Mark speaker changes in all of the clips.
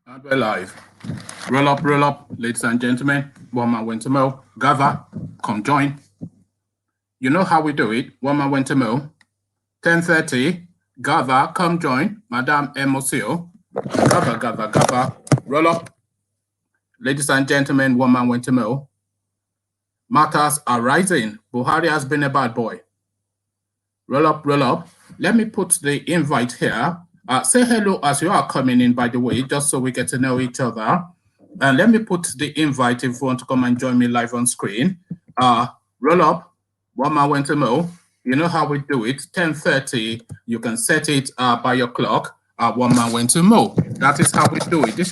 Speaker 1: And we're live. Roll up, ladies and gentlemen. One man went to mill. Gather, come join. You know how we do it. One man went to mill. 10:30. Gather, come join. Madame Emocio. Gather. Roll up. Ladies and gentlemen, one man went to mill. Matters are rising. Buhari has been a bad boy. Roll up. Let me put the invite here. Say hello as you are coming in, by the way, just so we get to know each other. And let me put the invite if you want to come and join me live on screen. Roll up. One man went to mill. You know how we do it. 10:30. You can set it by your clock. One man went to mill. That is how we do it. This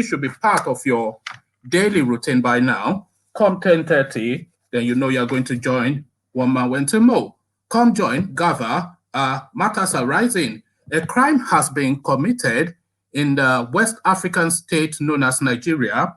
Speaker 1: should be part of your daily routine by now. Come 10:30, then you know you're going to join. One man went to mill. Come join. Gather. Matters are rising. A crime has been committed in the West African state known as Nigeria.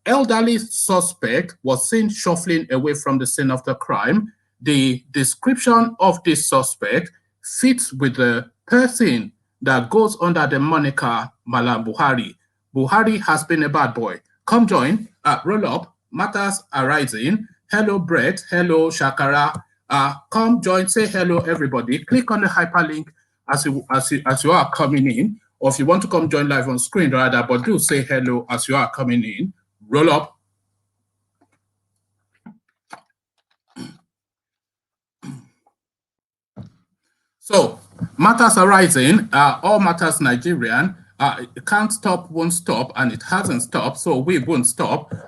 Speaker 1: Elderly suspect was seen shuffling away from the scene of the crime. The description of this suspect fits with the person that goes under the moniker Malam Buhari. Buhari has been a bad boy. Come join. Roll up. Matters are rising. Hello, Brett. Hello, Shakara. Come join. Say hello, everybody. Click on the hyperlink as you are coming in, or if you want to come join live on screen rather, but do say hello as you are coming in. Roll up. So, matters are rising. All matters Nigerian. It can't stop, won't stop, and it hasn't stopped, so we won't stop. To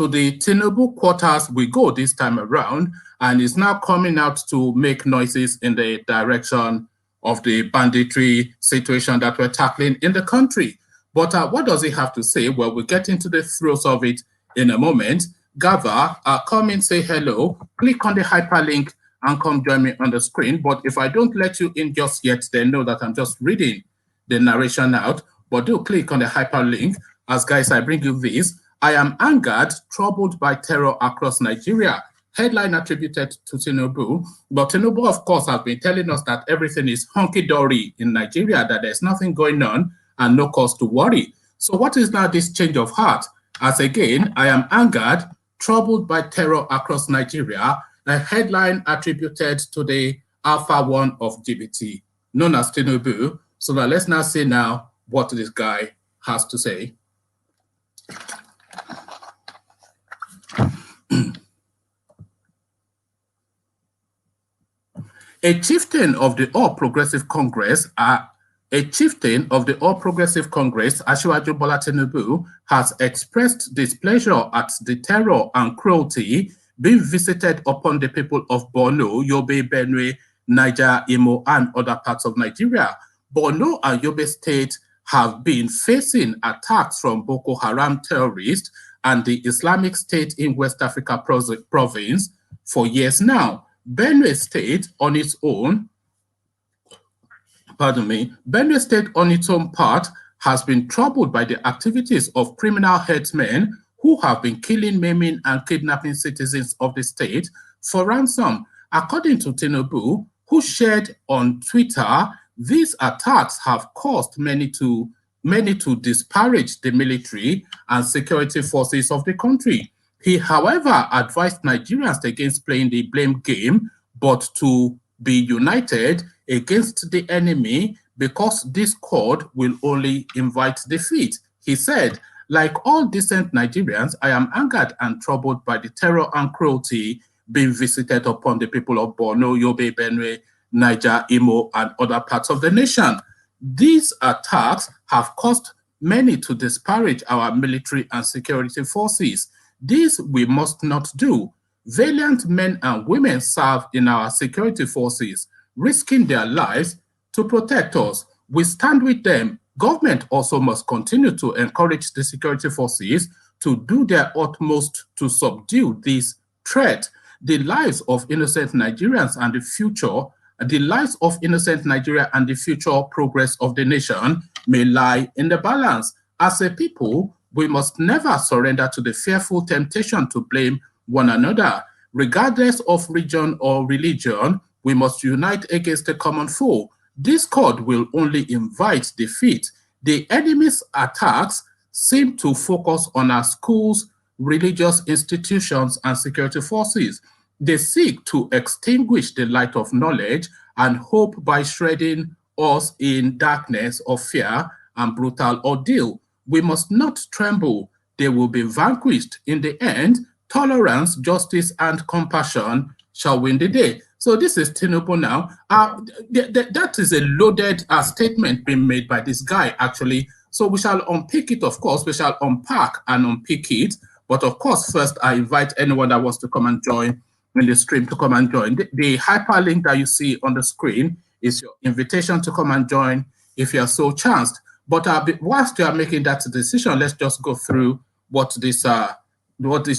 Speaker 1: the Tinubu quarters we go this time around, and it's now coming out to make noises in the direction of the banditry situation that we're tackling in the country. But what does he have to say? Well, we'll get into the throes of it in a moment. Gather, come in, say hello, click on the hyperlink, and come join me on the screen. But if I don't let you in just yet, then know that I'm just reading the narration out. But do click on the hyperlink. As guys, I bring you this. I am angered, troubled by terror across Nigeria. Headline attributed to Tinubu. But Tinubu, of course, has been telling us that everything is hunky-dory in Nigeria, that there's nothing going on and no cause to worry. So what is now this change of heart? As again, I am angered, troubled by terror across Nigeria. A headline attributed to the Alpha One of GBT, known as Tinubu. So now let's now see now what this guy has to say. A chieftain of the All Progressive Congress, Asiwaju Bola Tinubu, has expressed displeasure at the terror and cruelty being visited upon the people of Borno, Yobe, Benue, Niger, Imo, and other parts of Nigeria. Borno and Yobe State have been facing attacks from Boko Haram terrorists and the Islamic State in West Africa province for years now. Benue State on its own, Benue State on its own part has been troubled by the activities of criminal headsmen who have been killing, maiming, and kidnapping citizens of the state for ransom. According to Tinubu, who shared on Twitter, these attacks have caused many to disparage the military and security forces of the country. He, however, advised Nigerians against playing the blame game, but to be united against the enemy because discord will only invite defeat. He said, like all decent Nigerians, I am angered and troubled by the terror and cruelty being visited upon the people of Borno, Yobe, Benue, Niger, Imo, and other parts of the nation. These attacks have caused many to disparage our military and security forces. This we must not do. Valiant men and women serve in our security forces, risking their lives to protect us. We stand with them. Government also must continue to encourage the security forces to do their utmost to subdue this threat. The lives of innocent Nigerians and the future, the lives of innocent Nigeria and the future progress of the nation may lie in the balance. As a people, we must never surrender to the fearful temptation to blame one another. Regardless of region or religion, we must unite against a common foe. Discord will only invite defeat. The enemy's attacks seem to focus on our schools, religious institutions, and security forces. They seek to extinguish the light of knowledge and hope by shredding us in darkness of fear and brutal ordeal. We must not tremble. They will be vanquished. In the end, tolerance, justice, and compassion shall win the day. So this is Tinubu now. That is a loaded statement being made by this guy, actually. So we shall unpick it, of course. We shall unpack and unpick it. But of course, first, I invite anyone that wants to come and join in the stream to come and join. The hyperlink that you see on the screen is your invitation to come and join if you are so chanced. But whilst you are making that decision, let's just go through what this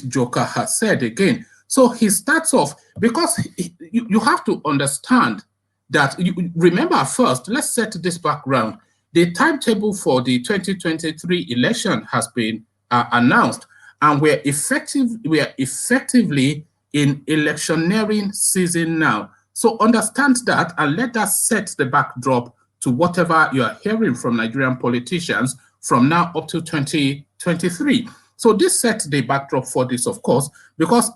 Speaker 1: joker has said again. So he starts off, because you have to understand that, remember first, let's set this background. The timetable for the 2023 election has been announced, and we're effectively in electioneering season now. So understand that, and let us set the backdrop to whatever you are hearing from Nigerian politicians from now up to 2023. So this sets the backdrop for this, of course, because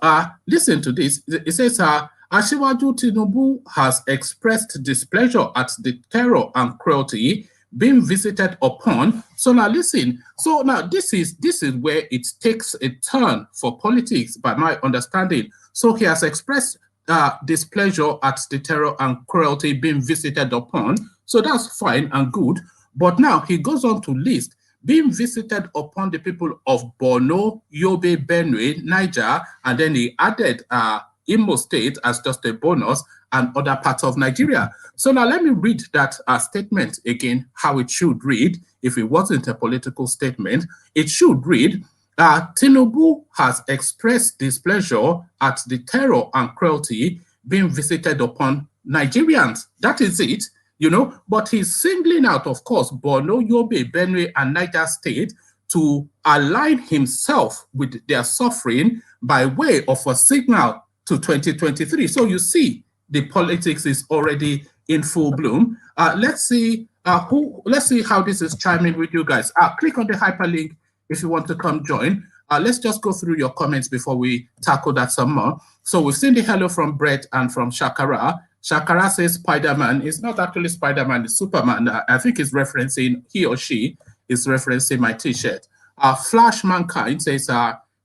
Speaker 1: listen to this. It says, Asiwaju Tinubu has expressed displeasure at the terror and cruelty being visited upon. So now listen. So now this is where it takes a turn for politics, by my understanding. So he has expressed displeasure at the terror and cruelty being visited upon. So that's fine and good. But now he goes on to list being visited upon the people of Borno, Yobe, Benue, Niger, and then he added Imo State as just a bonus, and other parts of Nigeria. So now let me read that statement again, how it should read. If it wasn't a political statement, it should read, Tinubu has expressed displeasure at the terror and cruelty being visited upon Nigerians. That is it. You know, but he's singling out, of course, Borno, Yobe, Benue, and Niger State to align himself with their suffering by way of a signal to 2023. So you see, the politics is already in full bloom. Let's see how this is chiming with you guys. Click on the hyperlink if you want to come join. Let's just go through your comments before we tackle that some more. So we've seen the hello from Brett and from Shakara. Shakara says Spider-Man. It's not actually Spider-Man, it's Superman. I think he's referencing, he or she is referencing my t-shirt. Flash Mankind says,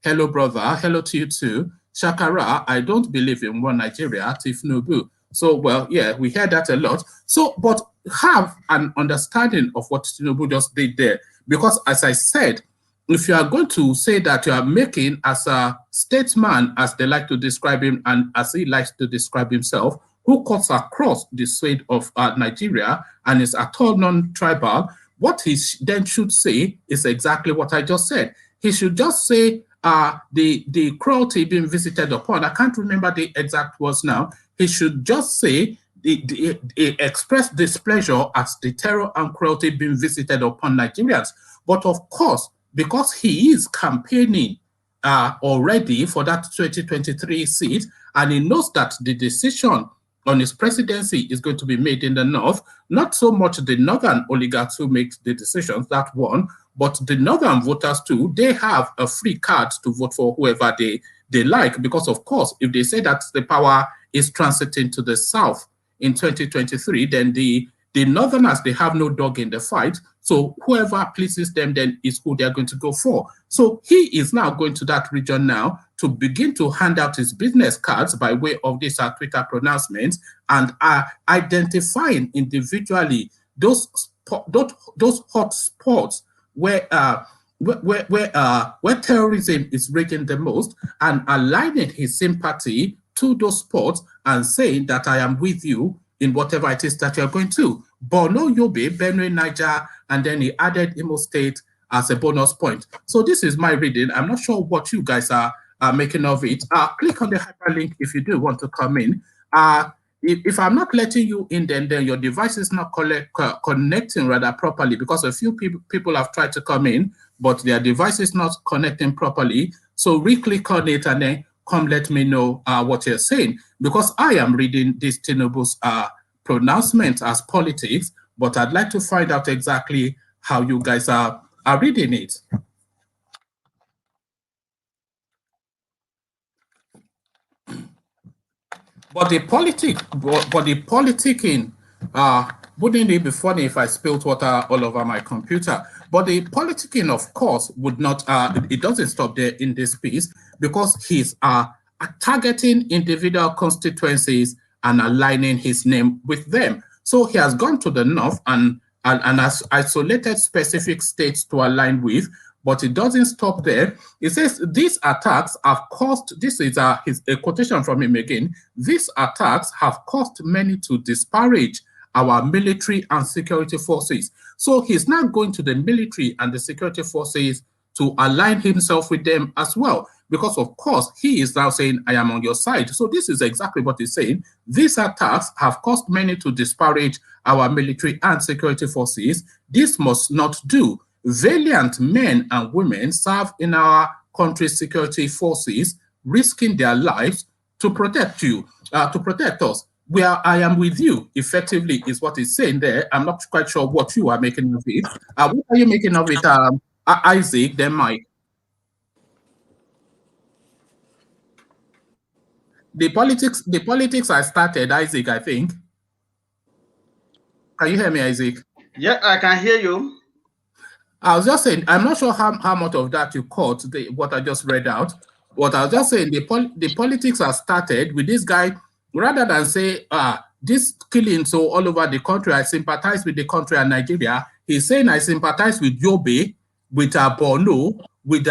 Speaker 1: hello, brother. Hello to you too. Shakara, I don't believe in one Nigeria, Tinubu. So, well, yeah, we hear that a lot. So, but have an understanding of what Tinubu just did there. Because as I said, if you are going to say that you are making as a statesman, as they like to describe him, and as he likes to describe himself, who cuts across the swathe of Nigeria and is at all non-tribal, what he then should say is exactly what I just said. He should just say the cruelty being visited upon. I can't remember the exact words now. He should just say the express displeasure at the terror and cruelty being visited upon Nigerians. But of course, because he is campaigning already for that 2023 seat, and he knows that the decision on his presidency is going to be made in the north, not so much the northern oligarchs who make the decisions, that one, but the northern voters too. They have a free card to vote for whoever they like, because of course, if they say that the power is transiting to the south in 2023, then the northerners, they have no dog in the fight. So whoever pleases them then is who they're going to go for. So he is now going to that region now to begin to hand out his business cards by way of these Twitter pronouncements, and identifying individually those hot spots where terrorism is raging the most, and aligning his sympathy to those spots and saying that I am with you in whatever it is that you're going to. Borno, Yobe, Benue, Niger, and then he added Imo State as a bonus point. So this is my reading. I'm not sure what you guys are making of it. Click on the hyperlink if you do want to come in. If I'm not letting you in, then your device is not connecting rather properly, because a few people have tried to come in, but their device is not connecting properly. So re-click on it and then come let me know what you're saying, because I am reading this Tinubu's pronouncement as politics, but I'd like to find out exactly how you guys are reading it. But the politicking, wouldn't it be funny if I spilled water all over my computer? But the politicking, of course, would not, it doesn't stop there in this piece, because he's targeting individual constituencies and aligning his name with them. So he has gone to the north and has isolated specific states to align with, but it doesn't stop there. It says these attacks have caused, this is a quotation from him again, these attacks have caused many to disparage our military and security forces. So he's now going to the military and the security forces to align himself with them as well. Because of course, he is now saying, I am on your side. So this is exactly what he's saying. These attacks have caused many to disparage our military and security forces. This must not do. Valiant men and women serve in our country's security forces, risking their lives to protect you, to protect us. Where I am with you, effectively, is what he's saying there. I'm not quite sure what you are making of it. What are you making of it, Isaac, then Mike? The politics I started, Isaac, I think. Can you hear me, Isaac?
Speaker 2: Yeah, I can hear you.
Speaker 1: I was just saying, I'm not sure how much of that you caught, what I just read out. But I was just saying, the politics are started with this guy, rather than say, this killing so all over the country, I sympathize with the country and Nigeria. He's saying I sympathize with Yobe, with Borno, with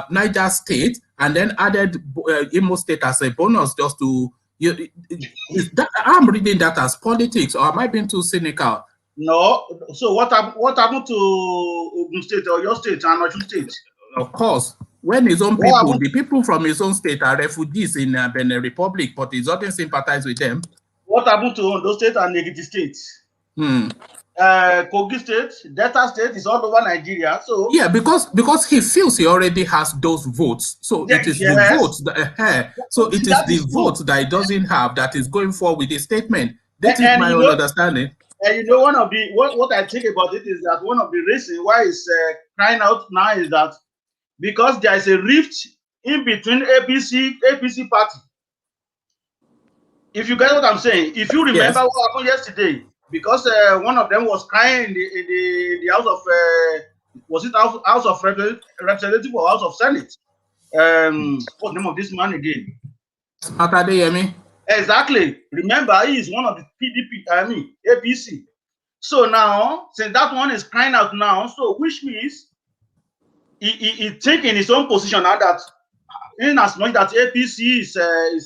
Speaker 1: Niger State, and then added Imo State as a bonus just to. I'm reading that as politics, or am I being too cynical?
Speaker 2: No. So what happened to Ogun State or your state and Osun State?
Speaker 1: Of course, when his own people, the people from his own state are refugees in Benin Republic, but he doesn't sympathize with them.
Speaker 2: What happened to Ondo State and Ekiti State? Kogi State, Delta State is all over Nigeria. So
Speaker 1: yeah, because he feels he already has those votes. So it is the votes that so it is the votes that he doesn't have that is going forward with his statement. That is my own understanding.
Speaker 2: And you know, one of the what I think about it is that one of the reasons why he's crying out now is that because there is a rift in between APC party. If you get what I'm saying, if you remember what happened yesterday, because one of them was crying in the House of was it House of Representative or House of Senate? What's the name of this man again?
Speaker 1: Atadeyemi.
Speaker 2: Exactly. Remember, he is one of the PDP, APC. So now, since that one is crying out now, so which means he taking his own position now that in as much that APC is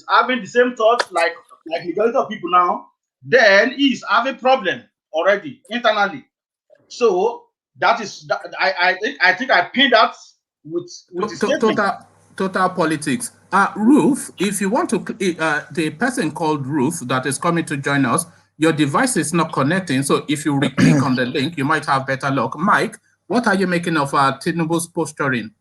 Speaker 2: having the same thoughts like majority of people now, then he is having problem already internally. So that is that I think I pinned that with
Speaker 1: total politics. Ruth, if you want to, the person called Ruth that is coming to join us, your device is not connecting. So if you click on the link, you might have better luck. Mike, what are you making of Tinubu's posturing?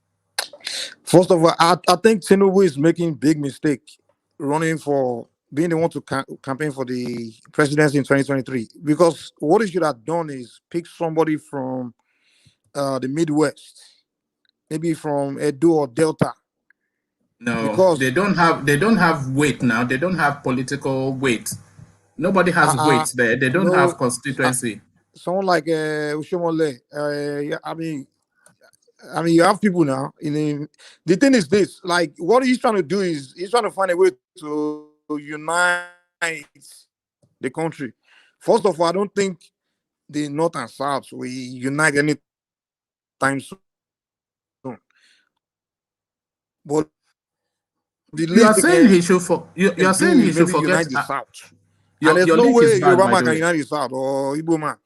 Speaker 3: First of all, I think Tinubu is making big mistake running for being the one to campaign for the presidency in 2023. Because what he should have done is pick somebody from the Midwest, maybe from Edo or Delta.
Speaker 1: No, because they don't have weight now. They don't have political weight. Nobody has weight there. They don't have constituency.
Speaker 3: Someone like Ushomole. I mean, you have people now. The thing is this: like, what he's trying to do is he's trying to find a way to unite the country. First of all, I don't think the North and South will unite anytime soon. But
Speaker 1: you are saying he should you are saying he should forget
Speaker 3: the South. And there's no way Yoruba man can unite the South or Igbo man.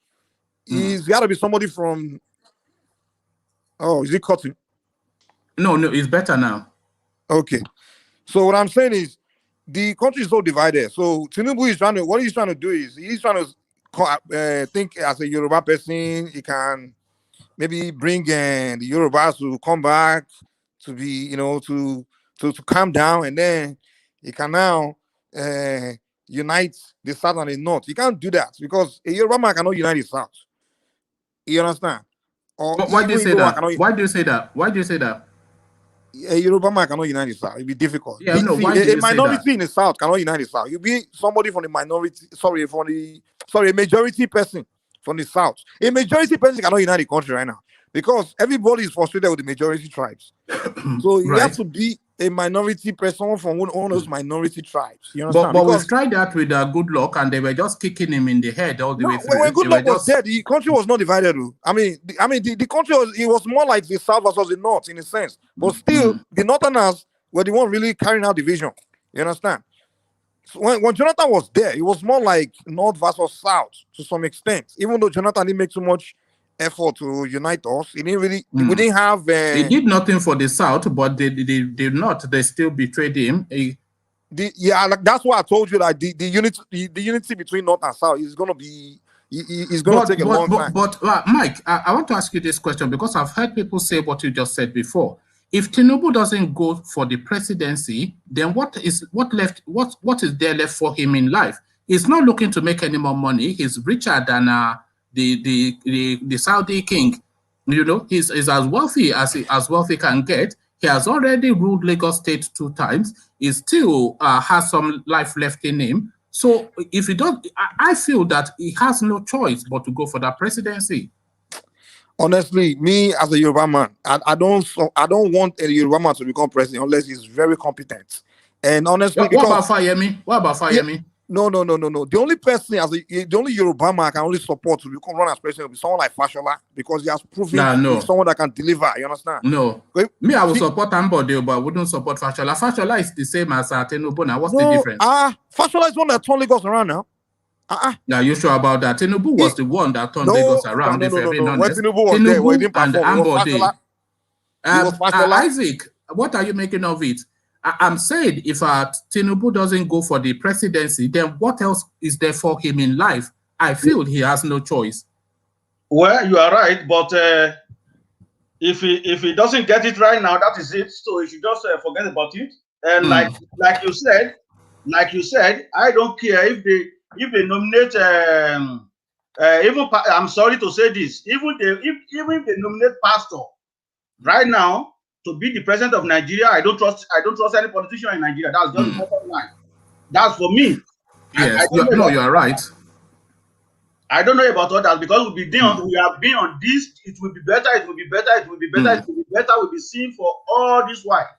Speaker 3: He's got to be somebody from. Oh, is it cutting?
Speaker 1: No, it's better now.
Speaker 3: Okay. So what I'm saying is the country is so divided. So Tinubu is what he's trying to do is he's trying to think as a Yoruba person. He can maybe bring the Yorubas to come back to be, to calm down, and then he can now, unite the South and the North. You can't do that because a Yoruba man cannot unite the South. You understand? Or
Speaker 1: Why do you say
Speaker 3: Igbo man
Speaker 1: that?
Speaker 3: cannot,
Speaker 1: Why do you say that? Why do you say that?
Speaker 3: a Yoruba man cannot unite the South. It'd be difficult.
Speaker 1: Yeah, no.
Speaker 3: See,
Speaker 1: Why do
Speaker 3: a
Speaker 1: you say that?
Speaker 3: minority in the South cannot unite the South. You be somebody from the minority, a majority person from the South. A majority person cannot unite the country right now because everybody is frustrated with the majority tribes. So you have to be a minority person from one of those minority tribes. You understand?
Speaker 1: But we've tried that with good luck, and they were just kicking him in the head all the way through.
Speaker 3: When good luck was dead, the country was not divided. I mean, the country was more like the South versus the North in a sense, but still, the Northerners were the one really carrying out division. You understand? So when Jonathan was there, it was more like North versus South to some extent. Even though Jonathan didn't make so much effort to unite us, he didn't really. We didn't have.
Speaker 1: He did nothing for the South, but they did not. They still betrayed him.
Speaker 3: That's why I told you that the unity between North and South is gonna be. It's gonna take a long time.
Speaker 1: But Mike, I want to ask you this question because I've heard people say what you just said before. If Tinubu doesn't go for the presidency, then what is there left for him in life? He's not looking to make any more money. He's richer than the Saudi king. You know, he's as wealthy as wealthy can get. He has already ruled Lagos State 2 times. He still has some life left in him. So if he don't, I feel that he has no choice but to go for that presidency.
Speaker 3: Honestly, me as a Yoruba man, I don't want a Yoruba man to become president unless he's very competent. And honestly,
Speaker 1: what about Fayemi? What about Fayemi?
Speaker 3: Yeah, no. The only person the only Yoruba man I can only support to become run as president will be someone like Fashola because he has proven he's someone that can deliver. You understand?
Speaker 1: No. Me, I will support Ambode, but I wouldn't support Fashola. Fashola is the same as Tinubu. Now, what's the difference?
Speaker 3: Fashola is one that turned Lagos around now.
Speaker 1: Now, you sure about that? Tinubu was the one that turned Lagos around.
Speaker 3: No. When Tinubu was there, he didn't perform.
Speaker 1: And Ambode. Isaac, what are you making of it? I'm saying if Tinubu doesn't go for the presidency, then what else is there for him in life? I feel he has no choice.
Speaker 2: Well, you are right, but if he doesn't get it right now, that is it. So he should just forget about it. And like you said, I don't care if they nominate even I'm sorry to say this, even if they nominate pastor right now to be the president of Nigeria, I don't trust any politician in Nigeria. That's just the bottom line. That's for me.
Speaker 1: Yes, you are right.
Speaker 2: I don't know about others because we have been on this. It will be better. It will be better. It will be better. It will be better. We'll be seen for all this while.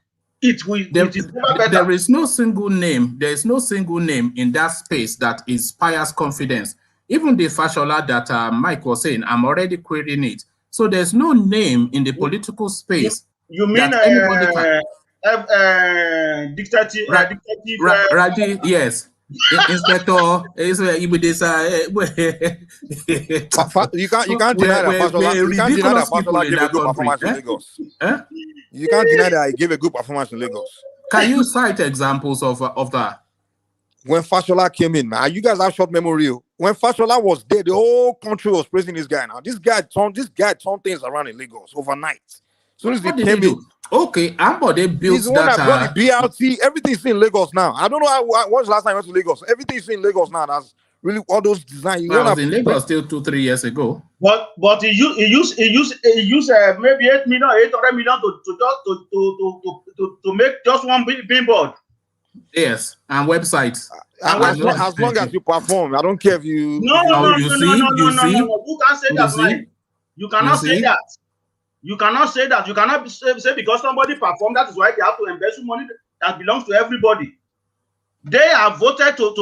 Speaker 2: It is never better.
Speaker 1: There is no single name. There is no single name in that space that inspires confidence. Even the Fashola that Mike was saying, I'm already querying it. So there's no name in the political space.
Speaker 2: You mean anybody dictative?
Speaker 1: Raji, yes. Inspector,
Speaker 3: you can't deny that Fashola gave a good performance in Lagos. You can't deny that he gave a good performance in Lagos.
Speaker 1: Can you cite examples of that?
Speaker 3: When Fashola came in, man, you guys have short memory. When Fashola was there, the whole country was praising this guy. Now this guy turned things around in Lagos overnight. As soon as he came in,
Speaker 1: okay, Ambode built
Speaker 3: he's the one that brought the BRT. Everything's in Lagos now. I don't know when's the last time I went to Lagos. Everything's in Lagos now. That's really all those designs.
Speaker 1: I was in Lagos still 2-3 years ago.
Speaker 2: But he used maybe 800 million to make just one billboard.
Speaker 1: Yes, and websites.
Speaker 3: As long as you perform, I don't care if you.
Speaker 2: No. You can't say that, Mike. You cannot say that. You cannot say that. You cannot say because somebody performed, that is why they have to embezzle money that belongs to everybody. They have voted to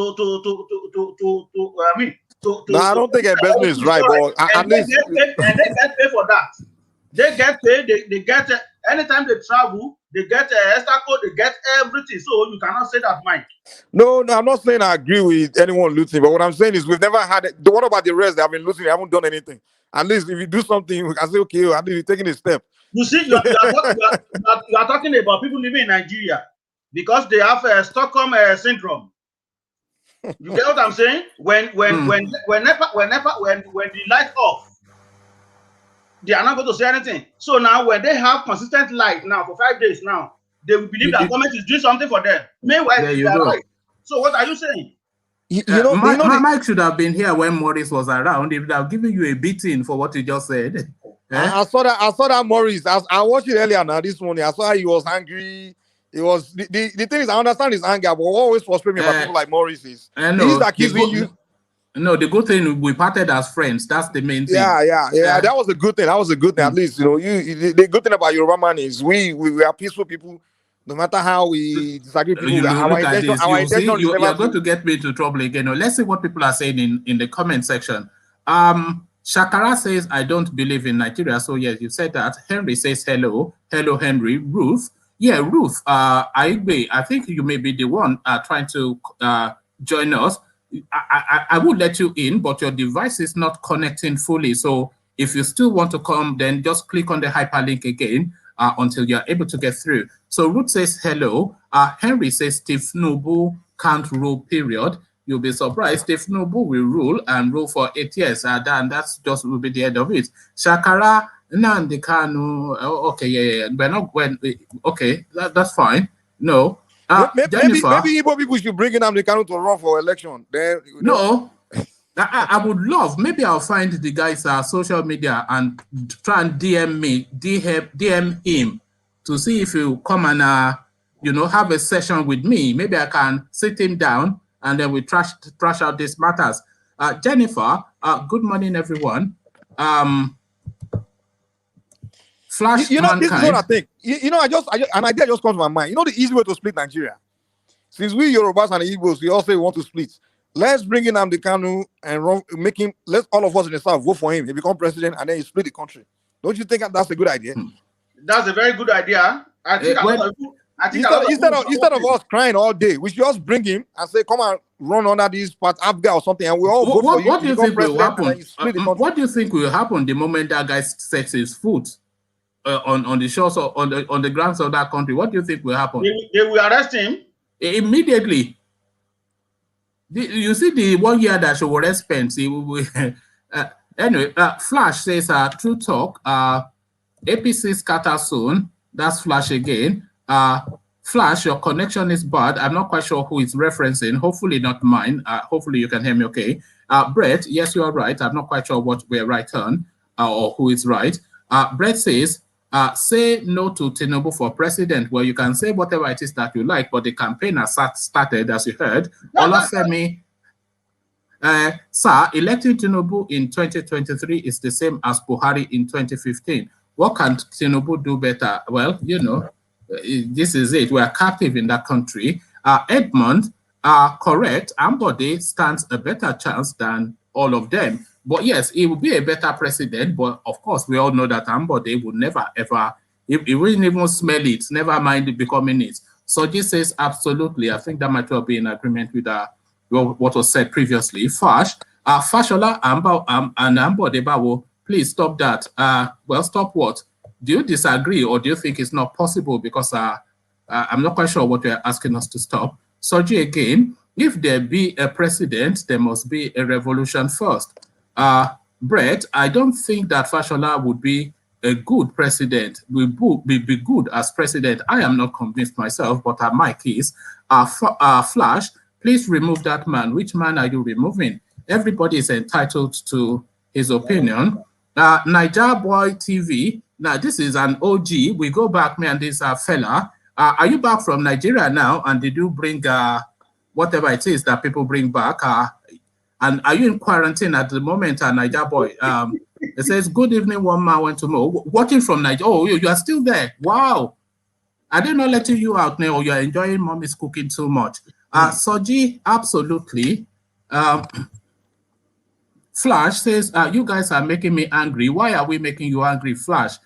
Speaker 3: I don't think embezzlement is right, but at least
Speaker 2: they get paid for that. They get paid. They get anytime they travel, they get extra code. They get everything. So you cannot say that, Mike.
Speaker 3: No, I'm not saying I agree with anyone looting, but what I'm saying is we've never had it. What about the rest? They have been looting. They haven't done anything. At least if you do something, we can say, okay, at least you're taking a step.
Speaker 2: You see, you are talking about people living in Nigeria because they have Stockholm syndrome. You get what I'm saying? When the light off, they are not going to say anything. So now, when they have consistent light now for 5 days now, they will believe that government is doing something for them. Meanwhile, they are right. So what are you saying?
Speaker 1: Mike should have been here when Morris was around. If they have given you a beating for what you just said.
Speaker 3: I saw that Morris. I watched it earlier now this morning. I saw he was angry. It was the thing is, I understand his anger, but what always frustrates me about people like Morris is he's accusing you.
Speaker 1: No, the good thing, we parted as friends. That's the main thing.
Speaker 3: Yeah. That was a good thing. At least, the good thing about Yoruba man is we are peaceful people. No matter how we disagree, our intention
Speaker 1: you're going to get me into trouble again. Now, let's see what people are saying in the comment section. Shakara says, I don't believe in Nigeria. So, yes, you said that. Henry says, hello. Hello, Henry. Ruth. Yeah, Ruth, I agree. I think you may be the one trying to join us. I would let you in, but your device is not connecting fully. So if you still want to come, then just click on the hyperlink again until you're able to get through. So Ruth says, hello. Henry says, Tinubu can't rule, period. You'll be surprised. Tinubu will rule and rule for 8 years. And that's just will be the end of it. Shakara, Nandikanu, okay, yeah. We're not when, okay, that's fine. No.
Speaker 3: Maybe Ipob people should bring in Nandikanu to run for election. Then,
Speaker 1: no. I would love, maybe I'll find the guy's social media and try and DM him to see if he'll come and, have a session with me. Maybe I can sit him down and then we trash out these matters. Jennifer, good morning, everyone. Flash
Speaker 3: this is what I think. An idea just comes to my mind. The easy way to split Nigeria. Since we Yorubas and the Igbos, we also want to split. Let's bring in Kanu and let all of us in the South vote for him. He become president and then he split the country. Don't you think that's a good idea?
Speaker 2: That's a very good idea. I think
Speaker 3: instead of us crying all day, we should just bring him and say, come and run under this part Abga or something, and we all vote for you.
Speaker 1: What do you think will happen? What do you think will happen the moment that guy sets his foot on the shores or on the grounds of that country? What do you think will happen?
Speaker 2: They will arrest him
Speaker 1: immediately. You see the 1 year that she will spend. Anyway, Flash says, true talk. APC scatter soon. That's Flash again. Flash, your connection is bad. I'm not quite sure who is referencing. Hopefully not mine. Hopefully you can hear me okay. Brett, yes, you are right. I'm not quite sure what we're right on or who is right. Brett says, say no to Tinubu for president. Well, you can say whatever it is that you like, but the campaign has started, as you heard. Olafemi, sir, electing Tinubu in 2023 is the same as Buhari in 2015. What can Tinubu do better? Well, this is it. We are captive in that country. Edmund, correct. Ambode stands a better chance than all of them. But yes, he will be a better president. But of course, we all know that Ambode would never, ever, he wouldn't even smell it, never mind becoming it. So this says absolutely. I think that might well be in agreement with what was said previously. Fashola and Ambode Bawo, please stop that. Well, stop what? Do you disagree or do you think it's not possible? Because I'm not quite sure what you're asking us to stop. Soji again, if there be a president, there must be a revolution first. Brett, I don't think that Fashola would be a good president, will be good as president. I am not convinced myself, but Mike is. Flash, please remove that man. Which man are you removing? Everybody is entitled to his opinion. Niger Boy TV, now this is an OG. We go back, me and this fella. Are you back from Nigeria now? And did you bring whatever it is that people bring back? And are you in quarantine at the moment, Niger Boy? It says, good evening, one man went to Mo. Watching from Nigeria. Oh, you are still there. Wow. I did not letting you out now. You're enjoying mommy's cooking too much. Soji, absolutely. Flash says, you guys are making me angry. Why are we making you angry, Flash?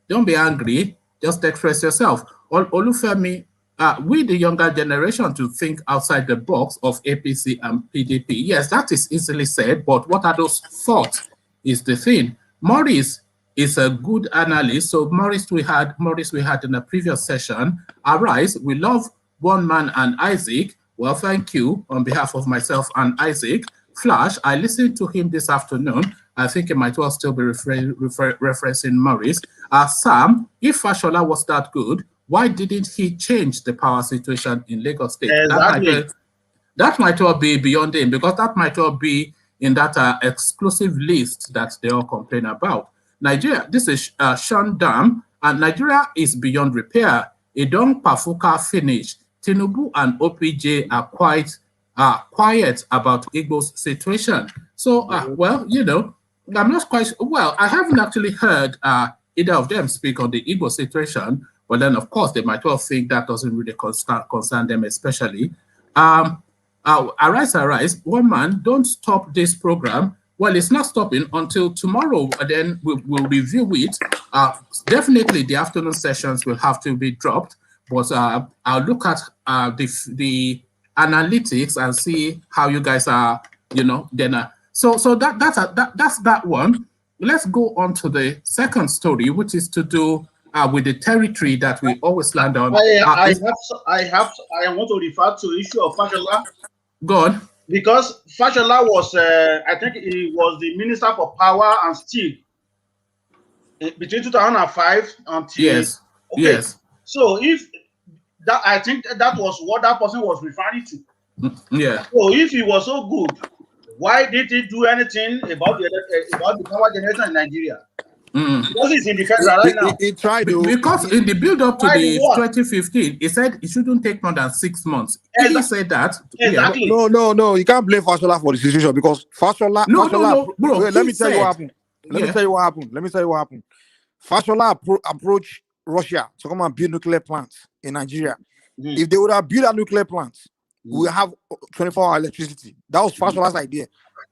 Speaker 1: Don't be angry. Just express yourself. Olufemi, we the younger generation to think outside the box of APC and PDP. Yes, that is easily said, but what are those thoughts is the thing. Morris is a good analyst. So Morris we had in the previous session. Arise, we love one man and Isaac. Well, thank you on behalf of myself and Isaac. Flash, I listened to him this afternoon. I think it might well still be referencing Morris. Sam, if Fashola was that good, why didn't he change the power situation in Lagos State?
Speaker 2: Exactly.
Speaker 1: that might well be beyond him, because that might well be in that exclusive list that they all complain about. Nigeria, this is Sean Dam, and Nigeria is beyond repair. Idong Pafuka finished. Tinubu and OPJ are quite quiet about Igbo's situation. So, well, you know, I'm not quite well. I haven't actually heard either of them speak on the Igbo situation, but then, of course, they might well think that doesn't really concern them, especially. Arise, one man, don't stop this program. Well, it's not stopping until tomorrow. Then we'll review it. Definitely, the afternoon sessions will have to be dropped, but I'll look at the analytics and see how you guys are, you know. Then, so that's that one. Let's go on to the second story, which is to do with the territory that we always land on.
Speaker 2: I want to refer to the issue of Fashola.
Speaker 1: Go on.
Speaker 2: Because Fashola was, I think he was the Minister for Power and Steel between 2005 until...
Speaker 1: Yes, okay. Yes.
Speaker 2: So if that, I think that was what that person was referring to.
Speaker 1: Yeah.
Speaker 2: So if he was so good, why did he do anything about the power generation in Nigeria? Because he's in the federal right now.
Speaker 3: He tried to,
Speaker 1: because in the build-up to the 2015, he said it shouldn't take more than 6 months. He said that.
Speaker 2: Exactly.
Speaker 3: Yeah. No. You can't blame Fashola for the situation, because Fashola.
Speaker 1: No, bro.
Speaker 3: Wait, let me tell you what happened. Let me tell you what happened. Fashola approached Russia to come and build nuclear plants in Nigeria. If they would have built a nuclear plant, we would have 24-hour electricity. That was Fashola's idea.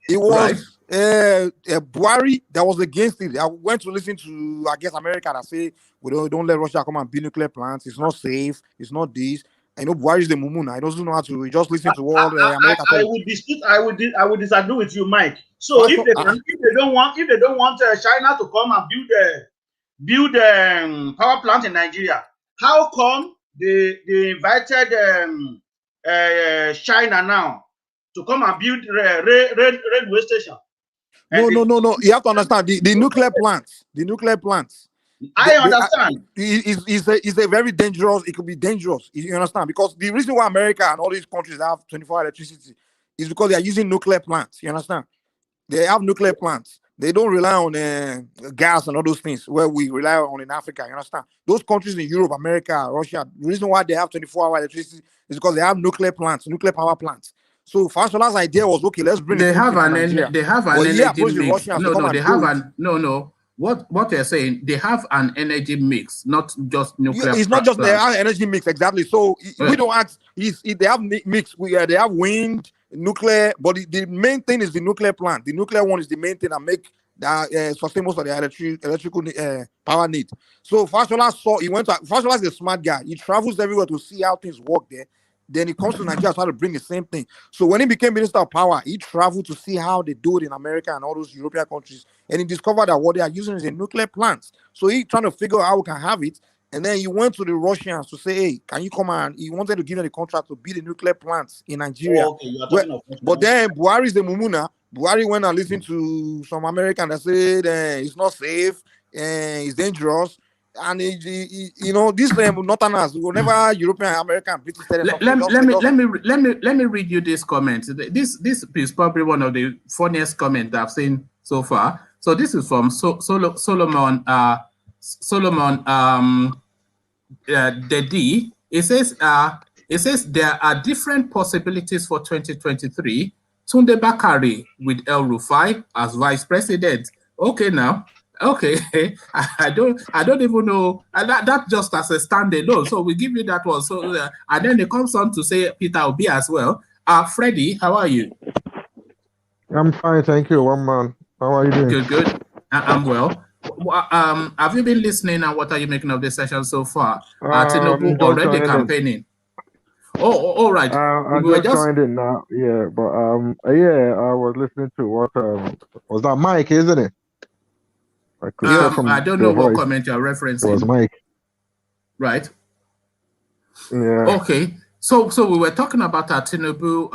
Speaker 3: It was Buhari that was against it. I went to listen to, I guess, America that say we don't let Russia come and build nuclear plants. It's not safe. It's not this. I know Buhari is the mumuna. He doesn't know how to. He just listen to all America.
Speaker 2: I would disagree with you, Mike. So if they don't want China to come and build power plant in Nigeria, how come they invited China now to come and build railway station?
Speaker 3: No. You have to understand the nuclear plants. The nuclear plants.
Speaker 2: I understand.
Speaker 3: It's a very dangerous. It could be dangerous. You understand? Because the reason why America and all these countries have 24-hour electricity is because they are using nuclear plants. You understand? They have nuclear plants. They don't rely on gas and all those things where we rely on in Africa. You understand? Those countries in Europe, America, Russia, the reason why they have 24-hour electricity is because they have nuclear plants, nuclear power plants. So Fashola's idea was, okay, let's bring.
Speaker 1: They have an energy mix. What they're saying, they have an energy mix, not just nuclear.
Speaker 3: It's not just their energy mix, exactly. So we don't ask. They have mix. They have wind, nuclear, but the main thing is the nuclear plant. The nuclear one is the main thing that make that sustain most of the electrical power need. So Fashola Fashola is a smart guy. He travels everywhere to see how things work there. Then he comes to Nigeria to try to bring the same thing. So when he became Minister of Power, he traveled to see how they do it in America and all those European countries. And he discovered that what they are using is a nuclear plants. So he trying to figure out how we can have it. And then he went to the Russians to say, hey, can you come and he wanted to give them the contract to build the nuclear plants in Nigeria. But then Buhari is the mumuna. Buhari went and listened to some American that said it's not safe and it's dangerous. And you know, this northerners, whenever European, American, British.
Speaker 1: Let me read you this comment. This is probably one of the funniest comments I've seen so far. So this is from Solomon Dedi. It says there are different possibilities for 2023. Tunde Bakari with El Rufai as vice president. Okay, now. Okay, I don't even know. That just as a standalone. So we give you that one. So and then it comes on to say Peter Obi as well. Freddie, how are you?
Speaker 4: I'm fine, thank you. One man. How are you doing?
Speaker 1: Good. I'm well. Have you been listening, and what are you making of this session so far? Tinubu already campaigning. All right.
Speaker 4: I just joined in now. Yeah, but I was listening to what was that Mike, isn't it?
Speaker 1: I don't know what comment you're referencing.
Speaker 4: It was Mike.
Speaker 1: Right.
Speaker 4: Yeah.
Speaker 1: Okay. So we were talking about Tinubu.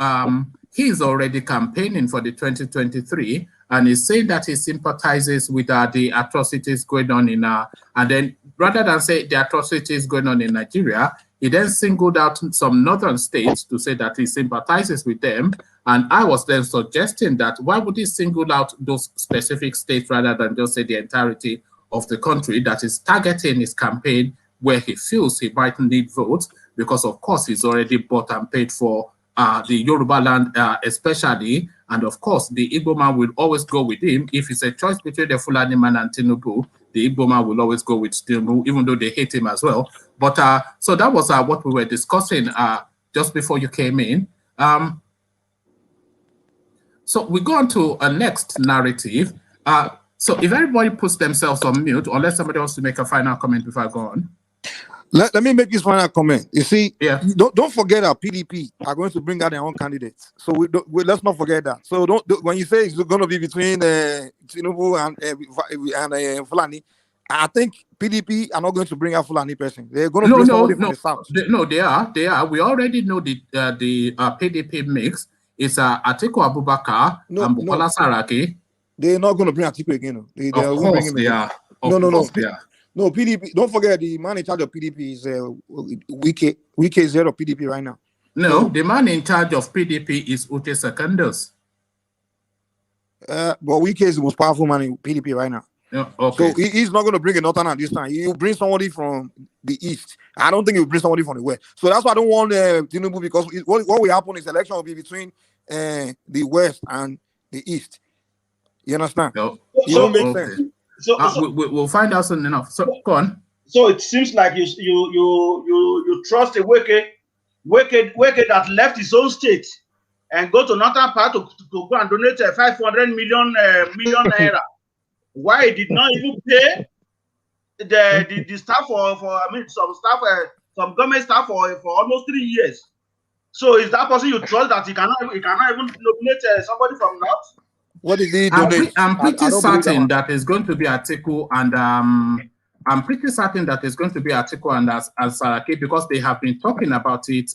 Speaker 1: He's already campaigning for the 2023, and he's saying that he sympathizes with the atrocities going on in and then rather than say the atrocities going on in Nigeria, He then singled out some northern states to say that he sympathizes with them. And I was then suggesting that why would he single out those specific states rather than just say the entirety of the country, that is targeting his campaign where he feels he might need votes, because of course he's already bought and paid for the Yoruba land especially, and of course the Igbo man will always go with him. If it's a choice between the Fulani man and Tinubu, the Igbo man will always go with Tinubu, even though they hate him as well. But so that was what we were discussing just before you came in. So we go on to a next narrative. So if everybody puts themselves on mute, unless somebody wants to make a final comment before I go on.
Speaker 3: Let me make this final comment. You see,
Speaker 1: yeah,
Speaker 3: don't forget that PDP are going to bring out their own candidates. So let's not forget that. So when you say it's going to be between Tinubu and Fulani, I think PDP are not going to bring out Fulani person. They're going to bring somebody from the south.
Speaker 1: They are. We already know the PDP mix is Atiku Abubakar and Bukola Saraki.
Speaker 3: They're not going to bring Atiku again. They are. No, PDP. Don't forget the man in charge of PDP is Wike. Wike is head of PDP right now.
Speaker 1: No, the man in charge of PDP is Ute Secondos.
Speaker 3: But Wike is the most powerful man in PDP right now.
Speaker 1: Yeah, okay.
Speaker 3: So he's not going to bring a northern this time. He'll bring somebody from the east. I don't think he'll bring somebody from the west. So that's why I don't want Tinubu, because what will happen is election will be between the west and the east. You understand?
Speaker 1: No.
Speaker 3: It won't make sense.
Speaker 2: So,
Speaker 1: we'll find out soon enough. So go on.
Speaker 2: So it seems like you trust a Weke that left his own state and go to northern part to go and donate 500 million naira. Why he did not even pay the staff some government staff for almost 3 years. So is that person you trust that he cannot even nominate somebody from north?
Speaker 3: What did he donate?
Speaker 1: I'm pretty certain that it's going to be Atiku, and I'm pretty certain that it's going to be Atiku and Saraki, because they have been talking about it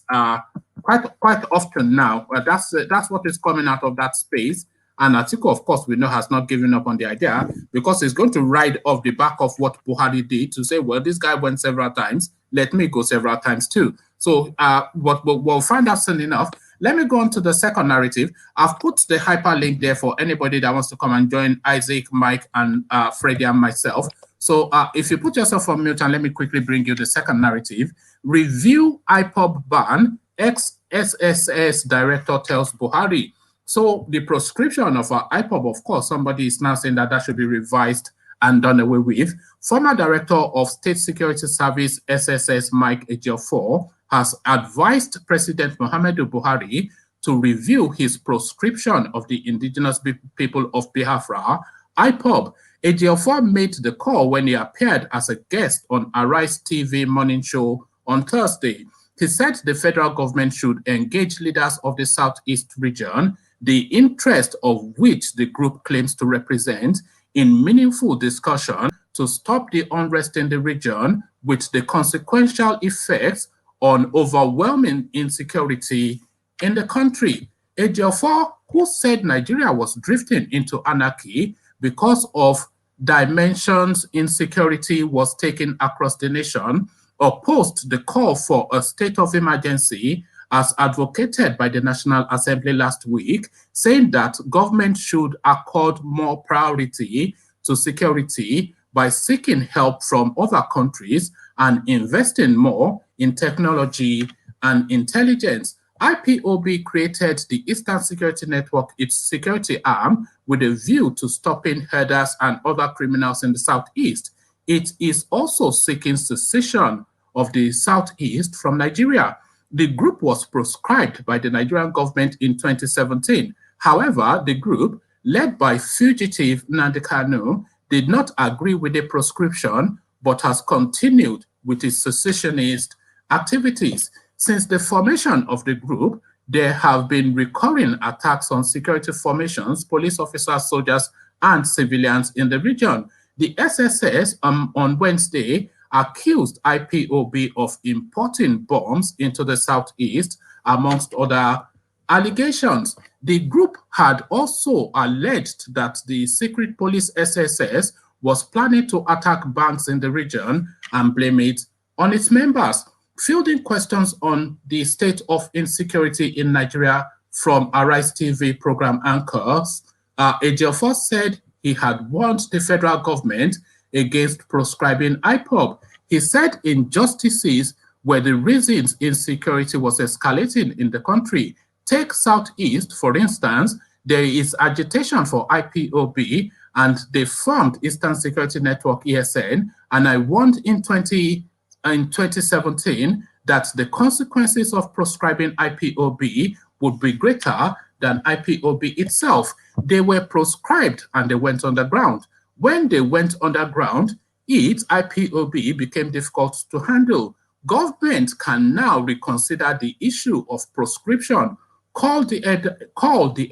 Speaker 1: quite often now. That's what is coming out of that space. And Atiku, of course, we know has not given up on the idea, because he's going to ride off the back of what Buhari did to say, well, this guy went several times, let me go several times too. So we'll find out soon enough. Let me go on to the second narrative. I've put the hyperlink there for anybody that wants to come and join Isaac, Mike, and Freddie and myself. So if you put yourself on mute, and let me quickly bring you the second narrative. Review Ipob ban, ex-SSS director tells Buhari. So the proscription of Ipob, of course, somebody is now saying that should be revised and done away with. Former director of State Security Service, SSS, Mike Ejiofor, has advised President Muhammadu Buhari to review his proscription of the indigenous people of Biafra, Ipob. Ejiofor made the call when he appeared as a guest on Arise TV morning show on Thursday. He said the federal government should engage leaders of the Southeast region, the interest of which the group claims to represent, in meaningful discussion to stop the unrest in the region, with the consequential effects on overwhelming insecurity in the country. Ejiofor, who said Nigeria was drifting into anarchy because of dimensions insecurity was taken across the nation, opposed the call for a state of emergency as advocated by the National Assembly last week, saying that government should accord more priority to security by seeking help from other countries and investing more in technology and intelligence. IPOB created the Eastern Security Network, its security arm, with a view to stopping herders and other criminals in the Southeast. It is also seeking secession of the Southeast from Nigeria. The group was proscribed by the Nigerian government in 2017. However, the group, led by fugitive Nnamdi Kanu, did not agree with the proscription, but has continued with its secessionist activities. Since the formation of the group, there have been recurring attacks on security formations, police officers, soldiers, and civilians in the region. The SSS on Wednesday accused IPOB of importing bombs into the Southeast, amongst other allegations. The group had also alleged that the secret police SSS was planning to attack banks in the region and blame it on its members. fielding questions on the state of insecurity in Nigeria from Arise TV program anchors, Ejiofor said he had warned the federal government against proscribing Ipob. He said injustices were the reasons insecurity was escalating in the country. Take Southeast, for instance, there is agitation for IPOB, and they formed Eastern Security Network, ESN, and I warned in 2017 that the consequences of proscribing IPOB would be greater than IPOB itself. They were proscribed and they went underground. When they went underground, IPOB became difficult to handle. Government can now reconsider the issue of proscription. Call the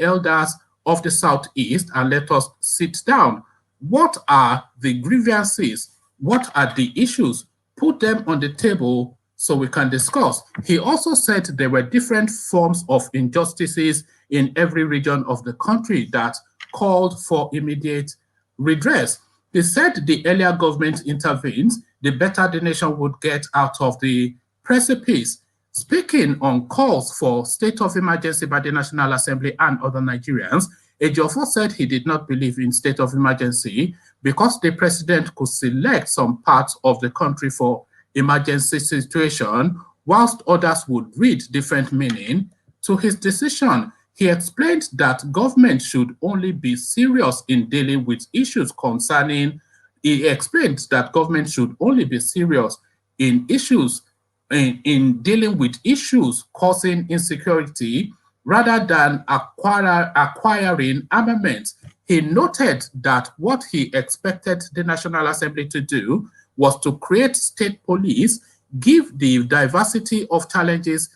Speaker 1: elders of the Southeast and let us sit down. What are the grievances? What are the issues? Put them on the table so we can discuss. He also said there were different forms of injustices in every region of the country that called for immediate redress. He said the earlier government intervenes, the better the nation would get out of the precipice. Speaking on calls for state of emergency by the National Assembly and other Nigerians, Ejiofor said he did not believe in state of emergency because the president could select some parts of the country for emergency situation, whilst others would read different meaning to his decision. He explained that government should only be serious in dealing with issues concerning, he explained that government should only be serious in issues in dealing with issues causing insecurity rather than acquiring armaments. He noted that what he expected the National Assembly to do was to create state police, given the diversity of challenges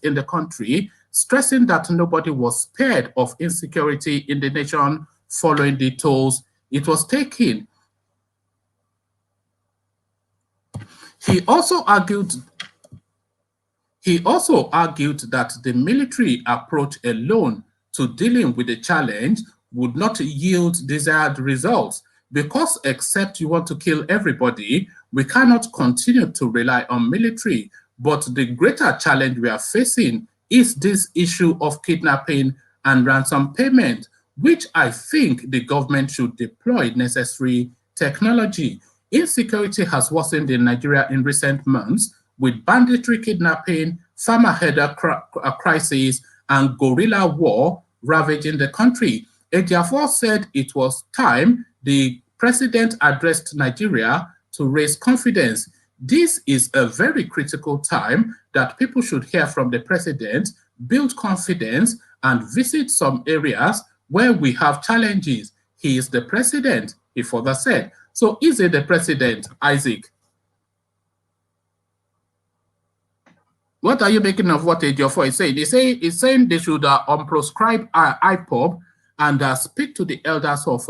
Speaker 1: in the country, stressing that nobody was spared of insecurity in the nation following the tolls it was taking. He also argued that the military approach alone to dealing with the challenge would not yield desired results, because except you want to kill everybody, we cannot continue to rely on military. But the greater challenge we are facing is this issue of kidnapping and ransom payment, which I think the government should deploy necessary technology. Insecurity has worsened in Nigeria in recent months, with banditry, kidnapping, farmer header crisis, and guerrilla war ravaging the country. Ejiofor said it was time the president addressed Nigeria to raise confidence. This is a very critical time that people should hear from the president, build confidence, and visit some areas where we have challenges. He is the president, he further said. So is he the president, Isaac? What are you making of what Ejiofor is saying? He's saying they should unproscribe Ipob and speak to the elders of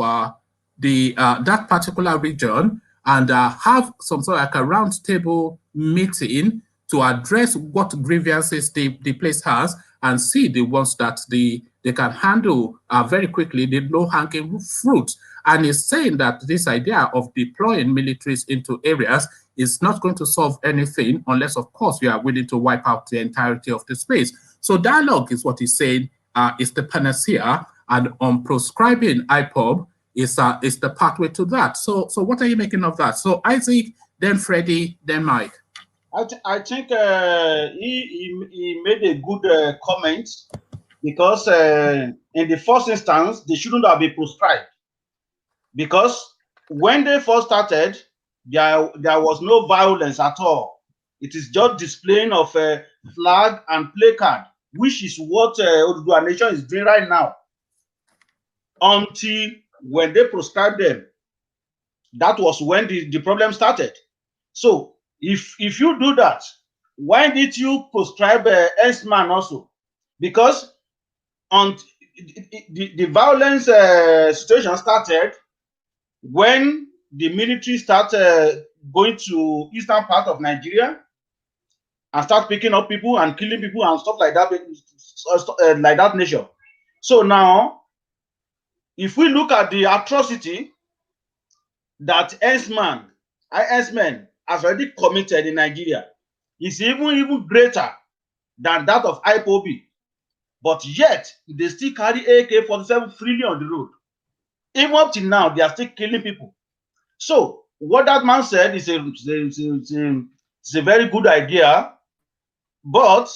Speaker 1: that particular region and have some sort of like a roundtable meeting to address what grievances the place has and see the ones that they can handle very quickly, the low-hanging fruit. And he's saying that this idea of deploying militaries into areas is not going to solve anything unless, of course, you are willing to wipe out the entirety of the space. So dialogue is what he's saying is the panacea, and on proscribing Ipob is the pathway to that. So what are you making of that? So Isaac, then Freddie, then Mike.
Speaker 2: I think he made a good comment, because in the first instance, they shouldn't have been proscribed. Because when they first started, there was no violence at all. It is just displaying of a flag and placard, which is what Oduduwa Nation is doing right now. Until when they proscribed them, that was when the problem started. So if you do that, why did you proscribe S-Man also? Because on the violence situation started when the military started going to eastern part of Nigeria and start picking up people and killing people and stuff like that, like that nature. So now, if we look at the atrocity that S-Men has already committed in Nigeria is even greater than that of Ipob. But yet, they still carry AK-47 freely on the road. Even up till now, they are still killing people. So, what that man said is a very good idea, but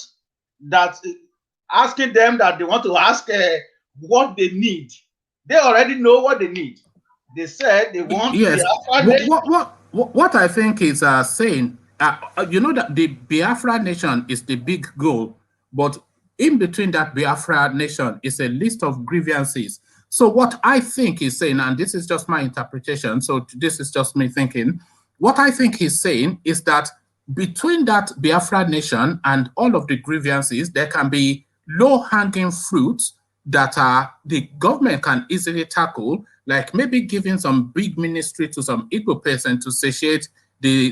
Speaker 2: that asking them that they want to ask what they need, they already know what they need. They said they want.
Speaker 1: Yes. What I think is saying, you know, that the Biafra nation is the big goal, but in between that Biafra nation is a list of grievances. So what I think he's saying, and this is just my interpretation, so this is just me thinking, what I think he's saying is that between that Biafra nation and all of the grievances, there can be low-hanging fruits that the government can easily tackle, like maybe giving some big ministry to some Igbo person to satiate the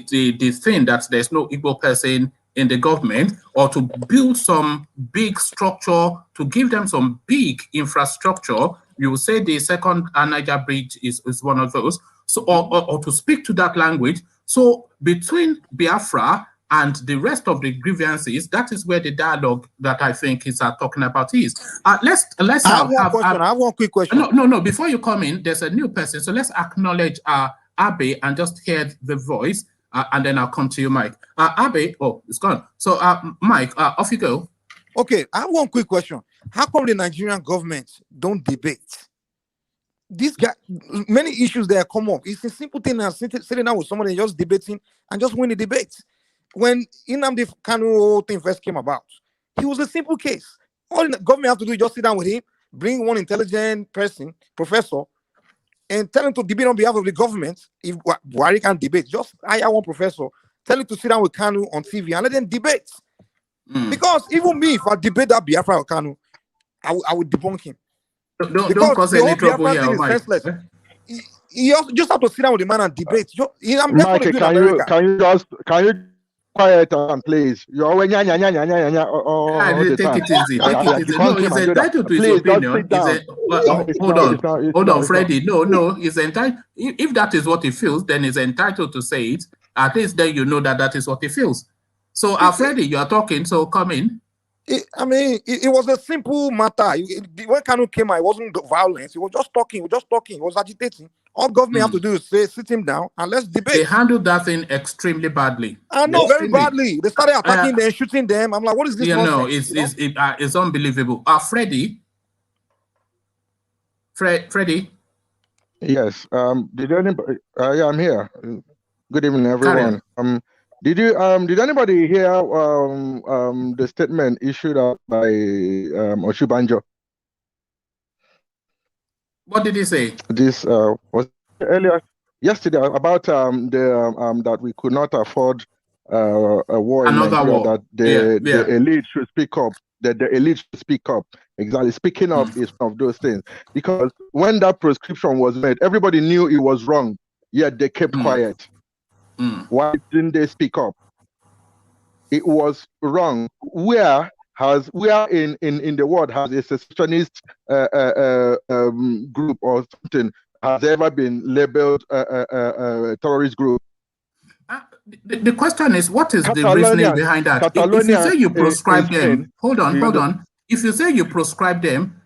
Speaker 1: thing that there's no Igbo person in the government, or to build some big structure, to give them some big infrastructure. You will say the second Niger Bridge is one of those. So, or to speak to that language. So between Biafra and the rest of the grievances, that is where the dialogue that I think is talking about is. Let's
Speaker 3: I have one quick question.
Speaker 1: No. Before you come in, there's a new person. So let's acknowledge Abe and just hear the voice, and then I'll come to you, Mike. Abe, oh, it's gone. So Mike, off you go.
Speaker 3: Okay, I have one quick question. How come the Nigerian government don't debate? This guy, many issues that come up. It's a simple thing as sitting down with somebody and just debating and just win the debate. When Nnamdi Kanu thing first came about, he was a simple case. All the government have to do is just sit down with him, bring one intelligent person, professor, and tell him to debate on behalf of the government. If Buhari can't debate, just hire one professor, tell him to sit down with Kanu on TV and let them debate. Because even me, if I debate that Biafra or Kanu, I would debunk him.
Speaker 1: Don't cause any trouble here, Mike.
Speaker 3: You just have to sit down with the man and debate.
Speaker 4: Mike, can you quiet and please? You're always
Speaker 1: take it easy. No, he's entitled to his opinion. Hold on, Freddie. No, he's entitled. If that is what he feels, then he's entitled to say it. At least then you know that is what he feels. So, Freddie, you are talking, so come in.
Speaker 3: It was a simple matter. When Kanu came, it wasn't violence. He was just talking. He was agitating. All government have to do is say, sit him down and let's debate.
Speaker 1: They handled that thing extremely badly.
Speaker 3: I know, very badly. They started attacking them, shooting them. I'm like, what is this?
Speaker 1: It's unbelievable. Freddie. Freddie.
Speaker 4: Yes. Did anybody? Yeah, I'm here. Good evening, everyone. Did anybody hear the statement issued out by Oshibanjo?
Speaker 1: What did he say?
Speaker 4: This was earlier yesterday about that we could not afford a war in Nigeria, that the elite should speak up. That the elite should speak up. Exactly, speaking up is one of those things. Because when that prescription was made, everybody knew it was wrong, yet they kept quiet. Why didn't they speak up? It was wrong. Where in the world has a secessionist group or something has ever been labeled a terrorist group?
Speaker 1: The question is, what is the reasoning behind that? If you say you proscribe them, hold on. If you say you proscribe them,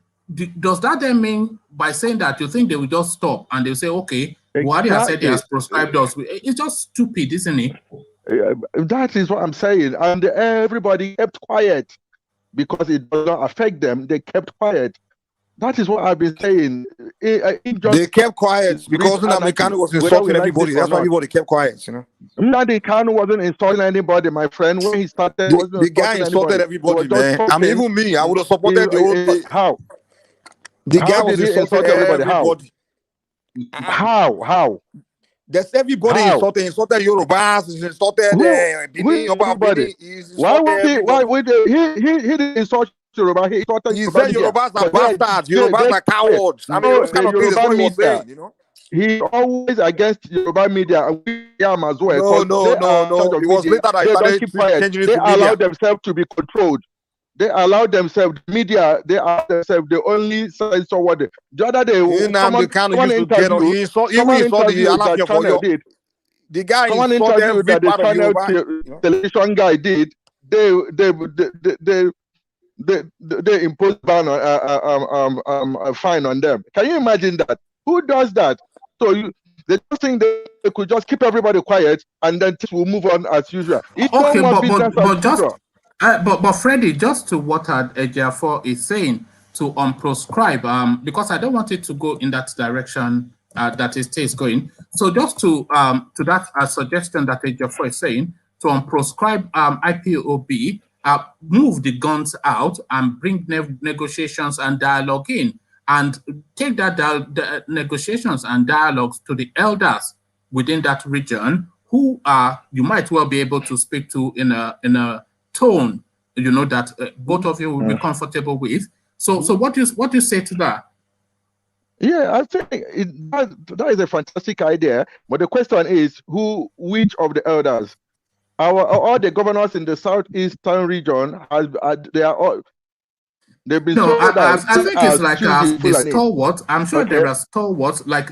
Speaker 1: does that then mean by saying that you think they will just stop and they'll say, okay, Buhari has said he has proscribed us? It's just stupid, isn't it?
Speaker 4: That is what I'm saying. And everybody kept quiet because it does not affect them. They kept quiet. That is what I've been saying.
Speaker 3: They kept quiet because Nnamdi Kanu was insulting everybody. That's why everybody kept quiet, you know.
Speaker 4: Nnamdi Kanu wasn't insulting anybody, my friend. When he started,
Speaker 3: the guy insulted everybody, man. I mean, even me, I would have supported the whole.
Speaker 4: How?
Speaker 3: The guy was insulting everybody.
Speaker 4: How?
Speaker 3: There's everybody insulted Yorubas, insulted
Speaker 4: everybody. Why would he didn't insult Yoruba? He
Speaker 3: said Yorubas are bastards. Yorubas are cowards. I mean, kind of things what he was saying, you know.
Speaker 4: He always against Yoruba media, and we am as well.
Speaker 3: No. It was later that he started changing it to media.
Speaker 4: They allowed themselves to be controlled. They allowed themselves, media, they are themselves, they only censor what the other day,
Speaker 3: the the guy
Speaker 4: Someone
Speaker 3: installed
Speaker 4: interview
Speaker 3: every
Speaker 4: that the
Speaker 3: part of
Speaker 4: channel
Speaker 3: Yoruba.
Speaker 4: television guy did. They impose ban on a fine on them. Can you imagine that? Who does that? So they just think they could just keep everybody quiet and then things will move on as usual. It's
Speaker 1: Okay,
Speaker 4: no more business as
Speaker 1: just
Speaker 4: usual.
Speaker 1: but Freddie, just to what Ejiofor is saying to unproscribe, because I don't want it to go in that direction that it is going. So just to that suggestion that Ejiofor is saying to unproscribe IPOB, move the guns out and bring negotiations and dialogue in, and take that the negotiations and dialogues to the elders within that region, who you might well be able to speak to in a tone, that both of you will be comfortable with. So what do you say to that?
Speaker 4: Yeah, I think that is a fantastic idea. But the question is, which of the elders? All the governors in the southeastern region they've been told that
Speaker 1: I think it's like the stalwarts. I'm sure
Speaker 4: okay.
Speaker 1: there are stalwarts like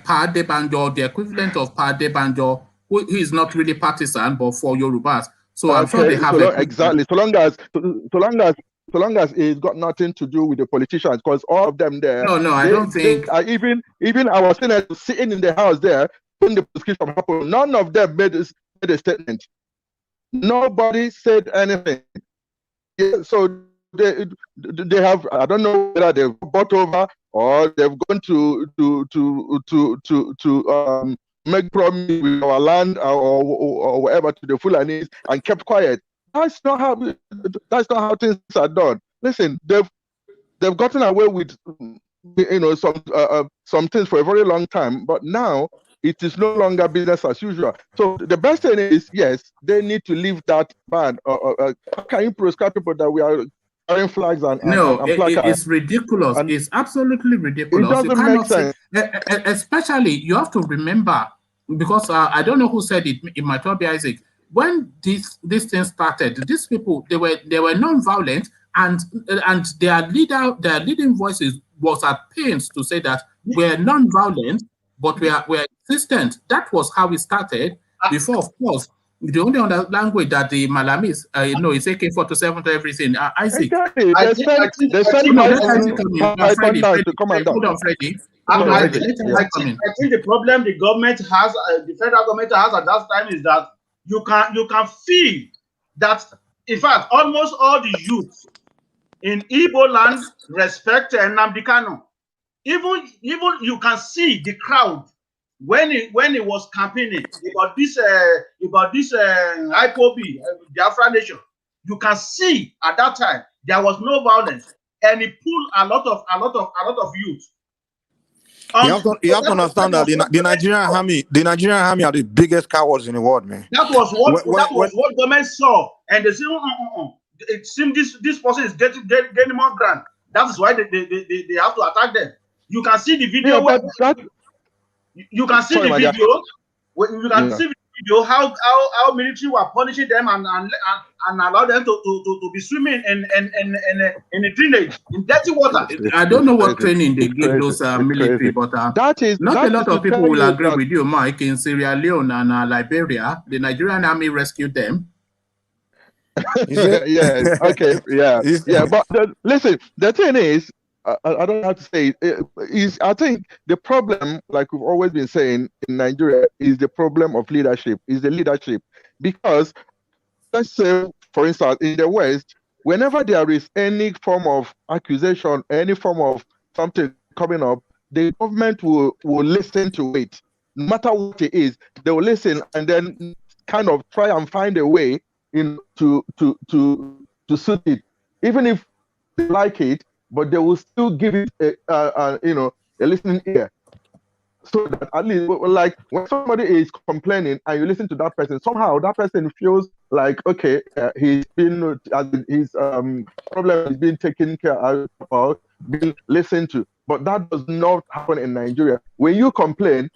Speaker 1: Pa Adebanjo, the equivalent of Pa Adebanjo, who is not really partisan, but for Yorubas. So I'm sure they have
Speaker 4: exactly. So long as it's got nothing to do with the politicians, because all of them there.
Speaker 1: No, I don't think.
Speaker 4: Even our senators sitting in the house there when the prescription happened, none of them made a statement. Nobody said anything. Yeah, so they have, I don't know whether they've bought over or they've gone to make promise with our land or whatever to the Fulanis and kept quiet. That's not how things are done. Listen, they've gotten away with some things for a very long time, but now it is no longer business as usual. So the best thing is, yes, they need to leave that ban. How can you proscribe people that we are carrying flags and
Speaker 1: it's ridiculous. It's absolutely ridiculous.
Speaker 4: It doesn't make sense.
Speaker 1: Especially, you have to remember, because I don't know who said it. It might not be Isaac. When this thing started, these people they were non-violent, and their leading voices was at pains to say that we're non-violent, but we're existent. That was how it started. Before, of course, the only other language that the Malamis is AK-47 to everything. Isaac.
Speaker 4: Exactly.
Speaker 1: I think
Speaker 2: the problem the government has, the federal government has at that time, is that you can feel that, in fact, almost all the youth in Igbo land respect Nnamdi Kanu. Even you can see the crowd when it was campaigning about this IPOB, Biafra Nation. You can see at that time there was no violence, and it pulled a lot of youth.
Speaker 3: You have to understand that the Nigerian army are the biggest cowards in the world, man.
Speaker 2: That was what government saw, and they said, it seems this person is getting more ground. That is why they have to attack them. You can see the video. You can see the video. You can see the video how military were punishing them and allow them to be swimming in a drainage in dirty water.
Speaker 1: I don't know what training they give those military, but not a lot of people will agree with you, Mike. In Sierra Leone and Liberia, the Nigerian army rescued them.
Speaker 4: Yeah. Okay. Yeah. But listen, the thing is, I don't have to say is I think the problem, like we've always been saying in Nigeria, is the problem of leadership. Is the leadership, because let's say, for instance, in the West, whenever there is any form of accusation, any form of something coming up, the government will listen to it. No matter what it is, they will listen and then kind of try and find a way to suit it, even if they like it. But they will still give it a listening ear, so that at least, like, when somebody is complaining and you listen to that person, somehow that person feels like, okay, his problem is being taken care of, being listened to. But that does not happen in Nigeria. When you complain,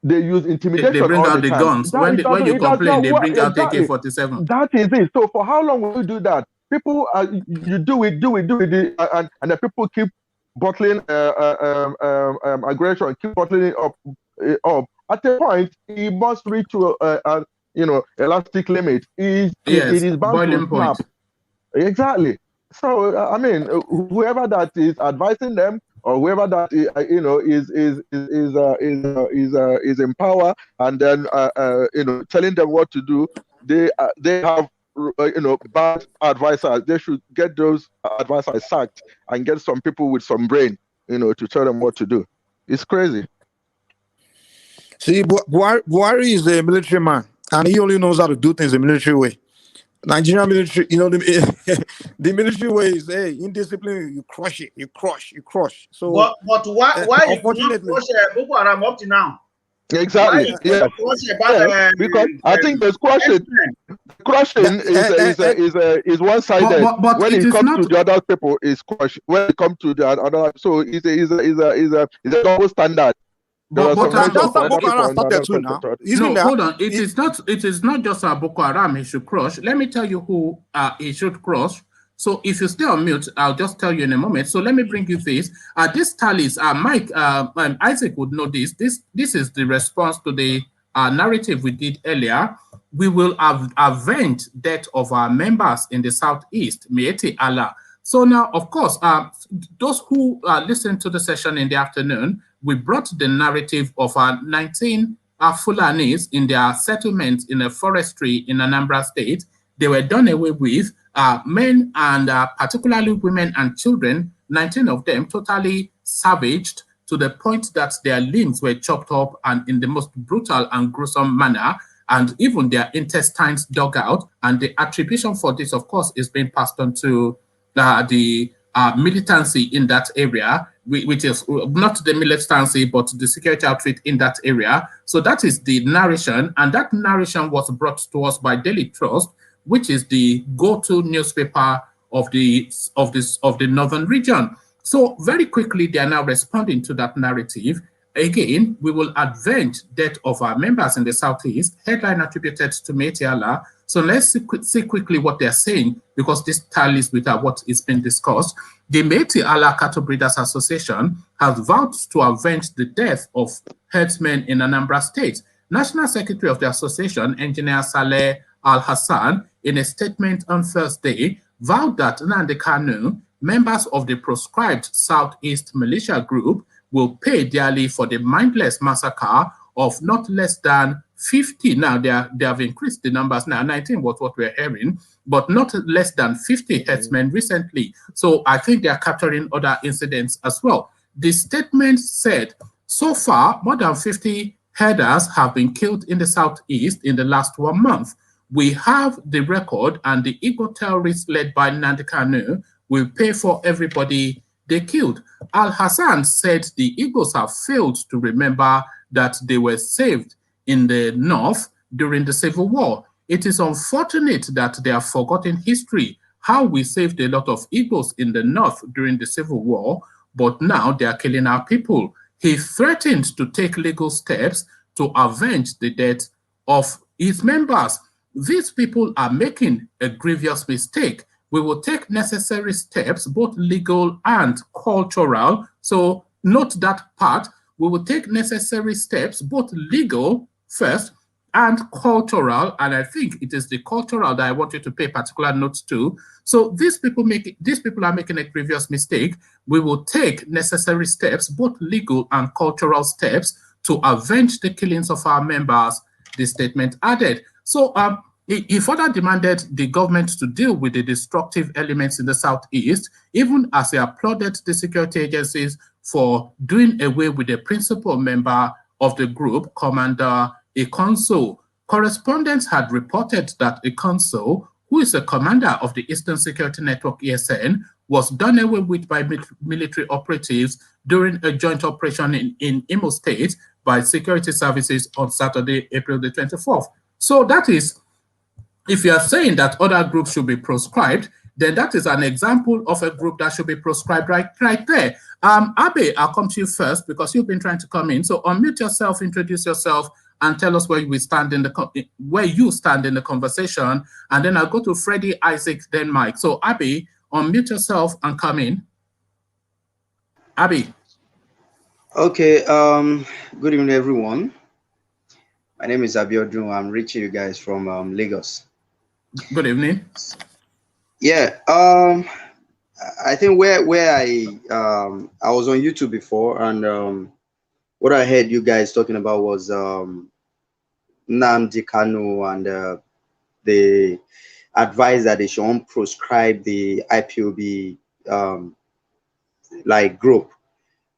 Speaker 4: they use intimidation.
Speaker 1: They bring
Speaker 4: all
Speaker 1: out the guns. When you complain, they bring out AK-47.
Speaker 4: That is it. So for how long will you do that? People, you do it, and the people keep bottling aggression, keep bottling it up, at a point, it must reach to elastic limit. It is bound to snap. Exactly. So I mean, whoever that is advising them, or whoever that is in power, and then telling them what to do, they have bad advisors. They should get those advisors sacked and get some people with some brain, to tell them what to do. It's crazy.
Speaker 3: See, Buhari is a military man, and he only knows how to do things the military way. Nigerian military, the military way is, hey, indiscipline, you crush it, you crush. So,
Speaker 2: but why unfortunately, you not crush Boko Haram up to now?
Speaker 4: Exactly. Yeah. Because I think the crushing is one-sided.
Speaker 1: But
Speaker 4: when it comes to the other people, it's crush. When it comes to the other, so it's a double standard.
Speaker 3: But that's what Boko Haram started too now.
Speaker 1: No, hold on. It is not just Boko Haram he should crush. Let me tell you who he should crush. So if you stay on mute, I'll just tell you in a moment. So let me bring you this. This tallies, Mike, Isaac would know this. This is the response to the narrative we did earlier. We will avenge death of our members in the Southeast. Mieti Allah. So now, of course, those who listened to the session in the afternoon, we brought the narrative of 19 Fulanis in their settlements in a forestry in Anambra State. They were done away with, men and particularly women and children, 19 of them totally savaged to the point that their limbs were chopped up and in the most brutal and gruesome manner, and even their intestines dug out. And the attribution for this, of course, is being passed on to the militancy in that area, which is not the militancy, but the security outfit in that area. So that is the narration, and that narration was brought to us by Daily Trust, which is the go-to newspaper of the northern region. So very quickly, they are now responding to that narrative. Again, we will avenge death of our members in the Southeast, headline attributed to Mieti Allah. So let's see quickly what they're saying, because this tallies with what is being discussed. The Mieti Allah Cattle Breeders Association has vowed to avenge the death of herdsmen in Anambra State. National Secretary of the association, Engineer Saleh Al-Hassan, in a statement on Thursday, vowed that Nnamdi Kanu, members of the proscribed Southeast militia group, will pay dearly for the mindless massacre of not less than 50. Now, they have increased the numbers now. 19 was what we're hearing, but not less than 50 herdsmen recently. So I think they are capturing other incidents as well. The statement said, so far, more than 50 herders have been killed in the Southeast in the last 1 month. We have the record, and the Igbo terrorists led by Nnamdi Kanu will pay for everybody they killed. Al-Hassan said the Igbos have failed to remember that they were saved in the North during the Civil War. It is unfortunate that they have forgotten history, how we saved a lot of Igbos in the North during the Civil War, but now they are killing our people. He threatened to take legal steps to avenge the death of his members. These people are making a grievous mistake. We will take necessary steps, both legal and cultural. So note that part. We will take necessary steps, both legal first and cultural. And I think it is the cultural that I want you to pay particular notes to. So these people are making a grievous mistake. We will take necessary steps, both legal and cultural steps, to avenge the killings of our members, the statement added. So he further demanded the government to deal with the destructive elements in the Southeast, even as he applauded the security agencies for doing away with the principal member of the group, Commander Ikonso. Correspondents had reported that Ikonso, who is a commander of the Eastern Security Network, ESN, was done away with by military operatives during a joint operation in Imo State by security services on Saturday, April the 24th. So that is, if you are saying that other groups should be proscribed, then that is an example of a group that should be proscribed right there. Abe, I'll come to you first because you've been trying to come in. So unmute yourself, introduce yourself, and tell us where you stand in the conversation. And then I'll go to Freddie, Isaac, then Mike. So Abe, unmute yourself and come in. Abe.
Speaker 5: Okay. Good evening, everyone. My name is Abiodun. I'm reaching you guys from Lagos.
Speaker 1: Good evening.
Speaker 5: Yeah. I think where I was on YouTube before, and what I heard you guys talking about was Nnamdi Kanu and the advice that they should unproscribe the IPOB like group.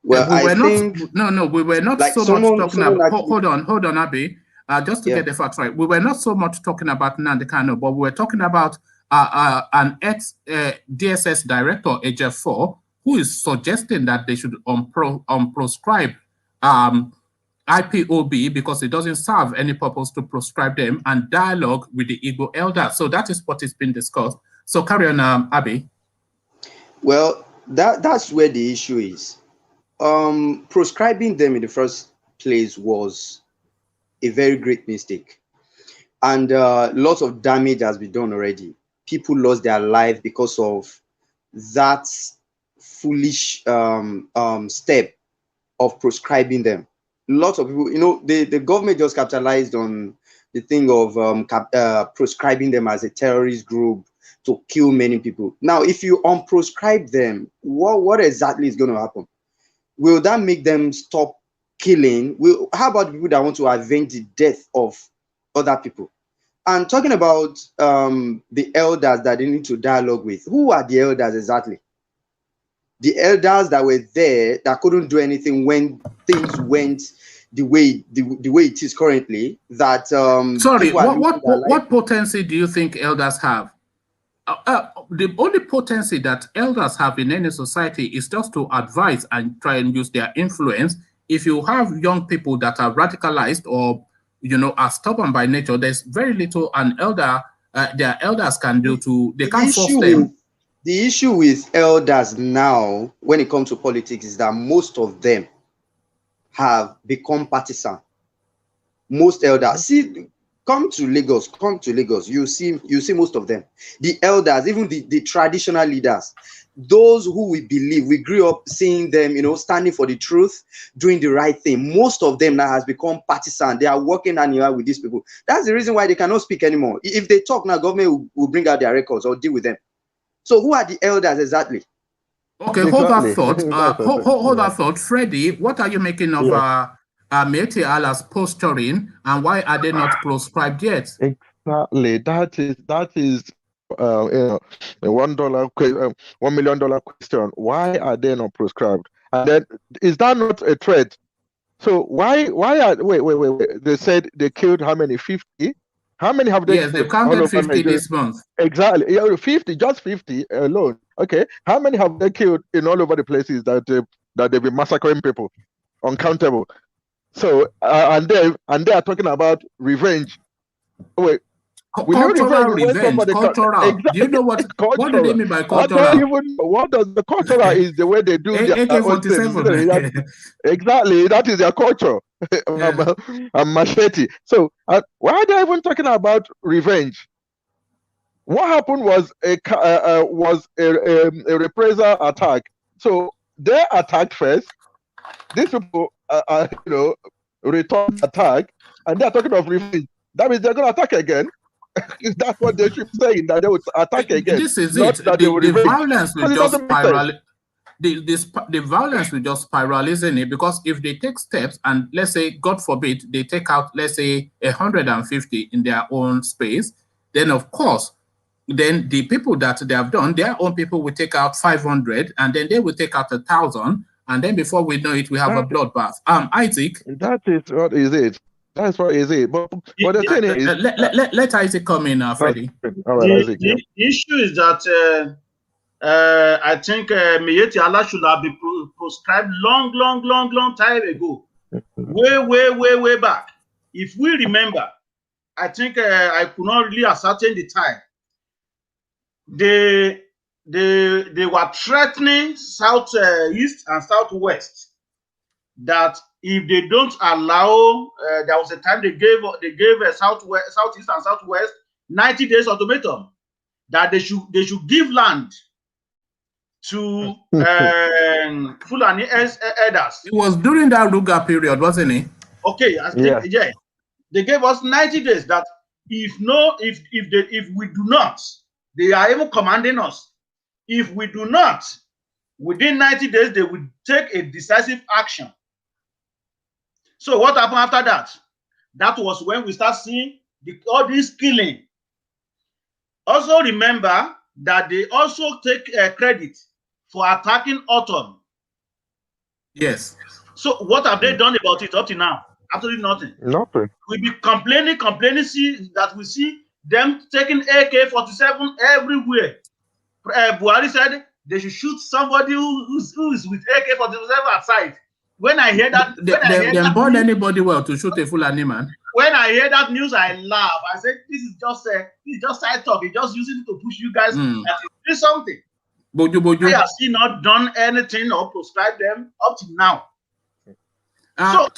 Speaker 5: Well,
Speaker 1: we were we were not
Speaker 5: like
Speaker 1: so much talking about. Hold on, Abi. Just to get the facts right, we were not so much talking about Nnamdi Kanu, but we were talking about an ex-DSS director, AJ4, who is suggesting that they should unproscribe IPOB because it doesn't serve any purpose to proscribe them, and dialogue with the Igbo elders. So that is what is being discussed. So carry on, Abi.
Speaker 5: Well, that's where the issue is. Proscribing them in the first place was a very great mistake, and lots of damage has been done already. People lost their life because of that foolish step of proscribing them. Lots of people, you know, the government just capitalized on the thing of proscribing them as a terrorist group to kill many people. Now, if you unproscribe them, what exactly is going to happen? Will that make them stop killing? How about the people that want to avenge the death of other people? And talking about the elders that they need to dialogue with, who are the elders exactly? The elders that were there that couldn't do anything when things went the way it is currently. That
Speaker 1: sorry, what potency do you think elders have? The only potency that elders have in any society is just to advise and try and use their influence. If you have young people that are radicalized or, you know, are stubborn by nature, there's very little an elder, their elders can do to, they can't force them.
Speaker 5: The issue with elders now, when it comes to politics, is that most of them have become partisan. Most elders, see, come to Lagos, you see most of them. The elders, even the traditional leaders, those who we believe, we grew up seeing them, you know, standing for the truth, doing the right thing. Most of them now has become partisan. They are working hand in hand with these people. That's the reason why they cannot speak anymore. If they talk now, government will bring out their records or deal with them. So who are the elders exactly?
Speaker 1: Okay, hold that thought. Hold that thought. Freddie, what are you making of Meeti Allah's posturing, and why are they not proscribed yet?
Speaker 4: Exactly. That is you know, a $1 million question. Why are they not proscribed? And then, is that not a threat? So why are wait? They said they killed how many? 50? How many have they?
Speaker 1: Yes, they've counted 50 this month.
Speaker 4: Exactly. Yeah, 50, just 50 alone. Okay. How many have they killed in all over the places that they've been massacring people? Uncountable. So and they are talking about revenge. Wait.
Speaker 1: Cultural revenge. Cultural.
Speaker 4: Exactly.
Speaker 1: Do you know what do they mean by cultural?
Speaker 4: I don't even know. What does the cultural is the way they do
Speaker 1: AK-47.
Speaker 4: Exactly. That is their culture. And machete. So why are they even talking about revenge? What happened was a reprisal attack. So they attacked first. These people return attack, and they're talking of revenge. That means they're going to attack again. That's what they should be saying, that they would attack again.
Speaker 1: This is it. The violence will just spiral. The violence will just spiral, isn't it? Because if they take steps and, let's say, God forbid, they take out, let's say, 150 in their own space, then of course, then the people that they have done, their own people will take out 500, and then they will take out 1,000, and then before we know it, we have a bloodbath. Isaac.
Speaker 4: That is what is it. That's what is it. But the thing is,
Speaker 1: let Isaac come in, Freddie.
Speaker 4: All right, Isaac.
Speaker 2: The issue is that I think Meeti Allah should have been proscribed long time ago, way back. If we remember, I think I could not really ascertain the time. They were threatening southeast and southwest that if they don't allow, there was a time they gave southeast and southwest 90 days ultimatum that they should give land to Fulani elders.
Speaker 1: It was during that Ruga period, wasn't it?
Speaker 2: Okay, I think, yeah. They gave us 90 days that if we do not, they are even commanding us. If we do not, within 90 days, they will take a decisive action. So what happened after that? That was when we start seeing all this killing. Also remember that they also take credit for attacking Autumn.
Speaker 1: Yes.
Speaker 2: So what have they done about it up to now? Absolutely nothing.
Speaker 4: Nothing.
Speaker 2: We be complaining, see that we see them taking AK-47 everywhere. Buhari said they should shoot somebody who is with AK-47 outside. When I hear that,
Speaker 1: they burn anybody well to shoot a Fulani man.
Speaker 2: When I hear that news, I laugh. I said, "This is just side talk. He's just using it to push you guys and do something."
Speaker 1: Boju.
Speaker 2: I have still not done anything or proscribed them up to now. So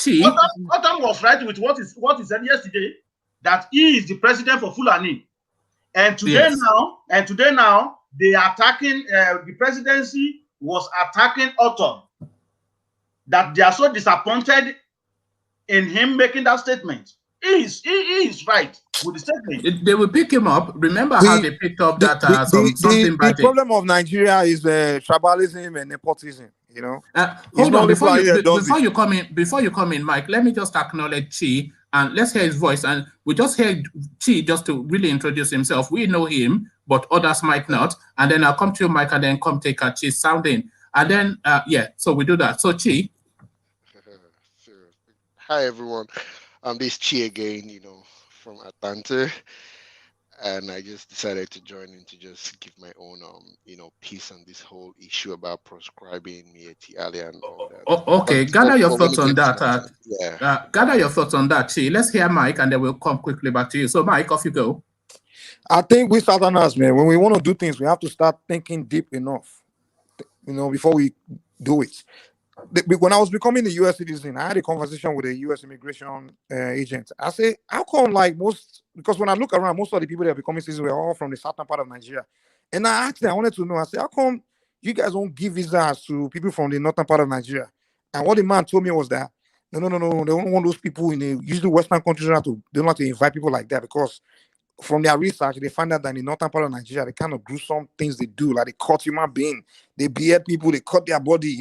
Speaker 2: Autumn was right with what he said yesterday, that he is the president for Fulani, and today now they are attacking the presidency was attacking Autumn. That they are so disappointed in him making that statement. He is right with the statement.
Speaker 1: They will pick him up. Remember how they picked up something bad.
Speaker 3: The problem of Nigeria is tribalism and nepotism. You know.
Speaker 1: Hold on, before you come in, Mike. Let me just acknowledge Chi and let's hear his voice. And we just heard Chi just to really introduce himself. We know him, but others might not. And then I'll come to you, Mike, and then come take a Chi sounding. And then so we do that. So Chi.
Speaker 6: Hi everyone, this is Chi again, from Atlanta, and I just decided to join in to just give my own, piece on this whole issue about proscribing Mieti Ali and all that.
Speaker 1: Okay, gather your thoughts on that. Gather your thoughts on that, Chi. Let's hear Mike, and then we'll come quickly back to you. So, Mike, off you go.
Speaker 3: I think we Southerners, man, when we want to do things, we have to start thinking deep enough, before we do it. When I was becoming a U.S. citizen, I had a conversation with a U.S. immigration agent. I say, how come because when I look around, most of the people that are becoming citizens were all from the southern part of Nigeria. And I asked them, I wanted to know, I said, how come you guys don't give visas to people from the northern part of Nigeria? And what the man told me was that, no, they don't want those people usually Western countries they don't like to invite people like that, because from their research, they find out that in the northern part of Nigeria, the kind of gruesome things they do, like they cut human beings, they behead people, they cut their body,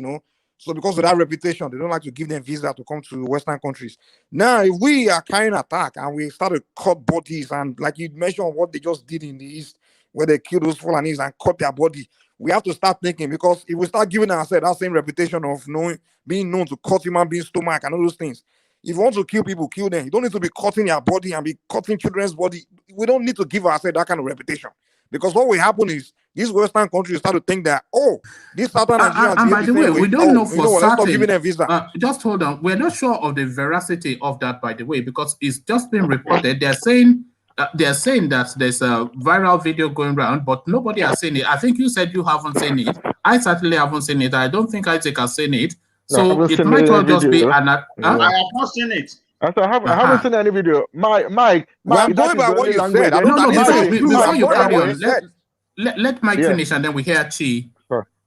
Speaker 3: So because of that reputation, they don't like to give them visa to come to Western countries. Now, if we are carrying attack and we start to cut bodies, and like you mentioned what they just did in the East, where they killed those Fulanis and cut their body, we have to start thinking, because if we start giving ourselves that same reputation of being known to cut human beings' stomach and all those things, if you want to kill people, kill them. You don't need to be cutting your body and be cutting children's body. We don't need to give ourselves that kind of reputation. Because what will happen is these Western countries start to think that, this Southern Nigerians.
Speaker 1: And by the way, we don't know for certain.
Speaker 3: Let's not giving them visa.
Speaker 1: Just hold on. We're not sure of the veracity of that, by the way, because it's just been reported. They're saying that there's a viral video going around, but nobody has seen it. I think you said you haven't seen it. I certainly haven't seen it. I don't think Isaac has seen it. So it might well just be an.
Speaker 2: I have not seen it.
Speaker 4: I haven't seen any video. Mike,
Speaker 3: I'm going by what you said.
Speaker 1: Before you carry on, let Mike finish, and then we hear Chi,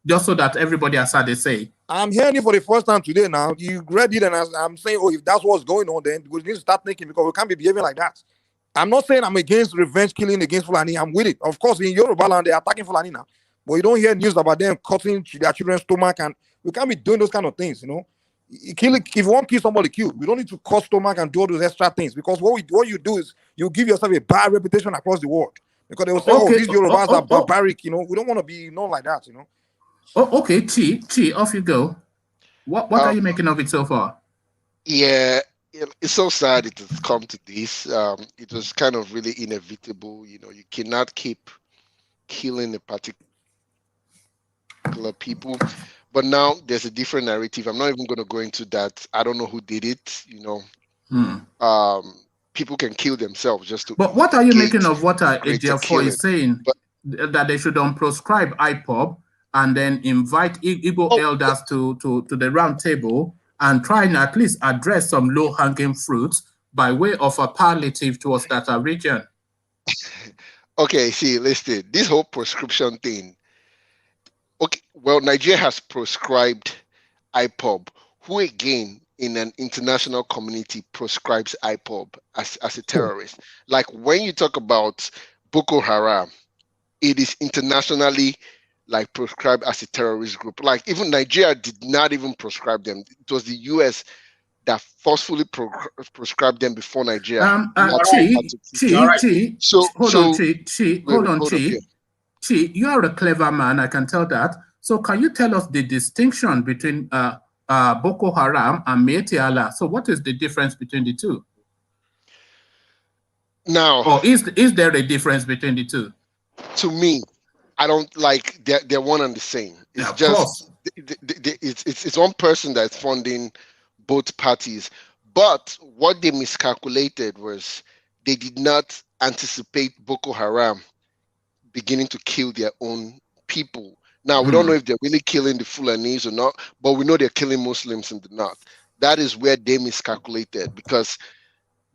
Speaker 1: just so that everybody has had a say.
Speaker 3: I'm hearing it for the first time today now. You read it, and I'm saying, if that's what's going on, then we need to start thinking, because we can't be behaving like that. I'm not saying I'm against revenge killing against Fulani. I'm with it. Of course, in Yoruba land, they're attacking Fulani now. But you don't hear news about them cutting their children's stomach, and we can't be doing those kind of things, If you want to kill somebody, kill. We don't need to cut stomach and do all those extra things, because what you do is you give yourself a bad reputation across the world, because they will say, these Yorubas are barbaric. We don't want to be known like that.
Speaker 1: Okay, Chi, off you go. What are you making of it so far?
Speaker 6: Yeah, it's so sad it has come to this. It was kind of really inevitable. You cannot keep killing a particular people. But now there's a different narrative. I'm not even going to go into that. I don't know who did it. People can kill themselves just to.
Speaker 1: But what are you making of what AJ4 is saying? That they should unproscribe Ipob and then invite Igbo elders to the round table and try and at least address some low-hanging fruits by way of a palliative towards that region.
Speaker 6: Okay, see, listen, this whole proscription thing. Okay, well, Nigeria has proscribed Ipob, who again in an international community proscribes IPOB as a terrorist. Like when you talk about Boko Haram, it is internationally like proscribed as a terrorist group. Like even Nigeria did not even proscribe them. It was the US that forcefully proscribed them before Nigeria.
Speaker 1: Hold on, Chi, you are a clever man, I can tell that. So can you tell us the distinction between Boko Haram and Miyetti Allah? So what is the difference between the two?
Speaker 6: Now,
Speaker 1: or is there a difference between the two?
Speaker 6: To me, I don't like they're one and the same. It's just it's one person that's funding both parties. But what they miscalculated was they did not anticipate Boko Haram beginning to kill their own people. Now, we don't know if they're really killing the Fulanis or not, but we know they're killing Muslims in the north. That is where they miscalculated, because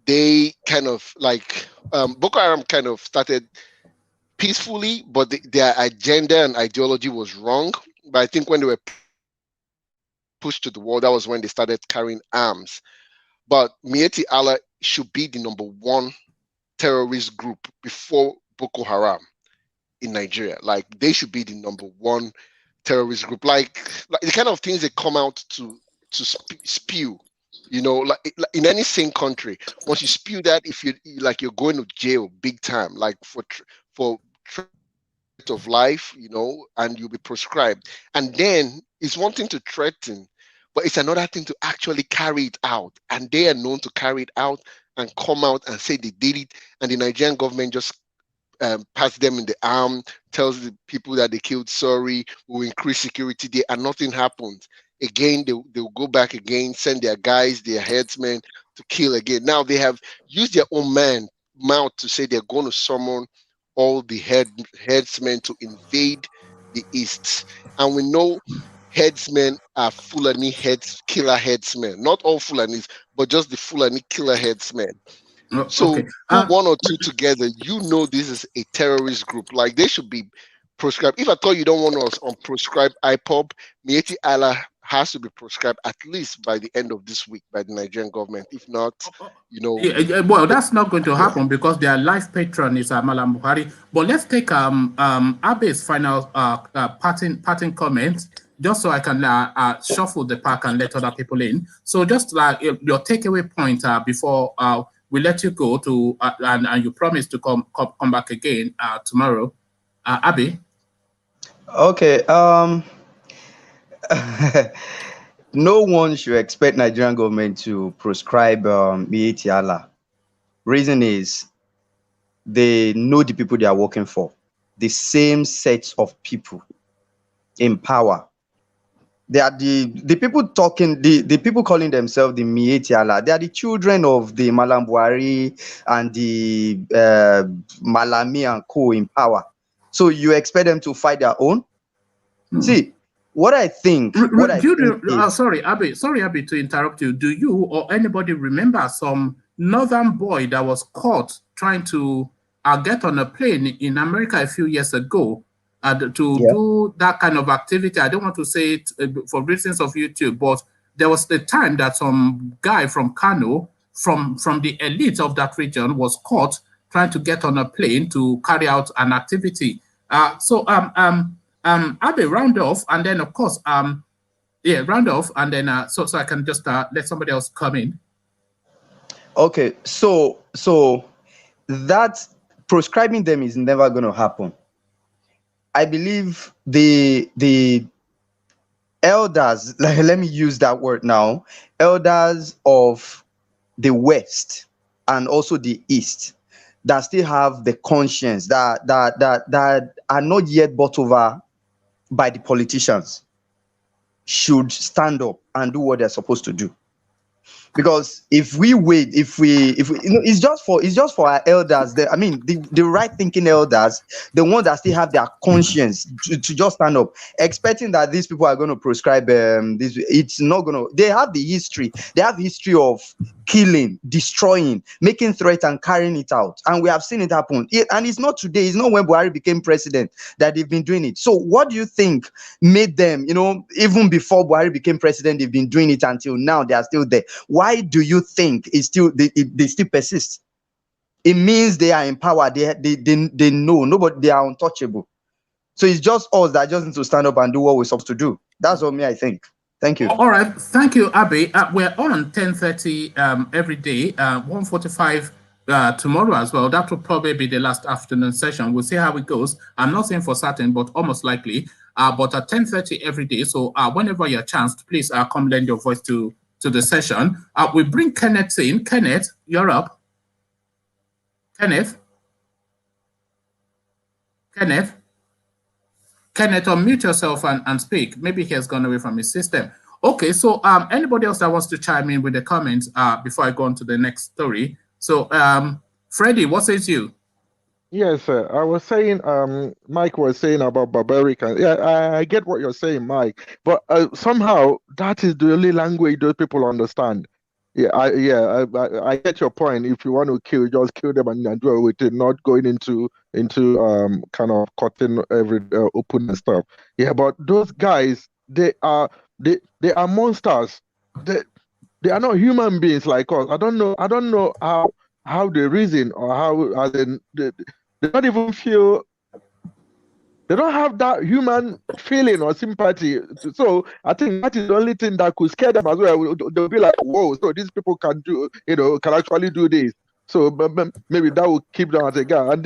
Speaker 6: they kind of like Boko Haram kind of started peacefully, but their agenda and ideology was wrong. But I think when they were pushed to the wall, that was when they started carrying arms. But Miyetti Allah should be the #1 terrorist group before Boko Haram in Nigeria. Like they should be the #1 terrorist group. Like the kind of things they come out to spew. You know, like in any sane country, once you spew that, if you're going to jail big time, like for threat of life, you know, and you'll be proscribed. And then it's one thing to threaten, but it's another thing to actually carry it out. And they are known to carry it out and come out and say they did it. And the Nigerian government just pats them in the arm, tells the people that they killed, sorry, we'll increase security there, and nothing happens. Again, they'll go back again, send their guys, their headsmen to kill again. Now they have used their own mouth to say they're going to summon all the headsmen to invade the East. And we know headsmen are Fulani killer headsmen. Not all Fulanis, but just the Fulani killer headsmen. So put one or two together, you know this is a terrorist group. Like they should be proscribed. If I thought you don't want us on proscribe IPOB, Miyetti Allah has to be proscribed at least by the end of this week by the Nigerian government. If not, you know.
Speaker 1: Well, that's not going to happen because their life patron is Malam Buhari. But let's take Abe's final parting comments, just so I can shuffle the pack and let other people in. So just like your takeaway point before we let you go to and you promise to come back again tomorrow, Abe.
Speaker 5: Okay. No one should expect Nigerian government to proscribe Miyetti Allah. Reason is they know the people they are working for, the same sets of people in power. They are the people talking, the people calling themselves the Miyetti Allah. They are the children of the Malam Buhari and the Malami and co in power. So you expect them to fight their own? See, what I think.
Speaker 1: Sorry, Abe, to interrupt you. Do you or anybody remember some northern boy that was caught trying to get on a plane in America a few years ago do that kind of activity? I don't want to say it for reasons of YouTube, but there was the time that some guy from Kano, from the elite of that region, was caught trying to get on a plane to carry out an activity. Abe, round off, and then of course, round off, and then so I can just let somebody else come in.
Speaker 5: Okay, so that proscribing them is never going to happen. I believe the elders, let me use that word now, elders of the West and also the East that still have the conscience that are not yet bought over by the politicians should stand up and do what they're supposed to do. Because if we wait, if we it's just for our elders, the right thinking elders, the ones that still have their conscience to just stand up, expecting that these people are going to prescribe this. It's not going to. They have the history. They have history of killing, destroying, making threats and carrying it out, and we have seen it happen. And it's not today. It's not when Buhari became president that they've been doing it. So what do you think made them? Even before Buhari became president, they've been doing it until now. They are still there. Why do you think they still persist? It means they are in power. They know nobody. They are untouchable. So it's just us that just need to stand up and do what we're supposed to do. That's what I think. Thank you.
Speaker 1: All right, thank you, Abby. We're on 10:30 every day, 1:45 tomorrow as well. That will probably be the last afternoon session. We'll see how it goes. I'm not saying for certain, but almost likely. But at 10:30 every day. So whenever you're chanced, please come lend your voice to the session. We bring Kenneth in. Kenneth, you're up. Kenneth, unmute yourself and speak. Maybe he has gone away from his system. Okay, so anybody else that wants to chime in with the comments before I go on to the next story? So, Freddie, what says you?
Speaker 4: Yes, sir. I was saying, Mike was saying about barbaric. Yeah, I get what you're saying, Mike. But somehow that is the only language those people understand. I get your point. If you want to kill, just kill them and do it with it, not going into kind of cutting every open and stuff. Yeah, but those guys, they are monsters. They are not human beings like us. I don't know how they reason or how they don't even feel. They don't have that human feeling or sympathy. So I think that is the only thing that could scare them as well. They'll be like, whoa, so these people can actually do this. So maybe that will keep them as a guy. And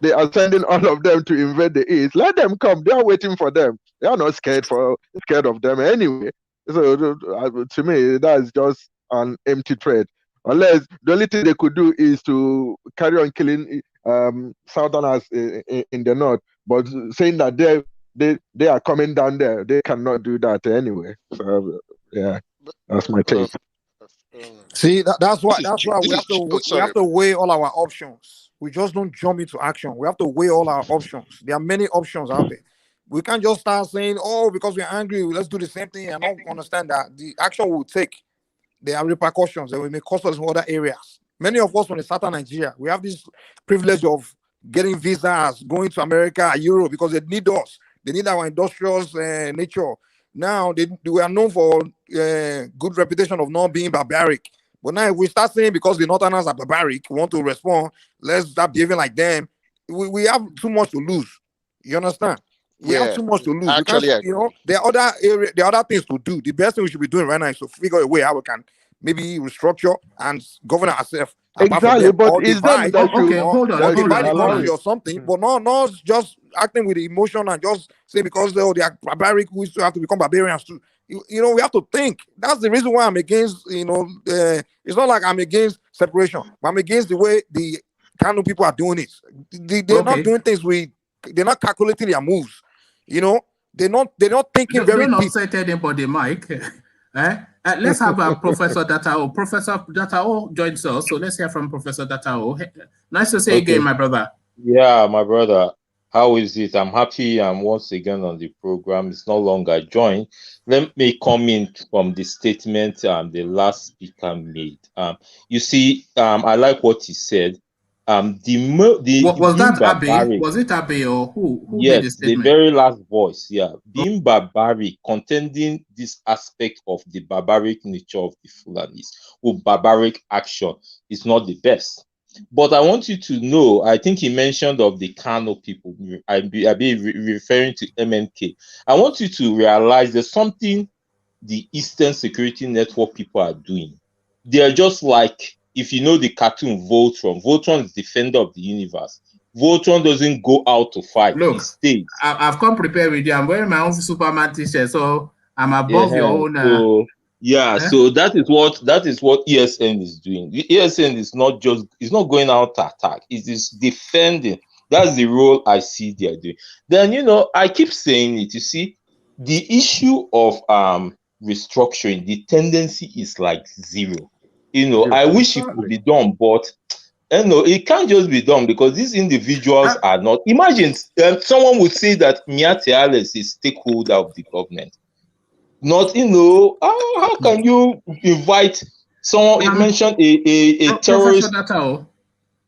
Speaker 4: they are sending all of them to invade the East. Let them come. They are waiting for them. They are not scared of them anyway. So to me, that is just an empty threat. Unless the only thing they could do is to carry on killing Southerners in the north, but saying that they are coming down there, they cannot do that anyway. So yeah, that's my take.
Speaker 3: See, that's why we have to weigh all our options. We just don't jump into action. We have to weigh all our options. There are many options out there. We can't just start saying, "Oh, because we're angry, let's do the same thing." I don't understand that the action we'll take, there are repercussions that will may cost us in other areas. Many of us from the southern Nigeria, we have this privilege of getting visas, going to America, Europe, because they need us. They need our industrious nature. Now, we are known for good reputation of not being barbaric. But now, if we start saying because the Northerners are barbaric, we want to respond, let's start behaving like them. We have too much to lose. You understand? We have too much to lose. Actually, there are other things to do. The best thing we should be doing right now is to figure a way how we can maybe restructure and govern ourselves.
Speaker 4: Exactly, but is that
Speaker 1: hold on,
Speaker 3: divide the country or something, but not just acting with emotion and just say because they are barbaric, we still have to become barbarians too. We have to think. That's the reason why I'm against. It's not like I'm against separation, but I'm against the way the kind of people are doing it. They're not doing things they're not calculating their moves. They're not thinking very deep.
Speaker 1: Don't upset anybody, Mike. Let's have Professor Datao. Professor Datao joins us, so let's hear from Professor Datao. Nice to see you again, my brother.
Speaker 7: Yeah, my brother. How is it? I'm happy I'm once again on the program. It's no longer I joined. Let me comment from the statement the last speaker made. You see, I like what he said. Was
Speaker 1: that Abe? Was it Abe or who
Speaker 7: yes,
Speaker 1: made the statement?
Speaker 7: The very last voice, yeah. Being barbaric, contending this aspect of the barbaric nature of the Fulanis with barbaric action is not the best. But I want you to know, I think he mentioned of the Kano people. I'll be referring to MNK. I want you to realize there's something the Eastern Security Network people are doing. They are just like, if you know the cartoon Voltron, Voltron is defender of the universe. Voltron doesn't go out to fight.
Speaker 1: Look,
Speaker 7: he stays.
Speaker 1: I've come prepared with you. I'm wearing my own Superman t-shirt, so I'm above your own.
Speaker 7: So that is what ESN is doing. The ESN is not going out to attack. It is defending. That's the role I see they are doing. Then I keep saying it. You see, the issue of restructuring, the tendency is like zero. I wish it could be done, but it can't just be done because these individuals are not. Imagine someone would say that Miati Alex is stakeholder of the government. Not, how can you invite someone? You mentioned a terrorist.
Speaker 1: Professor Datao.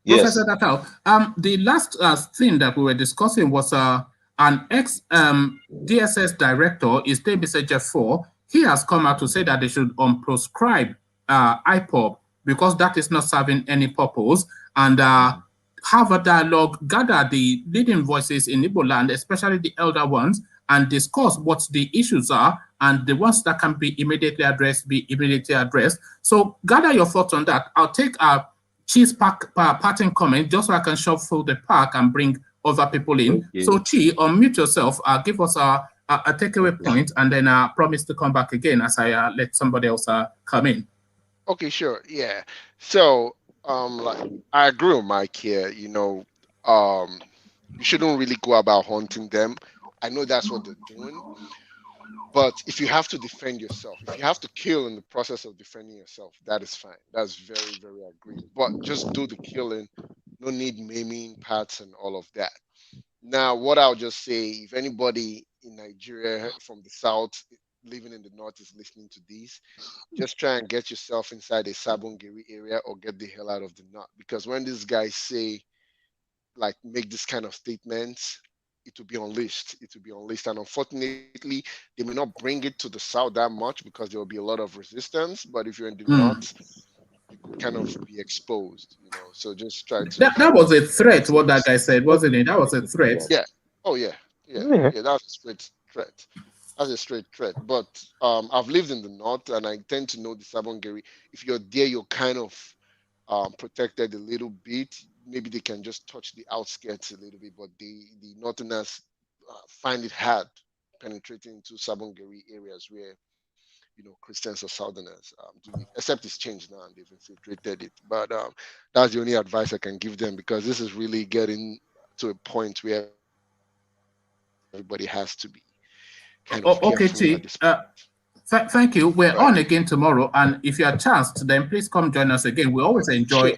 Speaker 7: Yes.
Speaker 1: Professor Datao. The last thing that we were discussing was an ex-DSS director, his name is Jeff 4. He has come out to say that they should unproscribe Ipob because that is not serving any purpose, and have a dialogue, gather the leading voices in Igbo land, especially the elder ones, and discuss what the issues are, and the ones that can be immediately addressed, be immediately addressed. So gather your thoughts on that. I'll take a Chi's parting comment just so I can shuffle the pack and bring other people in. Okay. So Chi, unmute yourself, give us a takeaway point, and then promise to come back again as I let somebody else come in.
Speaker 6: Okay, sure. Yeah. So like I agree with Mike here, you shouldn't really go about hunting them. I know that's what they're doing. But if you have to defend yourself, if you have to kill in the process of defending yourself, that is fine. That's very, very agreed. But just do the killing. No need maiming parts and all of that. Now, what I'll just say, if anybody in Nigeria from the South living in the North is listening to these, just try and get yourself inside a Sabongeri area or get the hell out of the North. Because when these guys say, like, make this kind of statements, it will be unleashed. It will be unleashed. And unfortunately, they may not bring it to the South that much because there will be a lot of resistance. But if you're in the North, you could kind of be exposed, So just try to...
Speaker 1: That was a threat, what that guy said, wasn't it? That was a threat.
Speaker 6: Yeah. Oh, yeah. Yeah, that's a straight threat. That's a straight threat. But I've lived in the North, and I tend to know the Sabongeri. If you're there, you're kind of protected a little bit. Maybe they can just touch the outskirts a little bit, but the Northerners find it hard penetrating into Sabongeri areas where, Christians or Southerners do it, except it's changed now and they've infiltrated it. But that's the only advice I can give them, because this is really getting to a point where everybody has to be kind of
Speaker 1: okay, T. Thank you. We're on again tomorrow, and if you are chanced, then please come join us again. We always enjoy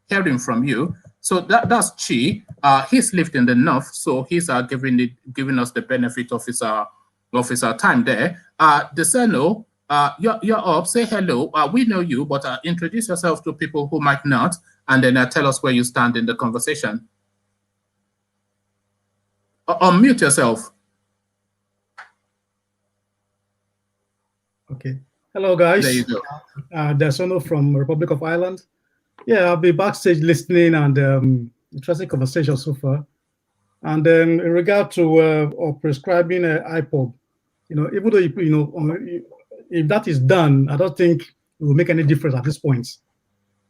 Speaker 1: hearing from you. So that's Chi. He's lived in the North, so he's giving us the benefit of his time there. Deseno, you're up. Say hello. We know you, but introduce yourself to people who might not, and then tell us where you stand in the conversation. Unmute yourself.
Speaker 8: Okay. Hello, guys.
Speaker 1: There you go.
Speaker 8: Deseno from Republic of Ireland. Yeah, I'll be backstage listening, and interesting conversation so far. And then in regard to prescribing Ipob, even though if that is done, I don't think it will make any difference at this point,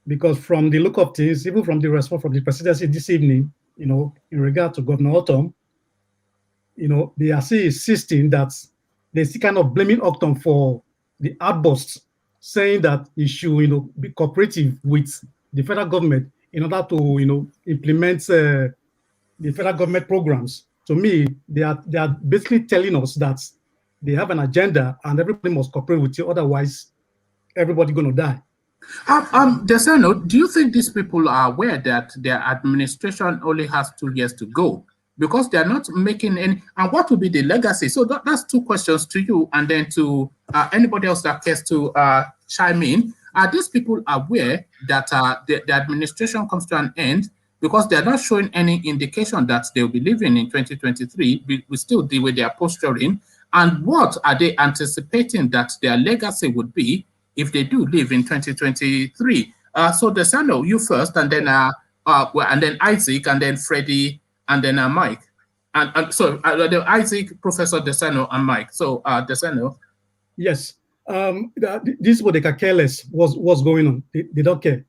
Speaker 8: because from the look of things, even from the response from the presidency this evening, in regard to Governor Autumn, they are still insisting that they still kind of blaming Autumn for the outbursts, saying that he should, be cooperative with the federal government in order to, implement the federal government programs. To me, they are basically telling us that they have an agenda and everybody must cooperate with you, otherwise everybody's going to die.
Speaker 1: Deseno, do you think these people are aware that their administration only has 2 years to go? Because they are not making any, and what will be the legacy? So that's 2 questions to you, and then to anybody else that cares to chime in. Are these people aware that the administration comes to an end, because they're not showing any indication that they'll be living in 2023? We still deal with their posturing. And what are they anticipating that their legacy would be if they do live in 2023? So Deseno, you first, and then Isaac, and then Freddie, and then Mike. And so Isaac, Professor Deseno, and Mike. So Deseno.
Speaker 8: Yes. This is what they can care less what's going on. They don't care.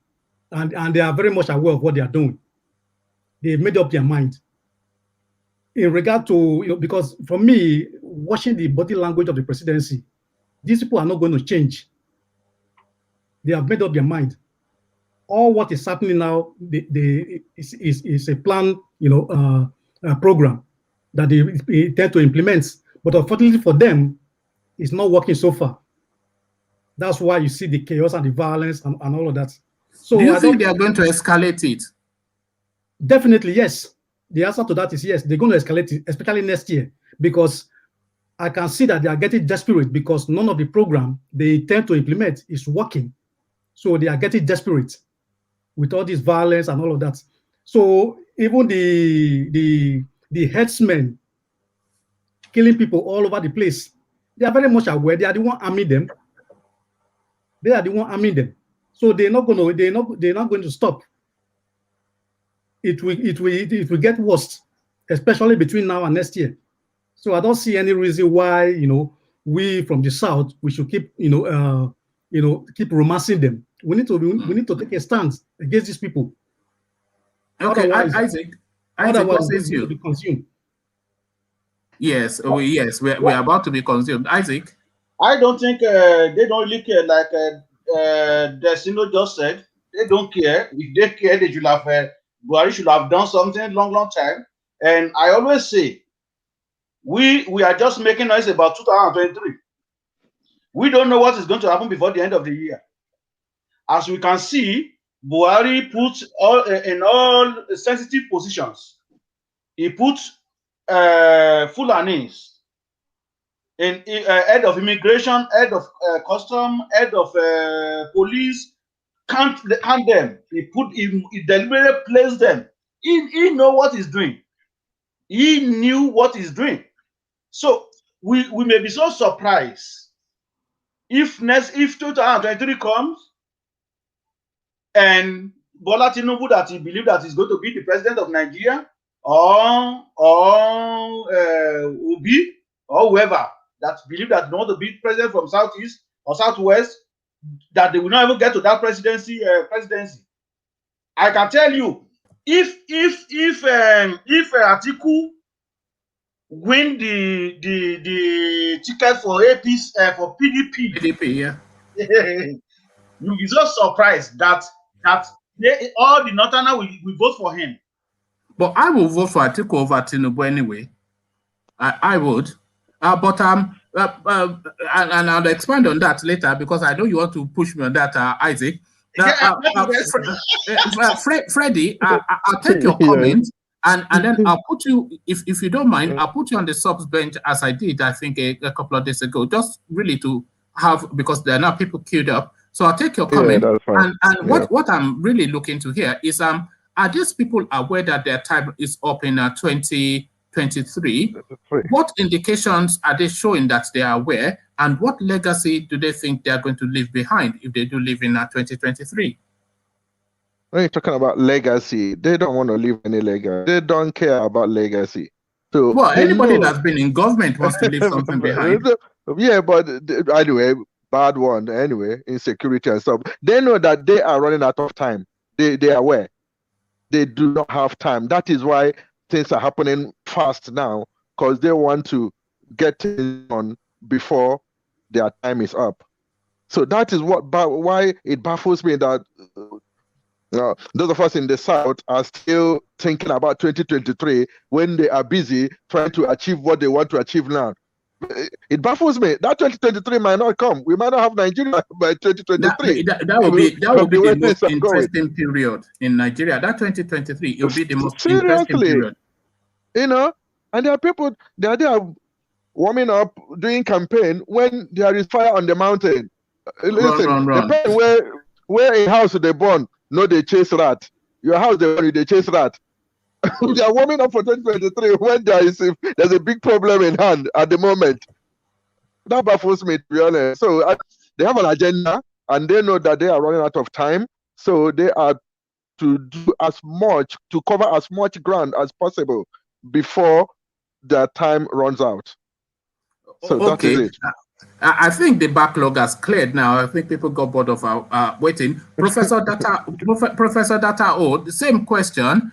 Speaker 8: And they are very much aware of what they are doing. They've made up their mind. In regard to, because for me, watching the body language of the presidency, these people are not going to change. They have made up their mind. All what is happening now is a plan, program that they intend to implement. But unfortunately for them, it's not working so far. That's why you see the chaos and the violence and all of that. So
Speaker 1: do you think they are going to escalate it?
Speaker 8: Definitely, yes. The answer to that is yes. They're going to escalate it, especially next year, because I can see that they are getting desperate because none of the program they intend to implement is working. So they are getting desperate with all this violence and all of that. So even the headsmen killing people all over the place, they are very much aware. They are the one arming them. They are the one arming them. So they're not going to stop. It will get worse, especially between now and next year. So I don't see any reason why we from the south we should keep keep romancing them. We need to take a stance against these people.
Speaker 1: Okay, Isaac, what says you?
Speaker 8: Be consumed.
Speaker 1: Yes, we're about to be consumed. Isaac,
Speaker 2: I don't think they don't really care. Like Destino just said, they don't care. If they care, they should have. Buhari should have done something long time. And I always say, we are just making noise about 2023. We don't know what is going to happen before the end of the year. As we can see, Buhari puts in all sensitive positions. He puts Fulanis in head of immigration, head of custom, head of police. Count them. He deliberately placed them. He know what he's doing. He knew what he's doing. So we may be so surprised if 2023 comes and Bola Tinubu that he believed that he's going to be the president of Nigeria or Obi or whoever that believe that they want to be president from Southeast or Southwest, that they will not even get to that presidency. I can tell you, if Atiku win the ticket for APC for PDP,
Speaker 1: yeah,
Speaker 2: you'll be so surprised that all the Northerners will vote for him.
Speaker 1: But I will vote for Atiku over Tinubu anyway. I would. But and I'll expand on that later because I know you want to push me on that, Isaac. Freddie, I'll take your comment and then I'll put you, if you don't mind, I'll put you on the subs bench as I did, I think, a couple of days ago, just really to have, because there are now people queued up. So I'll take your comment. And what I'm really looking to hear is, are these people aware that their time is up in 2023? What indications are they showing that they are aware, and what legacy do they think they are going to leave behind if they do live in 2023?
Speaker 4: When you're talking about legacy, they don't want to leave any legacy. They don't care about legacy. So
Speaker 1: well, anybody that's been in government wants to leave something behind.
Speaker 4: Yeah, but anyway, bad one anyway, insecurity and stuff. They know that they are running out of time. They are aware. They do not have time. That is why things are happening fast now, because they want to get things on before their time is up. So that is why it baffles me that those of us in the South are still thinking about 2023 when they are busy trying to achieve what they want to achieve now. It baffles me. That 2023 might not come. We might not have Nigeria by 2023.
Speaker 1: That will be the most interesting period in Nigeria. That 2023, it will be the most interesting period.
Speaker 4: You know, and there are people, they are warming up, doing campaign when there is fire on the mountain. Listen,
Speaker 1: run.
Speaker 4: Depending where a house they born, no, they chase rat. Your house they chase rat. They are warming up for 2023 when there's a big problem in hand at the moment. That baffles me, to be honest. So they have an agenda, and they know that they are running out of time. So they are to do to cover as much ground as possible before their time runs out. So that is it.
Speaker 1: I think the backlog has cleared now. I think people got bored of waiting. Professor Data the same question.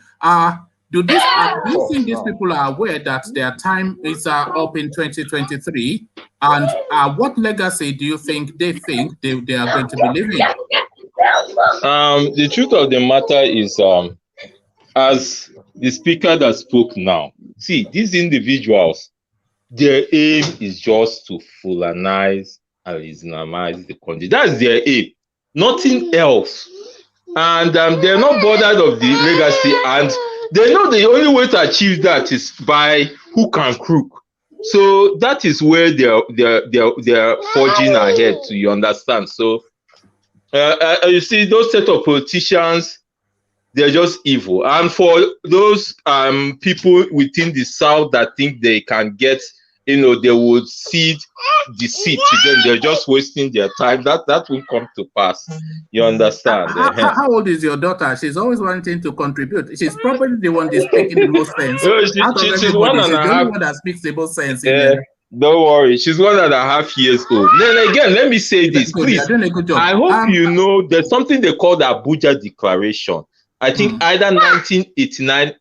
Speaker 1: Do you think these people are aware that their time is up in 2023? And what legacy do you think they are going to be leaving?
Speaker 7: The truth of the matter is, as the speaker that spoke now, see, these individuals, their aim is just to Fulanize and Islamize the country. That's their aim, nothing else. And they're not bothered of the legacy, and they know the only way to achieve that is by hook and crook. So that is where they're forging ahead to, you understand. So you see, those set of politicians, they're just evil. And for those people within the South that think they can get, you know, they would cede the seat to them, they're just wasting their time. That will come to pass. You understand?
Speaker 1: How old is your daughter? She's always wanting to contribute. She's probably the one that's speaking the most sense.
Speaker 7: She's one and a half.
Speaker 1: The only one that speaks the most sense.
Speaker 7: Don't worry, she's 1.5 years old. Then again, let me say this, please. I hope you know there's something they call the Abuja Declaration. I think either 1989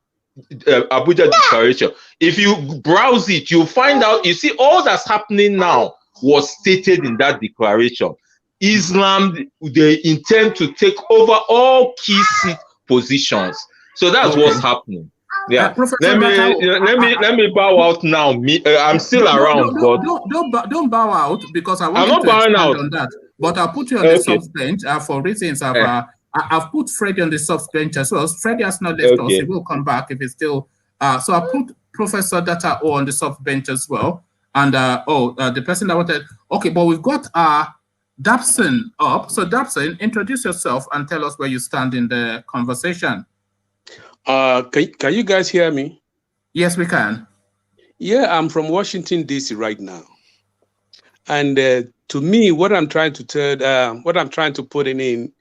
Speaker 7: Abuja Declaration. If you browse it, you'll find out, you see, all that's happening now was stated in that declaration. Islam, they intend to take over all key seat positions. So that's what's happening. Yeah. Let me bow out now. I'm still around, but
Speaker 1: don't bow out, because I want
Speaker 7: I'm not
Speaker 1: to
Speaker 7: bowing
Speaker 1: expand
Speaker 7: out
Speaker 1: on that. But I'll put you on the sub bench for reasons I've put Freddie on the sub bench as well. Freddie has not left us. He will come back if it's still. So I put Professor Data O on the sub bench as well. And the person that wanted. Okay, but we've got Dabson up. So Dabson, introduce yourself and tell us where you stand in the conversation.
Speaker 9: Can you guys hear me?
Speaker 1: Yes, we can.
Speaker 9: Yeah, I'm from Washington, D.C. right now. And to me, what I'm trying to put in,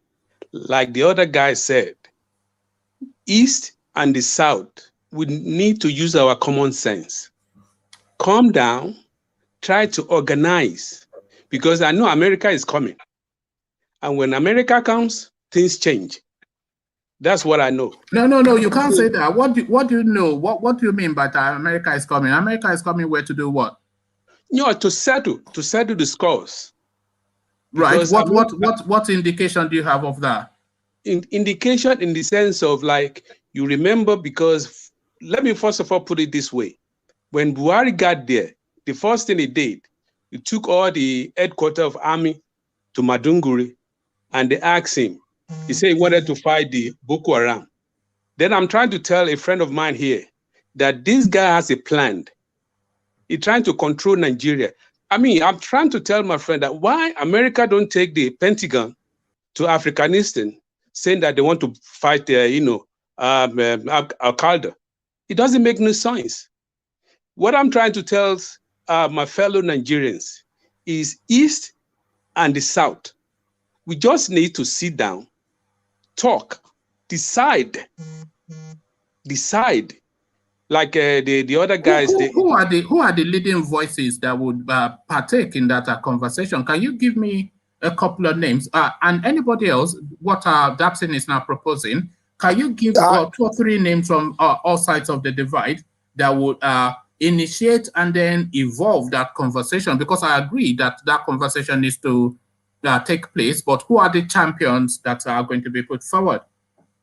Speaker 9: like the other guy said, East and the South, we need to use our common sense. Calm down, try to organize, because I know America is coming. And when America comes, things change. That's what I know.
Speaker 1: No, you can't say that. What do you know? What do you mean by that America is coming? America is coming where to do what?
Speaker 9: No, to settle the scores.
Speaker 1: Right. What indication do you have of that?
Speaker 9: Indication in the sense of, like, you remember, because let me first of all put it this way. When Buhari got there, the first thing he did, he took all the headquarters of army to Madunguri, and they asked him, he said he wanted to fight the Boko Haram. Then I'm trying to tell a friend of mine here that this guy has a plan. He's trying to control Nigeria. I mean, I'm trying to tell my friend that why America don't take the Pentagon to Afghanistan, saying that they want to fight, Al-Qaeda. It doesn't make no sense. What I'm trying to tell my fellow Nigerians is East and the South. We just need to sit down, talk, decide. Like the other guys.
Speaker 1: Who are the leading voices that would partake in that conversation? Can you give me a couple of names? And anybody else, what Dabson is now proposing, can you give 2 or 3 names from all sides of the divide that would initiate and then evolve that conversation? Because I agree that conversation needs to take place, but who are the champions that are going to be put forward?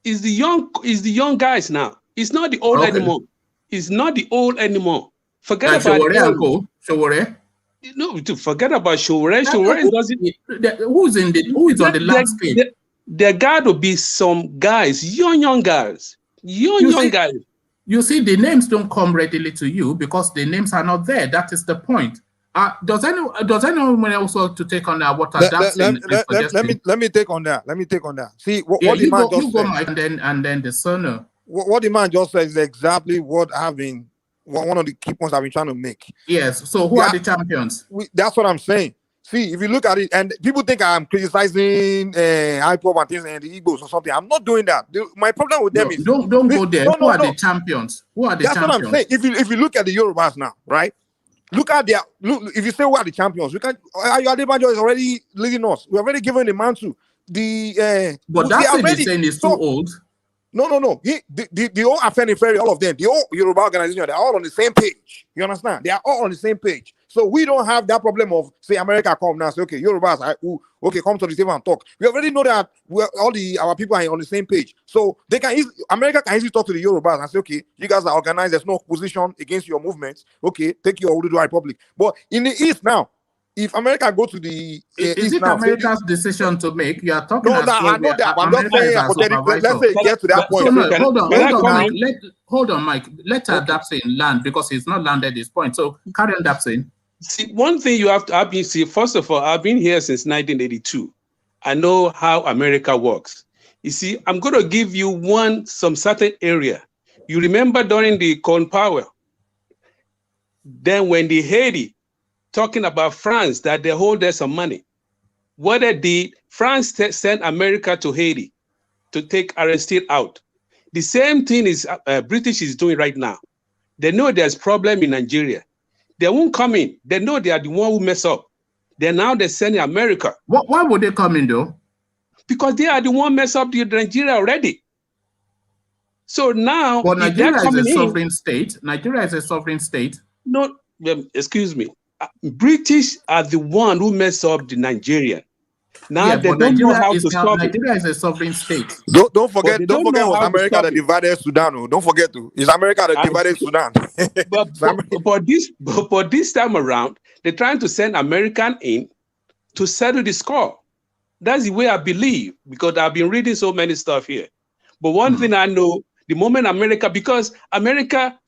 Speaker 9: Is the young guys now. It's not the old anymore. It's not the old anymore. Forget about
Speaker 1: Showore.
Speaker 9: No, to forget about Showore. Showore doesn't.
Speaker 1: Who is on the landscape?
Speaker 9: There got to be some guys, young guys, young guys.
Speaker 1: You see, the names don't come readily to you because the names are not there. That is the point. Does anyone else want to take on that? What
Speaker 3: let me take on that. Let me take on that. See what the man just said.
Speaker 1: And then the Sono.
Speaker 3: What the man just said is exactly what one of the key points I've been trying to make.
Speaker 1: Yes. So who are the champions?
Speaker 3: That's what I'm saying. See, if you look at it, and people think I'm criticizing Ipob and things and the Igbos or something. I'm not doing that. My problem with them is
Speaker 1: don't go there. Who are the champions? Who are the champions?
Speaker 3: That's what I'm saying. If you look at the Yorubas now, right? Look at if you say who are the champions, we can. Adebanjo is already leading us. We already given the mantle.
Speaker 1: But that's already saying is too old.
Speaker 3: No. The old Afenifere, all of them, the old Yoruba organization, they're all on the same page. You understand? They are all on the same page. So we don't have that problem of, say, America come now, say, okay, Yorubas, come to the table and talk. We already know that our people are on the same page. So America can easily talk to the Yorubas and say, okay, you guys are organized, there's no opposition against your movements. Okay, take your Oduduwa Republic. But in the East now, if America go to the
Speaker 1: is it America's decision to make? You are talking.
Speaker 3: No, I know that. I'm not saying hypothetically. Let's say get to that point.
Speaker 1: So no, hold on, Mike. Hold on, Mike. Let Dapsin land because he's not landed his point. So carry on, Dapsin.
Speaker 9: See, one thing you have to see. First of all, I've been here since 1982. I know how America works. You see, I'm going to give you some certain area. You remember during the Colin Powell, then when the Haiti talking about France that they hold there some money. What they did, France sent America to Haiti to take Aristide out. The same thing is British is doing right now. They know there's problem in Nigeria. They won't come in. They know they are the one who mess up. They're sending America.
Speaker 1: Why would they come in though?
Speaker 9: Because they are the one mess up the Nigeria already. So now,
Speaker 1: but Nigeria is a sovereign state. Nigeria is a sovereign state.
Speaker 9: No, excuse me. British are the one who mess up the Nigerian. Now they don't know how to stop it.
Speaker 1: Nigeria is a sovereign state.
Speaker 3: Don't forget it was America that divided Sudan. Oh. Don't forget to. It's America that divided Sudan.
Speaker 9: but this time around, they're trying to send American in to settle the score. That's the way I believe, because I've been reading so many stuff here. But one thing I know, the moment because America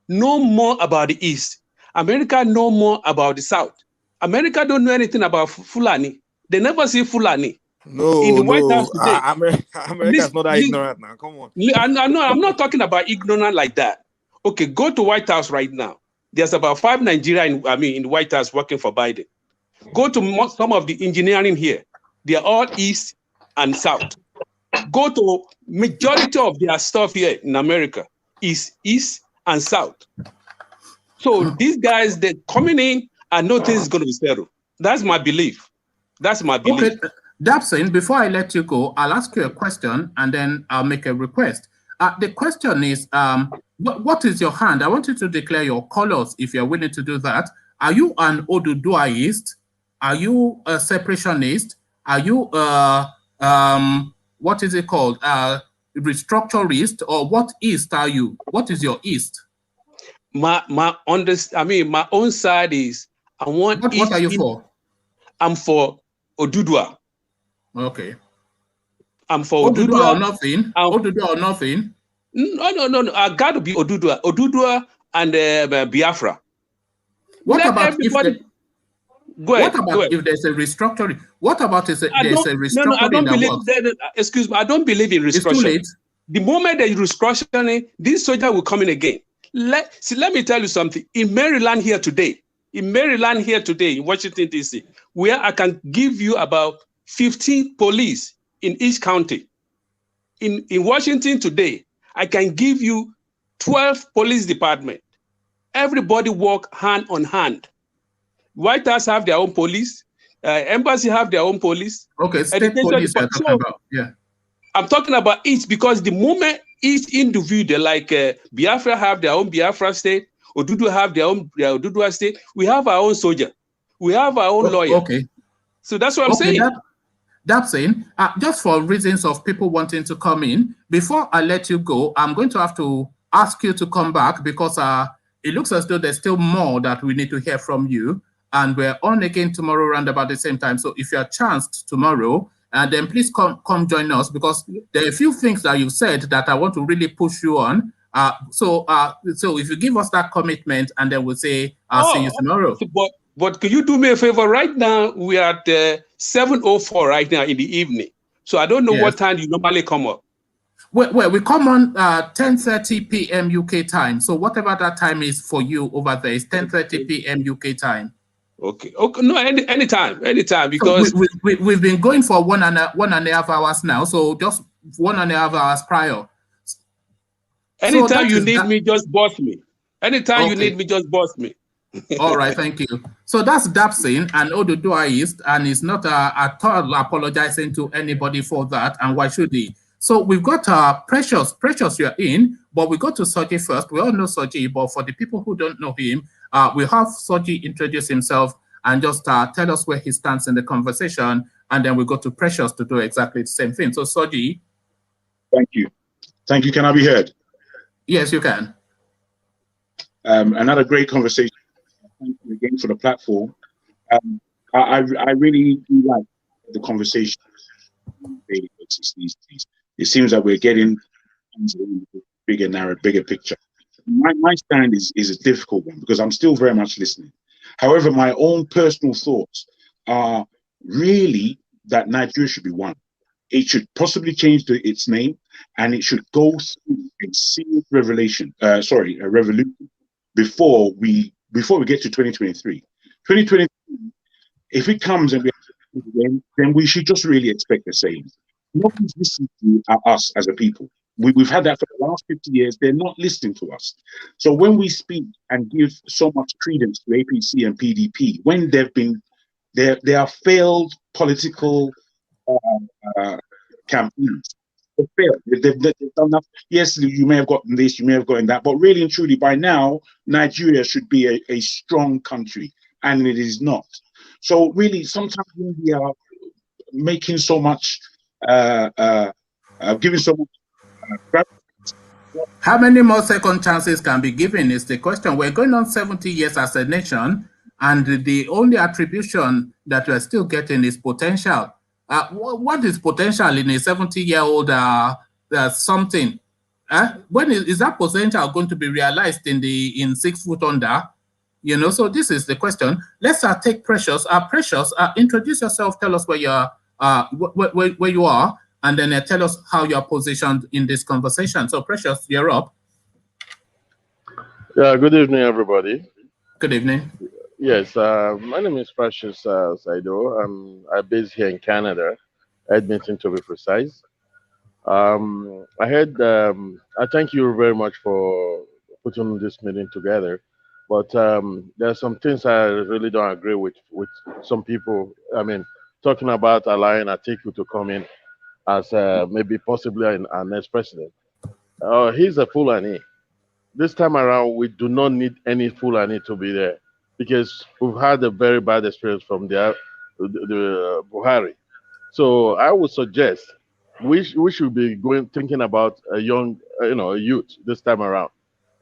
Speaker 9: know more about the East. America know more about the South. America don't know anything about Fulani. They never see Fulani.
Speaker 3: No,
Speaker 9: in the White House today.
Speaker 3: America's not that ignorant now. Come on.
Speaker 9: I'm not talking about ignorant like that. Okay, go to White House right now. There's about 5 Nigerians in the White House working for Biden. Go to some of the engineering here. They are all East and South. Go to majority of their stuff here in America is East and South. So these guys, they're coming in and nothing is going to be settled. That's my belief. Okay,
Speaker 1: Dapsin, before I let you go, I'll ask you a question and then I'll make a request. The question is, what is your hand? I want you to declare your colors if you're willing to do that. Are you an Oduduwaist? Are you a separationist? Are you what is it called? Restructurist, or what East are you? What is your East?
Speaker 9: My own side is I want.
Speaker 1: What are you for?
Speaker 9: I'm for Odudua.
Speaker 1: Okay.
Speaker 9: I'm for Odudua
Speaker 1: or nothing. Odudua or nothing.
Speaker 9: No. I got to be Odudua. Odudua and Biafra.
Speaker 1: What about if there's a restructuring? What about if there's a restructuring?
Speaker 9: No, I don't believe. Excuse me, I don't believe in restructuring. It's too late. The moment there's restructuring, this soldier will come in again. Let me tell you something. In Maryland here today, in Washington, D.C., where I can give you about 15 police in each county. In Washington today, I can give you 12 police department. Everybody work hand on hand. White House have their own police. Embassy have their own police.
Speaker 1: Okay, state police you're talking about. Yeah.
Speaker 9: I'm talking about each because the moment each individual, like Biafra have their own Biafra state, Odudu have their own Odudu state, we have our own soldier. We have our own lawyer.
Speaker 1: Okay.
Speaker 9: So that's what I'm saying.
Speaker 1: That's saying, just for reasons of people wanting to come in, before I let you go, I'm going to have to ask you to come back because it looks as though there's still more that we need to hear from you. And we're on again tomorrow around about the same time. So if you're chanced tomorrow, then please come join us because there are a few things that you said that I want to really push you on. So if you give us that commitment, and then we'll say, I'll see you tomorrow.
Speaker 9: But can you do me a favor? Right now, we are at 7:04 right now in the evening. So I don't know what time you normally come up.
Speaker 1: Well, we come on 10:30 p.m. UK time. So whatever that time is for you over there is 10:30 p.m. UK time.
Speaker 9: Okay. No, anytime, because
Speaker 1: so we've been going for one and a half hours now. So just 1.5 hours prior.
Speaker 9: Anytime you need me, just boss me. Anytime you need me, just boss me.
Speaker 1: All right, thank you. So that's Dapsin and Oduduwaist, and he's not at all apologizing to anybody for that. And why should he? So we've got Precious you're in, but we go to Soji first. We all know Soji, but for the people who don't know him, we'll have Soji introduce himself and just tell us where he stands in the conversation, and then we go to Precious to do exactly the same thing. So Soji.
Speaker 10: Thank you. Thank you. Can I be heard?
Speaker 1: Yes, you can.
Speaker 10: Another great conversation. Thank you again for the platform. I really do like the conversation these days. It seems that we're getting into a bigger, narrow, bigger picture. My stand is a difficult one because I'm still very much listening. However, my own personal thoughts are really that Nigeria should be one. It should possibly change its name, and it should go through a serious revolution before we get to 2023. 2023, if it comes and then we should just really expect the same. Nobody's listening to us as a people. We've had that for the last 50 years. They're not listening to us. So when we speak and give so much credence to APC and PDP, when they are failed political campaigns. They failed. They've done that. Yes, you may have gotten this, you may have gotten that, but really and truly, by now, Nigeria should be a strong country, and it is not. So really, sometimes when we are making so much, giving so much.
Speaker 1: How many more second chances can be given is the question. We're going on 70 years as a nation, and the only attribution that we're still getting is potential. What is potential in a 70-year-old something? When is that potential going to be realized in 6 foot under? You know, so this is the question. Let's take Precious. Precious, introduce yourself. Tell us where you are, and then tell us how you're positioned in this conversation. So, Precious, you're up.
Speaker 11: Yeah, good evening, everybody.
Speaker 1: Good evening.
Speaker 11: Yes, my name is Precious Saido. I'm based here in Canada, Edmonton to be precise. I thank you very much for putting this meeting together. But there are some things I really don't agree with some people. I mean, talking about allowing Atiku to come in as maybe possibly our next president. He's a Fulani. This time around, we do not need any Fulani to be there because we've had a very bad experience from the Buhari. So I would suggest we should be thinking about a young, a youth this time around.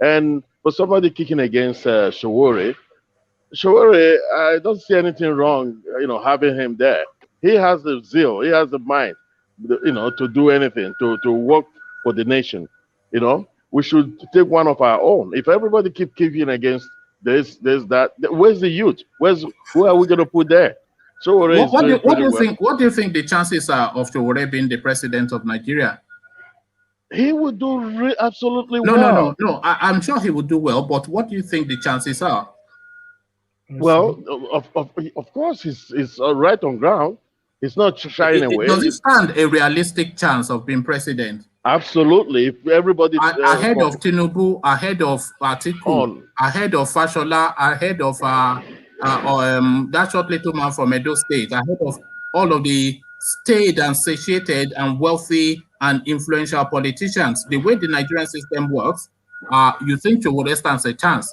Speaker 11: And for somebody kicking against Shawore, I don't see anything wrong, having him there. He has the zeal, he has the mind, to do anything, to work for the nation. We should take one of our own. If everybody keep kicking against this, that, where's the youth? Who are we going to put there? Shawore
Speaker 1: what do you think the chances are of Shawore being the president of Nigeria?
Speaker 11: He would do absolutely well.
Speaker 1: No. I'm sure he would do well, but what do you think the chances are?
Speaker 11: Well, of course, he's right on ground. He's not shying away.
Speaker 1: Does he stand a realistic chance of being president?
Speaker 11: Absolutely. If everybody
Speaker 1: ahead of Tinubu, ahead of Atiku, ahead of Fashola, ahead of that short little man from Edo State, ahead of all of the staid and satiated and wealthy and influential politicians. The way the Nigerian system works, you think Shawore stands a chance?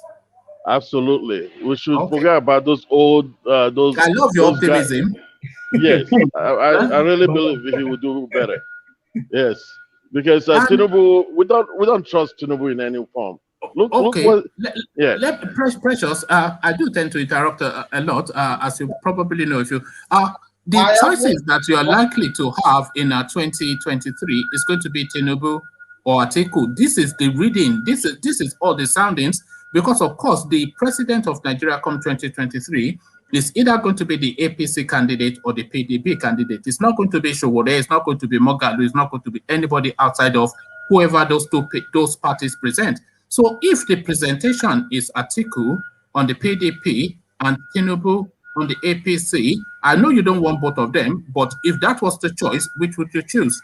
Speaker 11: Absolutely. We should forget about those old those.
Speaker 1: I love your optimism.
Speaker 11: Yes, I really believe he will do better. Yes, because Tinubu, we don't trust Tinubu in any form.
Speaker 1: Precious. I do tend to interrupt a lot, as you probably know. The choices that you are likely to have in 2023 is going to be Tinubu or Atiku. This is the reading. This is all the soundings, because of course the president of Nigeria come 2023 is either going to be the APC candidate or the PDP candidate. It's not going to be Shawore. It's not going to be Moghalu. It's not going to be anybody outside of whoever those parties present. So if the presentation is Atiku on the PDP and Tinubu on the APC, I know you don't want both of them, but if that was the choice, which would you choose?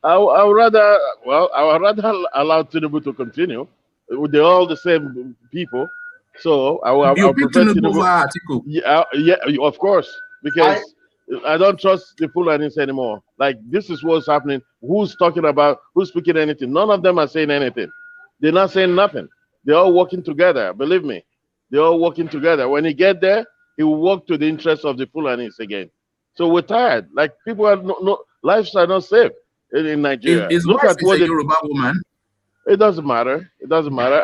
Speaker 11: I would rather allow Tinubu to continue. They're all the same people. So I prefer Tinubu over
Speaker 1: Atiku.
Speaker 11: Yeah, of course, because I don't trust the Fulanis anymore. Like, this is what's happening. Who's talking about? Who's speaking anything? None of them are saying anything. They're not saying nothing. They're all working together. Believe me, they're all working together. When he get there, he will work to the interests of the Fulanis again. So we're tired. Like, people are lives are not safe in Nigeria.
Speaker 1: Look at what the Yoruba woman.
Speaker 11: It doesn't matter. It doesn't matter.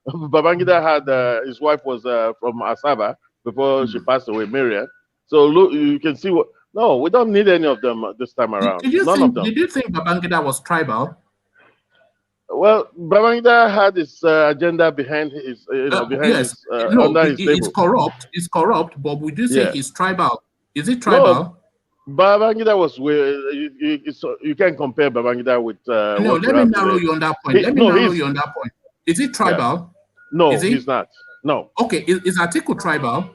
Speaker 11: Babangida had his wife was from Asaba, before she passed away, Miriam. So look, you can see what. No, we don't need any of them this time around.
Speaker 1: Did you
Speaker 11: None
Speaker 1: think,
Speaker 11: of them.
Speaker 1: Did you think Babangida was tribal?
Speaker 11: Well, Babangida had his agenda behind his,
Speaker 1: yes.
Speaker 11: under his table.
Speaker 1: It's corrupt. It's corrupt. But would you say he's tribal? Is it tribal?
Speaker 11: No, Babangida was you can't compare Babangida with.
Speaker 1: No, let me narrow you on that point. Let me narrow you on that point. Is it tribal?
Speaker 11: Yeah. No, he's not. No.
Speaker 1: Okay, is Atiku tribal?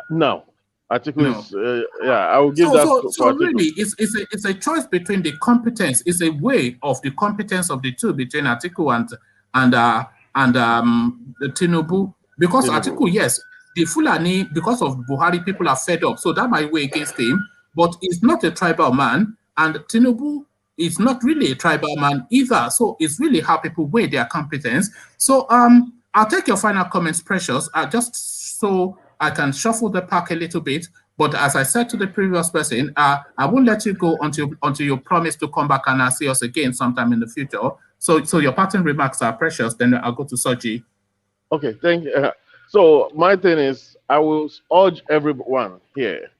Speaker 11: No. Atiku is, I will give that.
Speaker 1: So really, it's a choice between the competence. It's a way of the competence of the two between Atiku and the Tinubu. Because Atiku, yes, the Fulani, because of Buhari, people are fed up, so that might weigh against him. But he's not a tribal man, and Tinubu is not really a tribal man either. So it's really how people weigh their competence. So I'll take your final comments, Precious, just so I can shuffle the pack a little bit. But as I said to the previous person, I won't let you go until you promise to come back and see us again sometime in the future. So your parting remarks are Precious. Then I'll go to Soji.
Speaker 11: Okay, thank you. So my thing is, I will urge everyone here.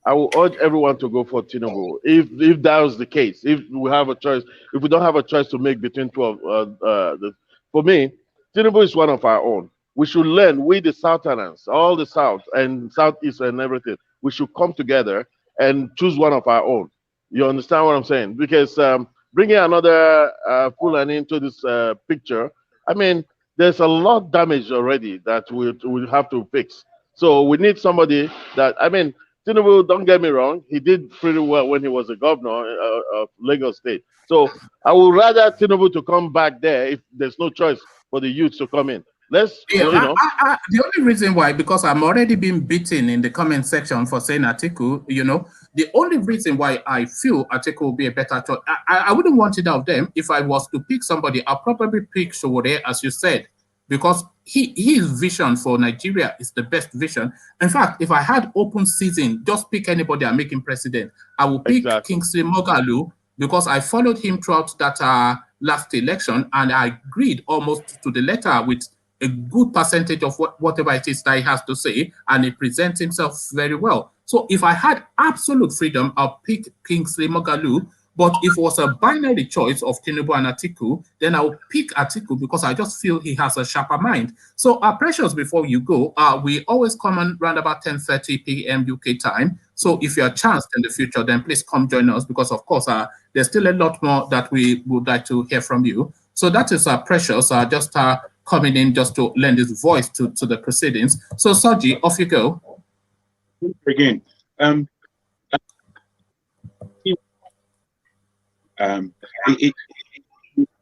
Speaker 11: I will urge everyone to go for Tinubu. If that was the case, if we have a choice, if we don't have a choice to make between two of for me, Tinubu is one of our own. We should learn, we the Southerners, all the South and Southeast and everything, we should come together and choose one of our own. You understand what I'm saying? Because bringing another Fulani into this picture, I mean, there's a lot of damage already that we'll have to fix. So we need somebody that, I mean, Tinubu, don't get me wrong, he did pretty well when he was a governor of Lagos State. So I would rather Tinubu to come back there if there's no choice for the youth to come in. The
Speaker 1: only reason why, because I'm already being beaten in the comment section for saying Atiku, the only reason why I feel Atiku will be a better choice, I wouldn't want it out of them. If I was to pick somebody, I'll probably pick Sowore, as you said, because his vision for Nigeria is the best vision. In fact, if I had open season, just pick anybody and make him president, I will pick Kingsley Moghalu, because I followed him throughout that last election, and I agreed almost to the letter with a good percentage of whatever it is that he has to say, and he presents himself very well. So if I had absolute freedom, I'll pick Kingsley Moghalu. But if it was a binary choice of Tinubu and Atiku, then I'll pick Atiku because I just feel he has a sharper mind. So Precious, before you go, we always come on around about 10:30 p.m. UK time. So if you're chanced in the future, then please come join us, because of course there's still a lot more that we would like to hear from you. So that is Precious, just coming in just to lend his voice to the proceedings. So Soji, off you go.
Speaker 10: Again,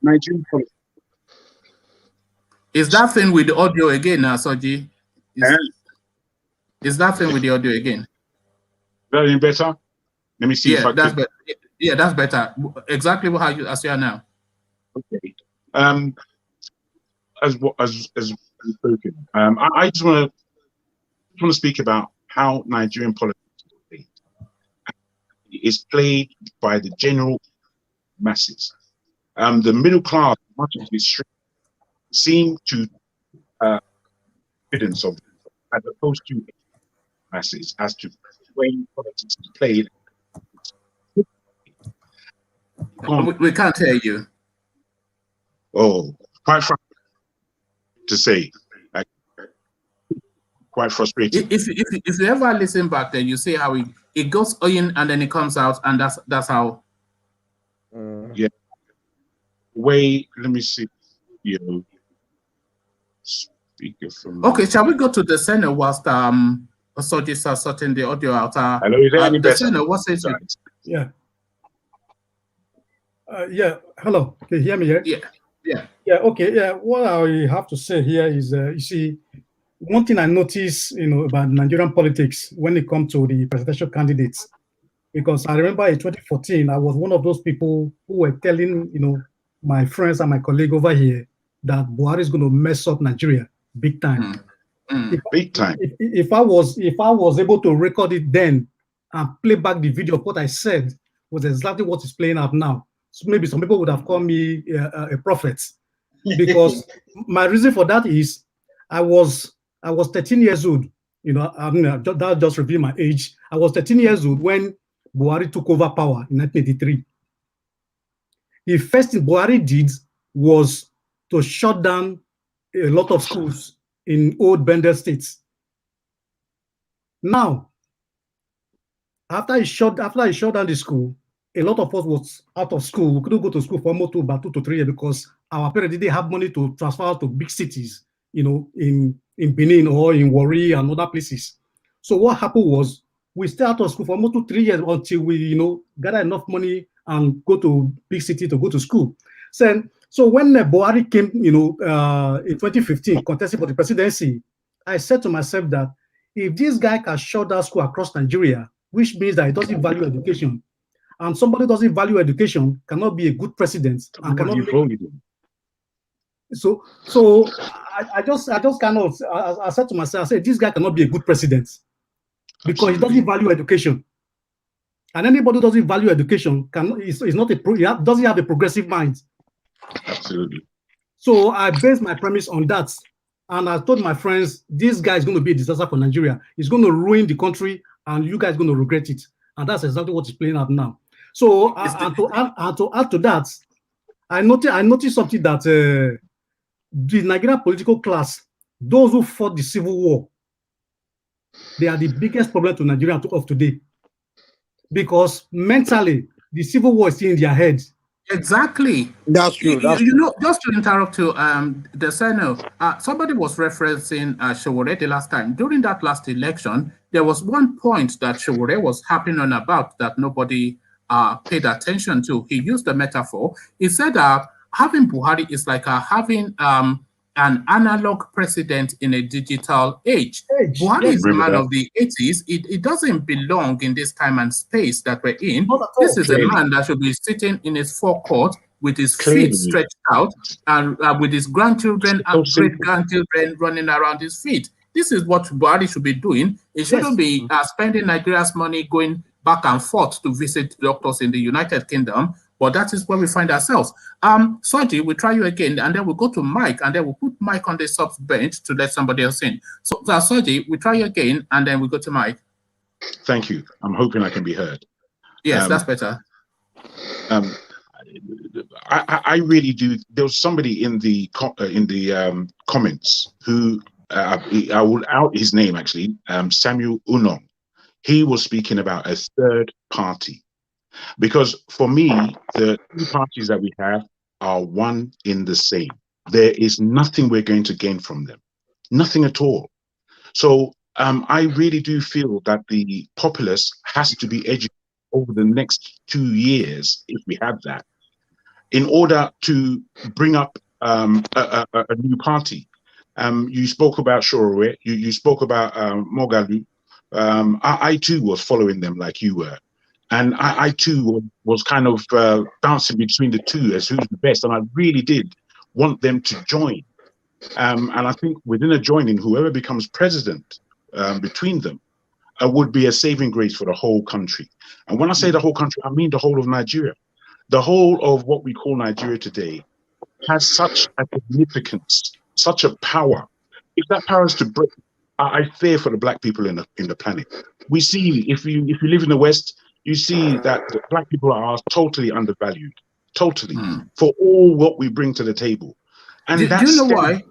Speaker 10: Nigerian politics.
Speaker 1: Is that thing with the audio again now, Soji? Is that thing with the audio again?
Speaker 10: Very better. Let me see if I
Speaker 1: that's better. Yeah, that's better. Exactly as you are now.
Speaker 10: Okay. As spoken, I just want to speak about how Nigerian politics is played by the general masses. The middle class, much of this seem to evidence of, as opposed to masses, as to the way politics is played.
Speaker 1: We can't hear you.
Speaker 10: Oh, quite frankly, to say, quite frustrating.
Speaker 1: If you ever listen back, then you see how it goes in and then it comes out, and that's how.
Speaker 10: Yeah. Way. Let me see. Speaker from.
Speaker 1: Okay, shall we go to the center whilst Soji starts sorting the audio out?
Speaker 10: Hello, is there any better?
Speaker 1: Center, what's it?
Speaker 8: Yeah. Yeah. Hello. Can you hear me here?
Speaker 1: Yeah.
Speaker 8: Yeah. Okay. Yeah. What I have to say here is, you see, one thing I notice, about Nigerian politics when it comes to the presidential candidates, because I remember in 2014, I was one of those people who were telling, my friends and my colleague over here that Buhari is going to mess up Nigeria big time.
Speaker 10: Big time.
Speaker 8: If I was able to record it then and play back the video of what I said was exactly what is playing out now. So maybe some people would have called me a prophet, because my reason for that is I was 13 years old You know, I mean, that just revealed my age. I was 13 years old when Buhari took over power in 1983. The first thing Buhari did was to shut down a lot of schools in old Bender states. Now, after he shut down the school, a lot of us was out of school. We couldn't go to school for almost about 2 to 3 years because our parents didn't have money to transfer to big cities, you know, in Benin or in Warri and other places. So what happened was we stayed out of school for almost 2 to 3 years until we, you know, gather enough money and go to big city to go to school. So when Buhari came, you know, in 2015, contesting for the presidency, I said to myself that if this guy can shut down school across Nigeria, which means that he doesn't value education, and somebody doesn't value education cannot be a good president and cannot make. So I just kind of I said to myself, I said this guy cannot be a good president because he doesn't value education, and anybody who doesn't value education doesn't have a progressive mind.
Speaker 10: Absolutely.
Speaker 8: So I based my premise on that, and I told my friends, this guy is going to be a disaster for Nigeria. He's going to ruin the country, and you guys are going to regret it. And that's exactly what is playing out now. So and to add to that, I noticed something that the Nigerian political class, those who fought the civil war, they are the biggest problem to Nigeria of today, because mentally the civil war is still in their heads.
Speaker 1: Exactly.
Speaker 3: That's true.
Speaker 1: You know, just to interrupt you, somebody was referencing Sowore the last time. During that last election, there was one point that Sowore was harping on about that nobody paid attention to. He used the metaphor. He said having Buhari is like having an analog president in a digital age. Buhari is a man of the 80s. It doesn't belong in this time and space that we're in. This is a man that should be sitting in his forecourt with his feet stretched out and with his grandchildren and great-grandchildren running around his feet. This is what Buhari should be doing. He shouldn't be spending Nigeria's money going back and forth to visit doctors in the United Kingdom. But that is where we find ourselves. Soji, we'll try you again, and then we'll go to Mike, and then we'll put Mike on the sub bench to let somebody else in. So Soji, we'll try you again, and then we'll go to Mike.
Speaker 10: Thank you. I'm hoping I can be heard.
Speaker 1: Yes, that's better.
Speaker 10: I really do. There was somebody in the comments who I will out his name actually. Samuel Unong. He was speaking about a third party. Because for me, the two parties that we have are one in the same. There is nothing we're going to gain from them. Nothing at all. So I really do feel that the populace has to be educated over the next 2 years, if we have that, in order to bring up a new party. You spoke about Sowore, you spoke about Moghalu. I too was following them like you were. And I too was kind of bouncing between the two as who's the best. And I really did want them to join. And I think within a joining, whoever becomes president between them would be a saving grace for the whole country. And when I say the whole country, I mean the whole of Nigeria. The whole of what we call Nigeria today has such a significance, such a power. If that power is to break, I fear for the black people in the planet. We see, if you live in the West, you see that the black people are totally undervalued, totally, for all what we bring to the table. And
Speaker 1: do you know why?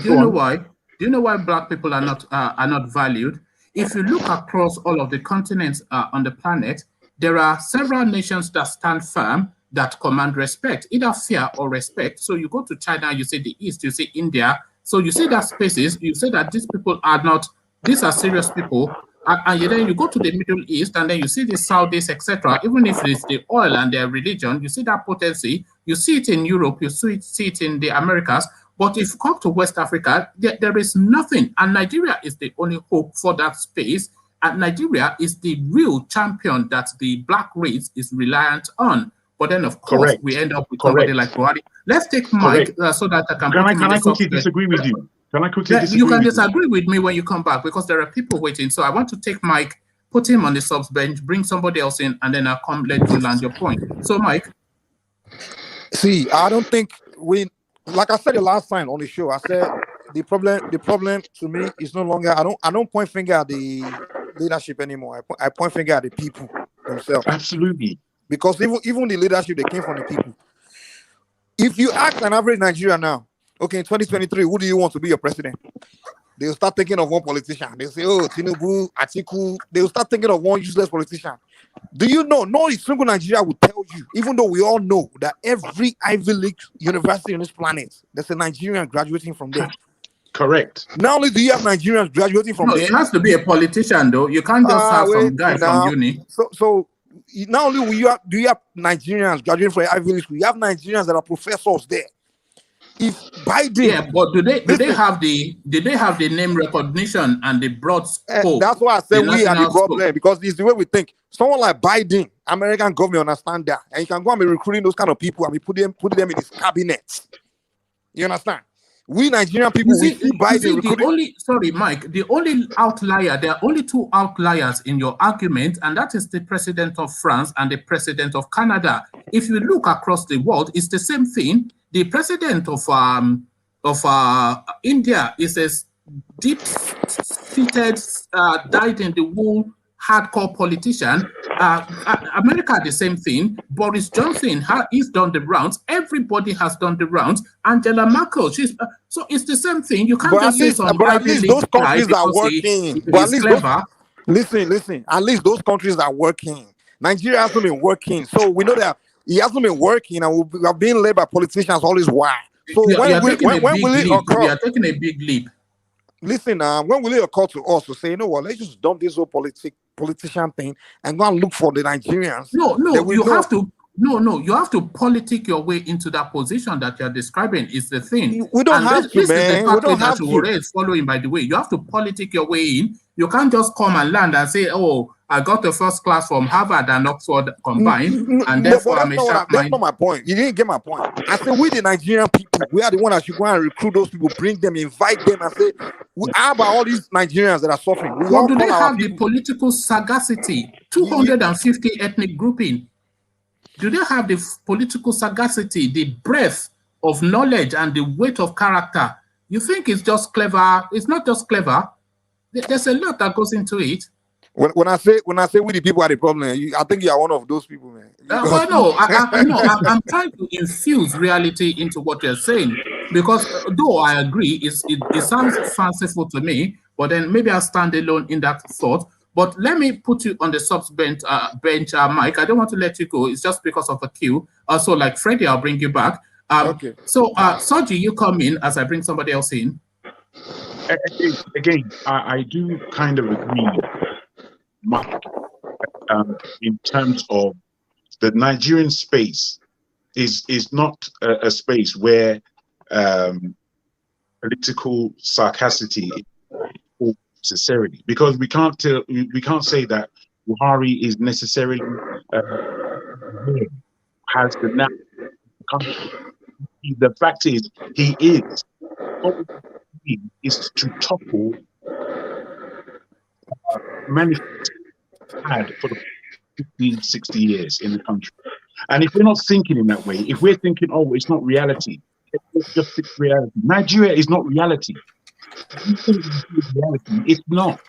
Speaker 1: Do you know why? Do you know why black people are not valued? If you look across all of the continents on the planet, there are several nations that stand firm, that command respect, either fear or respect. So you go to China, you see the East, you see India. So you see that spaces, you say that these people are not, these are serious people. And then you go to the Middle East and then you see the Saudis, etc. Even if it's the oil and their religion, you see that potency. You see it in Europe, you see it in the Americas. But if you come to West Africa, there is nothing. And Nigeria is the only hope for that space. And Nigeria is the real champion that the black race is reliant on. But then, of course, we end up with somebody like Buhari. Let's take Mike so that I can...
Speaker 10: Can I quickly disagree with you? Can I quickly disagree?
Speaker 1: You can disagree with me when you come back because there are people waiting. So I want to take Mike, put him on the subs bench, bring somebody else in, and then I'll come let you land your point. So, Mike.
Speaker 3: See, I don't think like I said the last time on the show, I said the problem to me is no longer. I don't point finger at the leadership anymore. I point finger at the people themselves.
Speaker 10: Absolutely.
Speaker 3: Because even the leadership, they came from the people. If you ask an average Nigerian now, okay, in 2023, who do you want to be your president? They'll start thinking of one politician. They'll say, oh, Tinubu, Atiku. They'll start thinking of one useless politician. Do you know? No single Nigeria will tell you, even though we all know that every Ivy League university on this planet, there's a Nigerian graduating from there.
Speaker 10: Correct.
Speaker 3: Not only do you have Nigerians graduating from there.
Speaker 1: It has to be a politician, though. You can't just have some guy from uni.
Speaker 3: So not only do you have Nigerians graduating from Ivy League, you have Nigerians that are professors there. If Biden,
Speaker 1: yeah, but do they have the name recognition and the broad scope?
Speaker 3: That's why I say we are the problem, because it's the way we think. Someone like Biden, American government understand that, and you can go and be recruiting those kind of people and be put them in his cabinet. You understand? We Nigerian people, we see Biden
Speaker 1: Mike, the only outlier, there are only two outliers in your argument, and that is the president of France and the president of Canada. If you look across the world, it's the same thing. The president of India is a deep-seated, dyed-in-the-wool, hardcore politician. America, the same thing. Boris Johnson, he's done the rounds. Everybody has done the rounds. Angela Merkel, so it's the same thing. You can't just say some.
Speaker 3: But at least those countries are working. Listen. At least those countries are working. Nigeria hasn't been working, so we know that he hasn't been working, and we are being led by politicians all this while. So when will it occur?
Speaker 1: We are taking a big leap.
Speaker 3: Listen, when will it occur to us to say, you know what, let's just dump this whole politician thing and go and look for the Nigerians?
Speaker 1: You have to politic your way into that position that you're describing is the thing.
Speaker 3: We don't have to, man. We don't have to.
Speaker 1: Following, by the way, you have to politic your way in. You can't just come and land and say, oh, I got the first class from Harvard and Oxford combined, and therefore I'm a sharp mind.
Speaker 3: That's not my point. You didn't get my point. I said, we the Nigerian people, we are the one that should go and recruit those people, bring them, invite them, and say, how about all these Nigerians that are suffering?
Speaker 1: Do they have the political sagacity? 250 ethnic grouping. Do they have the political sagacity, the breadth of knowledge and the weight of character? You think it's just clever? It's not just clever. There's a lot that goes into it.
Speaker 3: When I say we the people are the problem, I think you are one of those people, man.
Speaker 1: I'm trying to infuse reality into what you're saying, because though I agree, it sounds fanciful to me, but then maybe I'll stand alone in that thought. But let me put you on the subs bench, Mike. I don't want to let you go. It's just because of a queue. Also, like Freddie, I'll bring you back.
Speaker 3: Okay.
Speaker 1: So, Soji, you come in as I bring somebody else in.
Speaker 10: Again, I do kind of agree, Mike, in terms of the Nigerian space is not a space where political sarcasticity is necessarily, because we can't say that Buhari is necessarily has the now. The fact is, he is. Is to topple many had for the 50, 60 years in the country. And if we're not thinking in that way, if we're thinking, oh, it's not reality, it's just reality. Nigeria is not reality. It's not.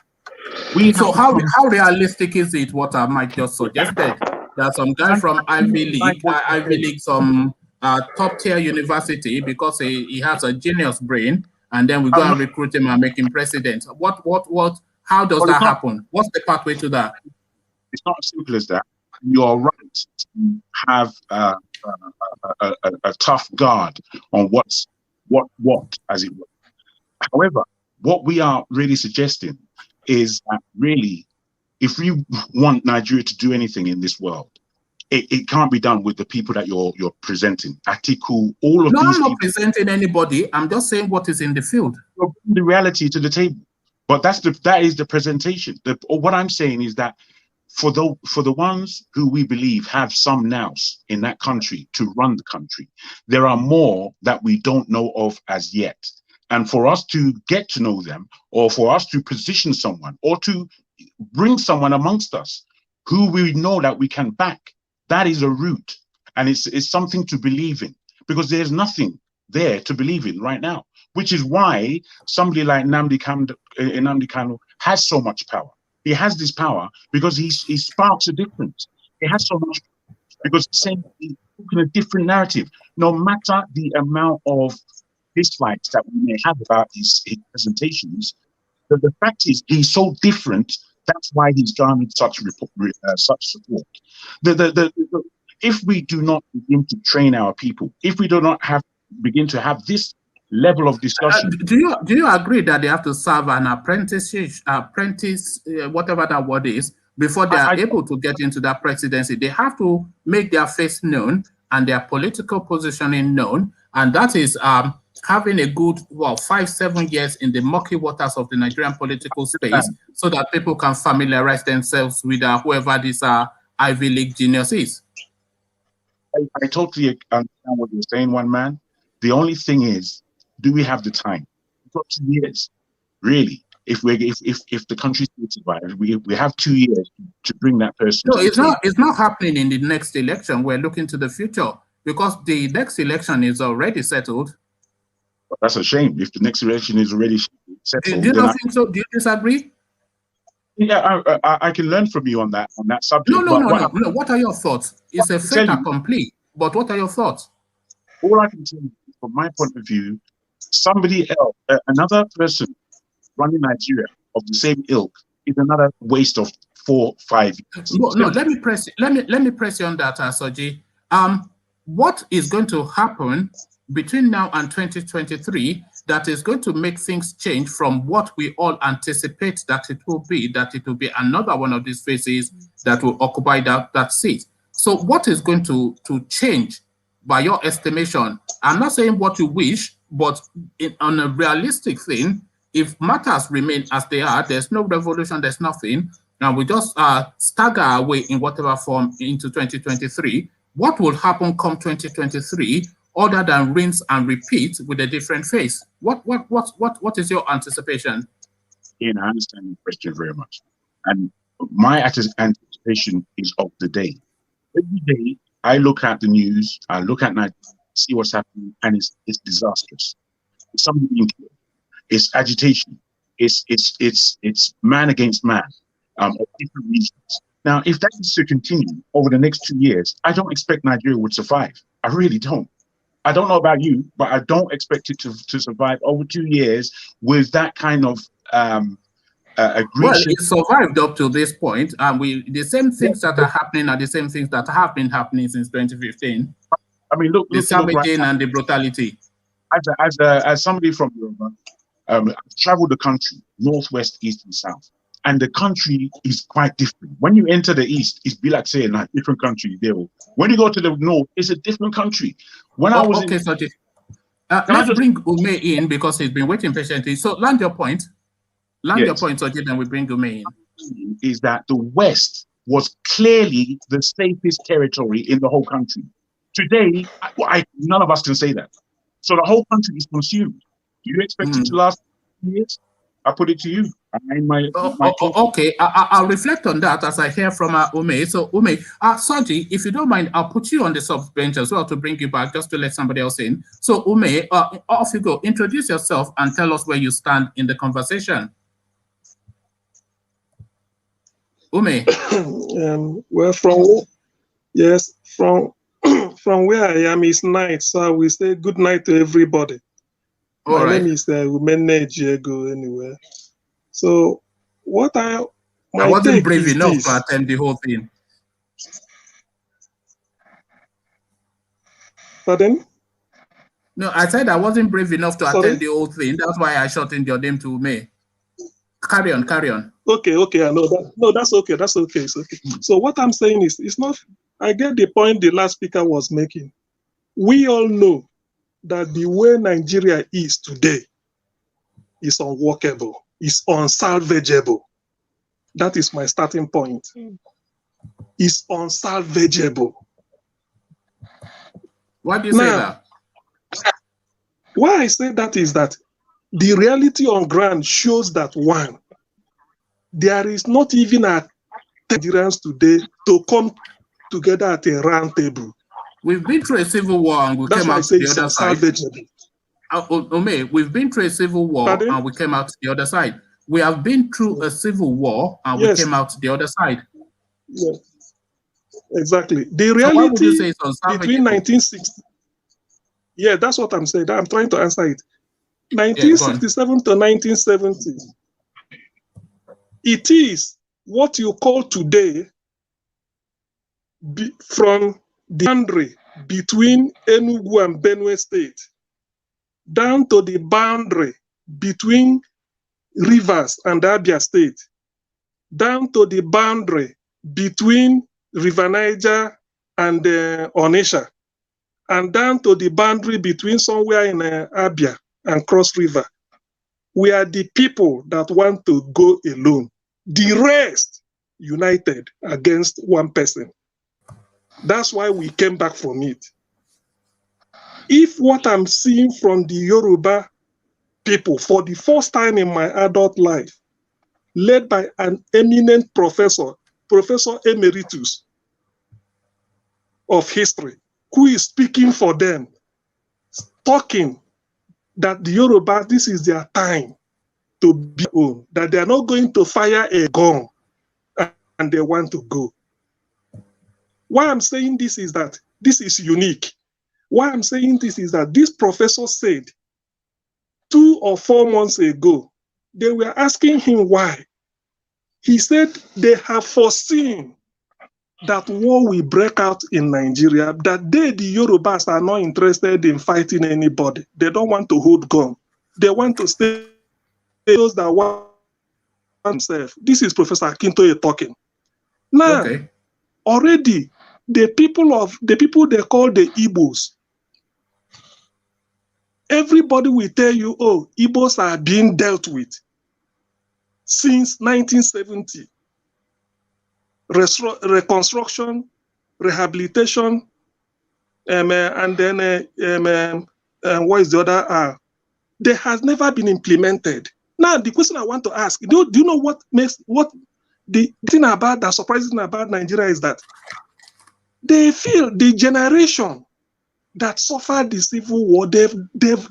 Speaker 1: So how realistic is it what Mike just suggested? There are some guy from Ivy League, some top tier university, because he has a genius brain, and then we go and recruit him and make him president. How does that happen? What's the pathway to that?
Speaker 10: It's not as simple as that. You're right to have a tough guard on what as it were. However, what we are really suggesting is that really, if we want Nigeria to do anything in this world, it can't be done with the people that you're presenting. Atiku, all of these.
Speaker 1: I'm not presenting anybody. I'm just saying what is in the field.
Speaker 10: You're bringing the reality to the table. But that is the presentation. What I'm saying is that for the ones who we believe have some nous in that country to run the country, there are more that we don't know of as yet. And for us to get to know them, or for us to position someone, or to bring someone amongst us who we know that we can back, that is a route, and it's something to believe in, because there's nothing there to believe in right now. which is why somebody like Nnamdi Kanu has so much power. He has this power because he sparks a difference. He has so much because he's saying he's talking a different narrative. No matter the amount of dislikes that we may have about his presentations, but the fact is he's so different. That's why he's garnered such support. If we do not begin to train our people, if we do not begin to have this level of discussion,
Speaker 1: do you agree that they have to serve an apprentice, whatever that word is, before they are able to get into that presidency? They have to make their face known and their political positioning known, and that is having a good 5-7 years in the murky waters of the Nigerian political space, so that people can familiarize themselves with whoever this Ivy League genius is.
Speaker 10: I totally understand what you're saying, one man. The only thing is, do we have the time? We've got 2 years, really. If the country still survives, we have 2 years to bring that person.
Speaker 1: No, it's not happening in the next election. We're looking to the future because the next election is already settled.
Speaker 10: But that's a shame. If the next election is already settled,
Speaker 1: do you not think so? Do you disagree?
Speaker 10: Yeah, I can learn from you on that subject.
Speaker 1: No. What are your thoughts? It's a fait accompli. But what are your thoughts?
Speaker 10: All I can tell you, from my point of view, somebody else, another person running Nigeria of the same ilk, is another waste of 4-5 years.
Speaker 1: No, let me press you on that, Soji. What is going to happen between now and 2023 that is going to make things change from what we all anticipate that it will be another one of these faces that will occupy that seat? So what is going to change by your estimation? I'm not saying what you wish, but on a realistic thing, if matters remain as they are, there's no revolution, there's nothing, and we just stagger our way in whatever form into 2023, what will happen come 2023 other than rinse and repeat with a different face? What is your anticipation?
Speaker 10: Ian, I understand the question very much. And my anticipation is of the day. Every day I look at the news, I look at Nigeria, see what's happening, and it's disastrous. It's something being killed. It's agitation. It's man against man of different reasons. Now, if that is to continue over the next 2 years, I don't expect Nigeria would survive. I really don't. I don't know about you, but I don't expect it to survive over 2 years with that kind of aggression.
Speaker 1: Well, it survived up to this point. The same things that are happening are the same things that have been happening since 2015.
Speaker 10: I mean, look,
Speaker 1: the savaging and the brutality.
Speaker 10: As somebody from Yoruba, I've traveled the country, northwest, east, and south, and the country is quite different. When you enter the east, it's be like saying a different country. When you go to the north, it's a different country.
Speaker 1: Let's bring Ume in because he's been waiting patiently. So land your point. Your point, Soji, then we bring Ume in.
Speaker 10: Is that the West was clearly the safest territory in the whole country. Today, none of us can say that. So the whole country is consumed. Do you expect it to last years? I put it to you.
Speaker 1: Okay, I'll reflect on that as I hear from Ume. So Ume, Soji, if you don't mind, I'll put you on the sub bench as well to bring you back, just to let somebody else in. So Ume, off you go. Introduce yourself and tell us where you stand in the conversation. Ume.
Speaker 12: Well, from where I am is night, so I will say good night to everybody. My name is Umene Diego anyway. So I
Speaker 1: wasn't brave enough to attend the whole thing.
Speaker 12: Pardon?
Speaker 1: No, I said I wasn't brave enough to attend the whole thing. That's why I shortened your name to Ume. Carry on.
Speaker 12: Okay, I know that. No, that's okay. It's okay. So what I'm saying is, it's not. I get the point the last speaker was making. We all know that the way Nigeria is today is unworkable, is unsalvageable. That is my starting point. It's unsalvageable.
Speaker 1: Why do you say that?
Speaker 12: Why I say that is that the reality on ground shows that, one, there is not even a Nigerians today to come together at a round table.
Speaker 1: We've been through a civil war and we came out to the other side. Ome, we've been through a civil war and we came out the other side. We have been through a civil war and we came out the other side.
Speaker 12: Yes, exactly. The reality
Speaker 1: so why would you say it's
Speaker 12: between 1960, yeah, that's what I'm saying. I'm trying to answer it. 1967 to 1970, it is what you call today from the boundary between Enugu and Benue State down to the boundary between Rivers and Abia State, down to the boundary between River Niger and Onitsha, and down to the boundary between somewhere in Abia and Cross River. We are the people that want to go alone. The rest united against one person. That's why we came back from it. If what I'm seeing from the Yoruba people for the first time in my adult life, led by an eminent professor, Professor Emeritus of history, who is speaking for them, talking that the Yoruba, this is their time to be own, that they are not going to fire a gun and they want to go. Why I'm saying this is that this is unique. Why I'm saying this is that this professor said 2 or 4 months ago, they were asking him why. He said they have foreseen that war will break out in Nigeria, that they, the Yorubas, are not interested in fighting anybody. They don't want to hold gun. They want to stay those that want themselves. This is Professor Akintoye talking. Now, already, the people they call the Igbos, everybody will tell you, oh, Igbos are being dealt with since 1970. Reconstruction, rehabilitation, and then what is the other? They has never been implemented. Now, the question I want to ask, do you know what the thing about that surprising about Nigeria is that they feel the generation that suffered the civil war, they're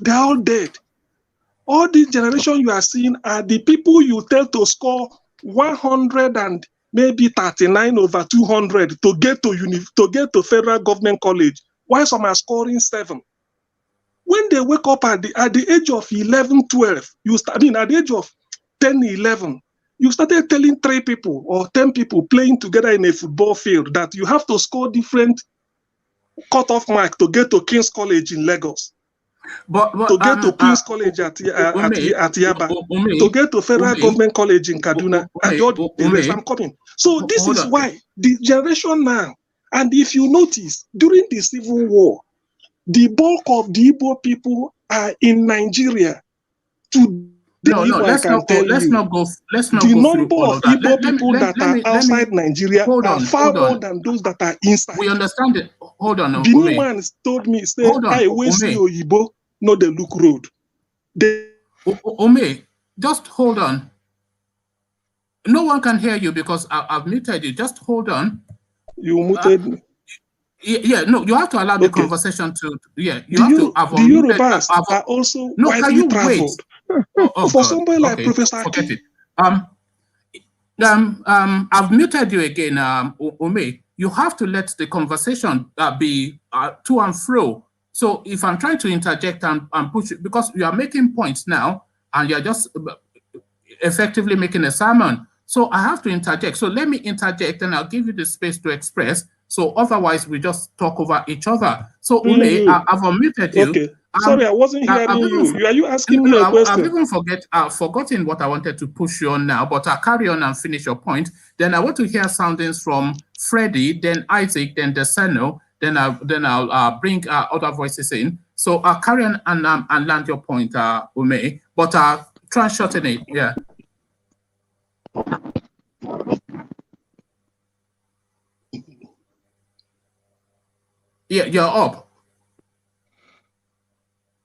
Speaker 12: all dead. All the generation you are seeing are the people you tell to score 100 and maybe 39 over 200 to get to federal government college, while some are scoring 7. When they wake up at the age of 11, 12, at the age of 10, 11, you started telling 3 people or 10 people playing together in a football field that you have to score different cutoff mark to get to King's College in Lagos. To get to King's College at Yaba, to get to Federal Government College in Kaduna, and all the rest. I'm coming. So this is why the generation now, and if you notice, during the Civil War, the bulk of the Igbo people are in Nigeria.
Speaker 1: Let's not go
Speaker 12: the number of Igbo people that are outside Nigeria are far more than those that are inside.
Speaker 1: We understand it. Hold on.
Speaker 12: The man told me, say, I will see Oyibo, no the look road.
Speaker 1: Ome, just hold on. No one can hear you because I've muted you. Just hold on.
Speaker 12: You muted me.
Speaker 1: Yeah, no, you have to allow the conversation to. Yeah, you have to avoid.
Speaker 12: The Yorubas are also widely traveled. For somebody like Professor
Speaker 1: forget it. I've muted you again, Ome. You have to let the conversation be to and fro. So if I'm trying to interject and push it, because you are making points now, and you're just effectively making a sermon. So I have to interject. So let me interject, and I'll give you the space to express. So otherwise, we just talk over each other. So Ome, I've unmuted you.
Speaker 12: Okay. Sorry, I wasn't hearing you. Are you asking me a question?
Speaker 1: I've even forgotten what I wanted to push you on now, but I'll carry on and finish your point. Then I want to hear soundings from Freddie, then Isaac, then Deseno, then I'll bring other voices in. So I'll carry on and land your point, Ome, but try and shorten it. Yeah. Yeah, you're up.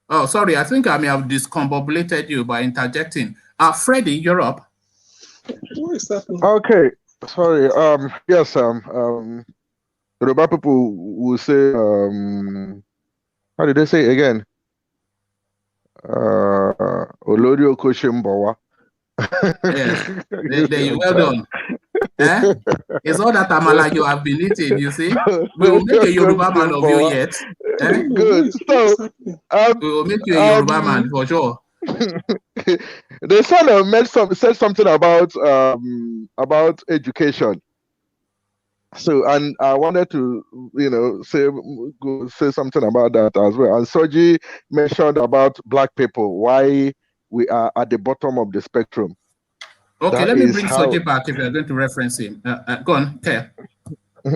Speaker 1: Oh, sorry. I think I may have discombobulated you by interjecting. Freddie, you're up.
Speaker 12: What is that?
Speaker 4: Okay. Sorry. Yes. Yoruba people will say. How did they say it again? Olorio Koshimbawa.
Speaker 1: Yeah, there you well done. Eh? It's all that Amala you have been eating, you see. We will make a Yoruba man of you yet. Eh?
Speaker 4: Good. So,
Speaker 1: we will make you a Yoruba man for sure.
Speaker 4: They sort of said something about education. So, and I wanted to, say something about that as well. And Soji mentioned about Black people, why we are at the bottom of the spectrum.
Speaker 1: Okay,
Speaker 4: That
Speaker 1: let me
Speaker 4: is
Speaker 1: bring
Speaker 4: how...
Speaker 1: Soji back if you're going to reference him. Go on, okay.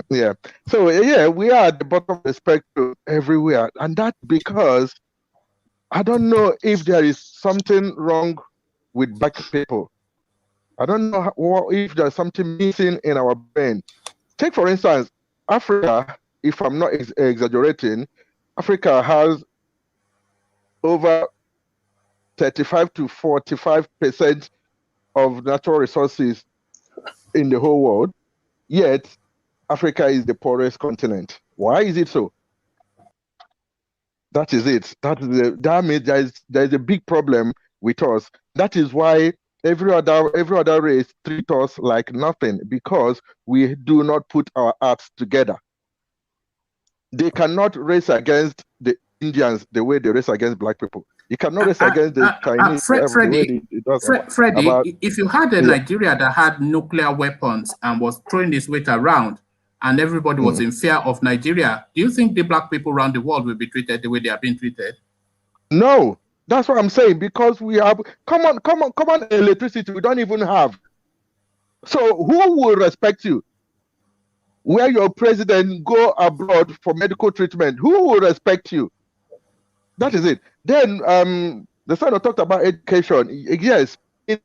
Speaker 4: Yeah. So, yeah, we are at the bottom of the spectrum everywhere. And that's because I don't know if there is something wrong with Black people. I don't know if there's something missing in our brain. Take, for instance, Africa, if I'm not exaggerating, Africa has over 35 to 45% of natural resources in the whole world, yet Africa is the poorest continent. Why is it so? That is it. That means there is a big problem with us. That is why every other race treats us like nothing, because we do not put our acts together. They cannot race against the Indians the way they race against Black people. You cannot race against the Chinese.
Speaker 1: Freddie, if you had a Nigeria that had nuclear weapons and was throwing its weight around, and everybody was in fear of Nigeria, do you think the Black people around the world will be treated the way they are being treated?
Speaker 4: No, that's what I'm saying, because we have common electricity we don't even have. So who will respect you? Where your president go abroad for medical treatment, who will respect you? That is it. Then the senator talked about education. Yes, for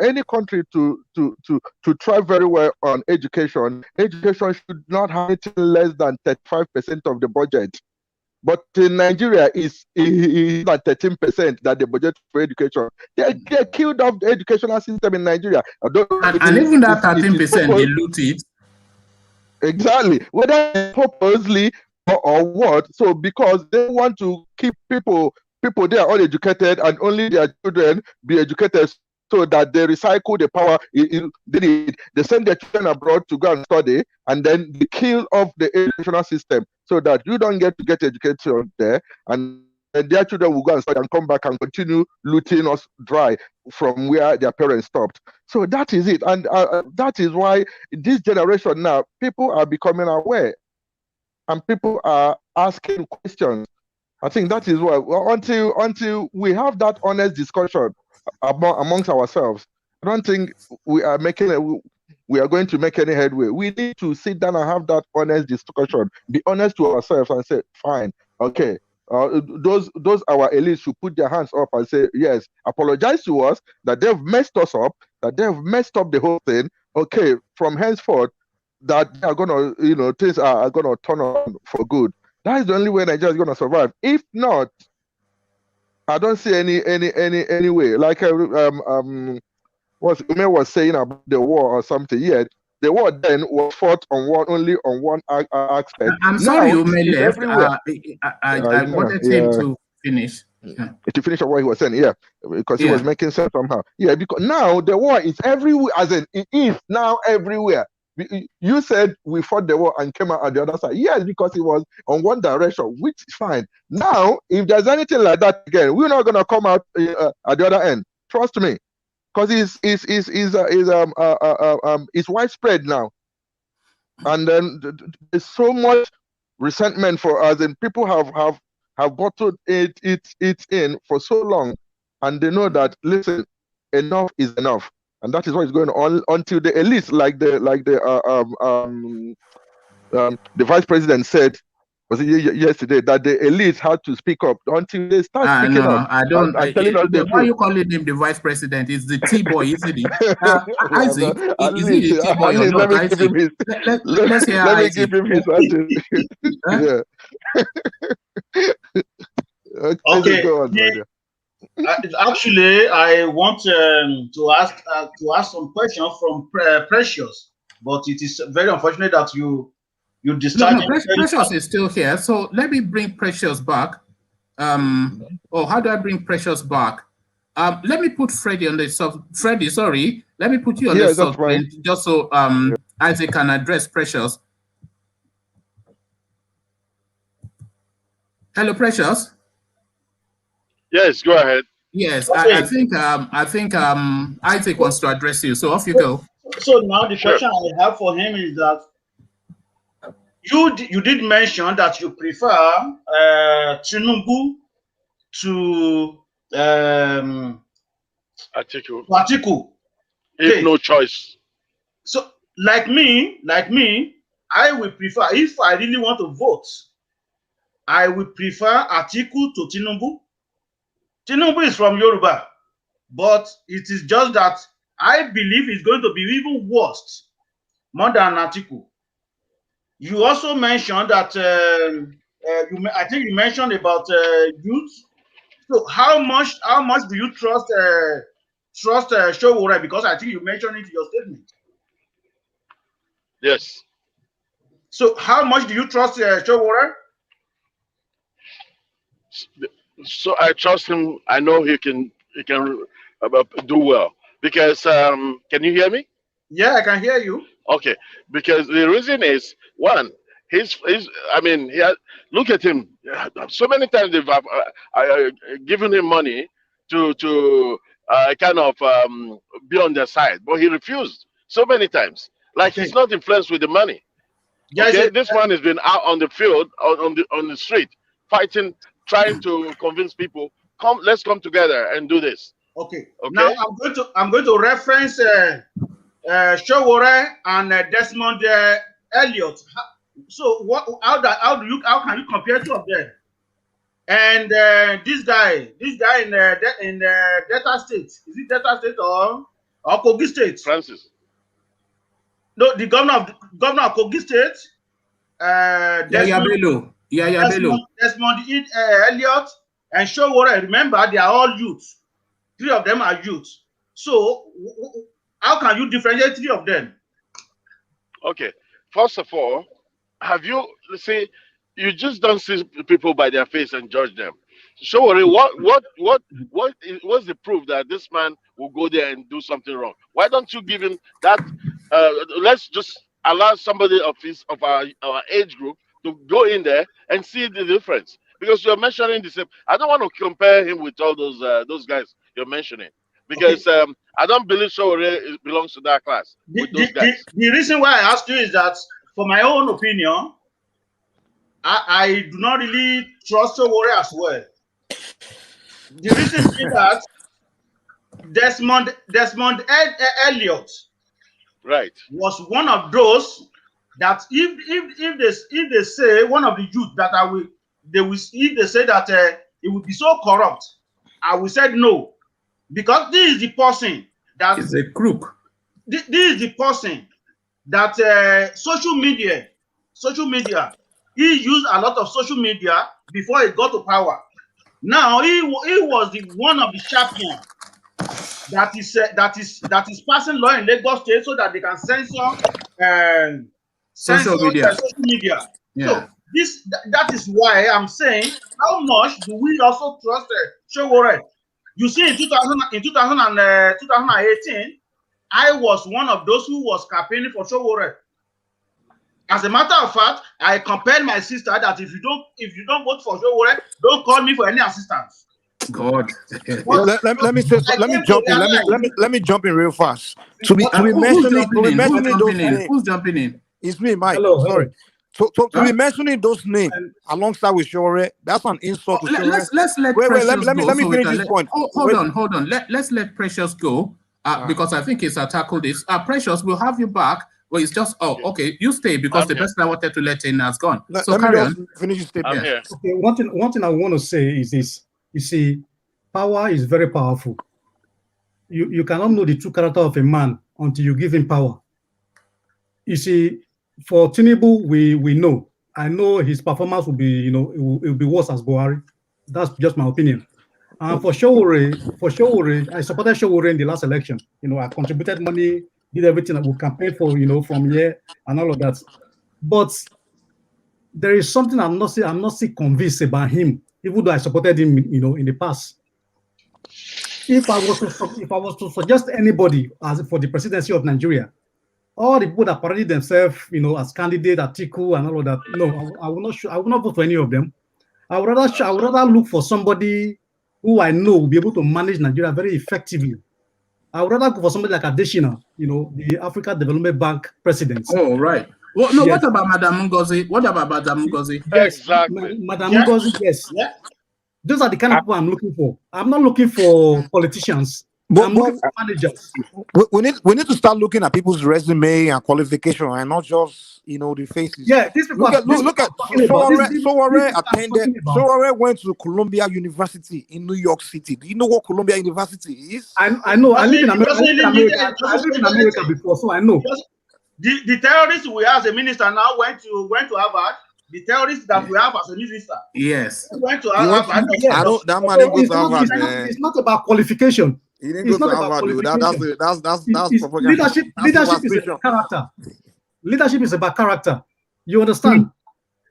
Speaker 4: any country to thrive very well on education should not have anything less than 35% of the budget. But in Nigeria, is at 13% that the budget for education. They killed off the educational system in Nigeria.
Speaker 1: And even that 13%, they loot it.
Speaker 4: Exactly. Whether purposely or what. So because they want to keep people there uneducated and only their children be educated, so that they recycle the power. They send their children abroad to go and study, and then they kill off the educational system, so that you don't get to get education there, and their children will go and study and come back and continue looting us dry from where their parents stopped. So that is it. And that is why this generation now, people are becoming aware and people are asking questions. I think that is why, until we have that honest discussion amongst ourselves, I don't think we are going to make any headway. We need to sit down and have that honest discussion, be honest to ourselves and say, fine, okay, those our elites should put their hands up and say, yes, apologize to us that they've messed us up, that they've messed up the whole thing. Okay, from henceforth, that they are gonna, things are gonna turn on for good. That is the only way Nigeria is gonna survive. If not, I don't see any way. Like what Ume was saying about the war or something. Yeah, the war then was fought only on one aspect.
Speaker 1: I'm sorry, Ume left. I wanted him to finish.
Speaker 4: To finish what he was saying, because he was making sense somehow. Yeah, because now the war is everywhere, as in it is now everywhere. You said we fought the war and came out at the other side. Yes, because it was on one direction, which is fine. Now, if there's anything like that again, we're not gonna come out at the other end. Trust me, because it's widespread now, and then there's so much resentment for us, and people have bottled it in for so long, and they know that, listen, enough is enough. And that is what is going on until the elites, like the vice president said, was it yesterday, that the elites had to speak up until they start speaking up.
Speaker 1: I don't.
Speaker 4: And telling us the truth.
Speaker 1: Why are you calling him the vice president? It's the T-boy, isn't he? Isaac, is he the T-boy or not? Let's hear
Speaker 4: Isaac. Let me give him his answer.
Speaker 2: Okay. Go on, actually, I want to ask some questions from Precious, but it is very unfortunate that you discharged.
Speaker 1: No, Precious is still here, so let me bring Precious back. how do I bring Precious back? Let me put Freddie on the Freddie, sorry. Let me put you on the subject just so Isaac can address Precious. Hello, Precious.
Speaker 11: Yes, go ahead.
Speaker 1: Yes, okay. I think Isaac wants to address you. So off you go.
Speaker 2: So now the question I have for him is that you did mention that you prefer Tinubu to Atiku.
Speaker 11: If no choice.
Speaker 2: So like me, I will prefer, if I really want to vote, I will prefer Atiku to Tinubu. Tinubu is from Yoruba, but it is just that I believe it's going to be even worse more than Atiku. You also mentioned that I think you mentioned about youth. So how much do you trust Showore? Because I think you mentioned it in your statement.
Speaker 11: Yes.
Speaker 2: So how much do you trust Showore?
Speaker 11: So I trust him. I know he can do well because can you hear me?
Speaker 2: Yeah, I can hear you.
Speaker 11: Okay, because the reason is one, I mean, look at him. So many times they've given him money to kind of be on their side, but he refused so many times. Like he's not influenced with the money. Okay, this man has been out on the field, on the street, fighting, trying to convince people, let's come together and do this.
Speaker 2: Okay. Now I'm going to reference Showore and Desmond Elliott. So how can you compare two of them? And this guy in Delta State, is it Delta State or Kogi State?
Speaker 11: Francis.
Speaker 2: No, the governor of Kogi State. Desmond Elliott and Showore. Remember, they are all youth. Three of them are youth. So how can you differentiate three of them?
Speaker 11: Okay. First of all, you just don't see people by their face and judge them. Showore, what's the proof that this man will go there and do something wrong? Why don't you give him that? Let's just allow somebody of our age group to go in there and see the difference. Because you're mentioning the same. I don't want to compare him with all those guys you're mentioning. Because I don't believe Showore belongs to that class.
Speaker 2: The reason why I ask you is that, for my own opinion, I do not really trust Showore as well. The reason is that Desmond Elliott,
Speaker 11: right,
Speaker 2: was one of those that if they say one of the youth that if they say that it would be so corrupt, I will say no. Because this is the person that
Speaker 1: is a crook.
Speaker 2: This is the person that social media, he used a lot of social media before he got to power. Now he was one of the champions that is passing law in Lagos State so that they can censor social media.
Speaker 1: Yeah.
Speaker 2: So that is why I'm saying, how much do we also trust Showore? You see, in 2018, I was one of those who was campaigning for Showore. As a matter of fact, I compelled my sister that if you don't vote for Showore, don't call me for any assistance.
Speaker 1: God.
Speaker 3: Let me jump in real fast. To be mentioning those names.
Speaker 1: Who's jumping in?
Speaker 3: It's me, Mike.
Speaker 8: Hello,
Speaker 3: sorry. So to be mentioning those names alongside with Showore, that's an insult to Showore.
Speaker 1: Let's let Precious go.
Speaker 3: Let me finish this point.
Speaker 1: Hold on. Let's let Precious go because I think he's tackled this. Precious, we'll have you back. Well, it's just okay. You stay because the person I wanted to let in has gone. So carry on.
Speaker 3: Finish your statement.
Speaker 8: Okay. One thing I want to say is this. You see, power is very powerful. You cannot know the true character of a man until you give him power. You see, for Tinubu, we know. I know his performance will be, it will be worse as Buhari. That's just my opinion. And for Showore, I supported Showore in the last election. I contributed money, did everything that we campaigned for, from here and all of that. But there is something I'm not still convinced about him even though I supported him, in the past. If I was to suggest anybody as for the presidency of Nigeria, all the people that paraded themselves, as candidate, Atiku and all of that, no, I will not vote for any of them. I would rather look for somebody who I know will be able to manage Nigeria very effectively. I would rather go for somebody like Adesina, the Africa Development Bank president.
Speaker 1: Oh, right. Well, no, yes. What about Madam Ngozi? What about Madam Ngozi?
Speaker 2: Yes,
Speaker 12: exactly.
Speaker 8: Madam Ngozi, yes.
Speaker 2: Yeah.
Speaker 8: Those are the kind of people I'm looking for. I'm not looking for politicians. I'm looking for managers.
Speaker 3: We need to start looking at people's resume and qualification and not just the faces.
Speaker 8: Yeah, these people
Speaker 3: look at Sowore attended. Sowore went to Columbia University in New York City. Do you know what Columbia University is?
Speaker 8: I know. I live in America. I lived in America before, so I know.
Speaker 2: The terrorists we have as a minister now went to Harvard. The terrorists that we have as a minister.
Speaker 1: Yes.
Speaker 2: Went to Harvard.
Speaker 3: That man didn't go to Harvard.
Speaker 8: It's not about qualification.
Speaker 3: He didn't go to Harvard. That's propaganda.
Speaker 8: Leadership is about character. Leadership is about character. You understand?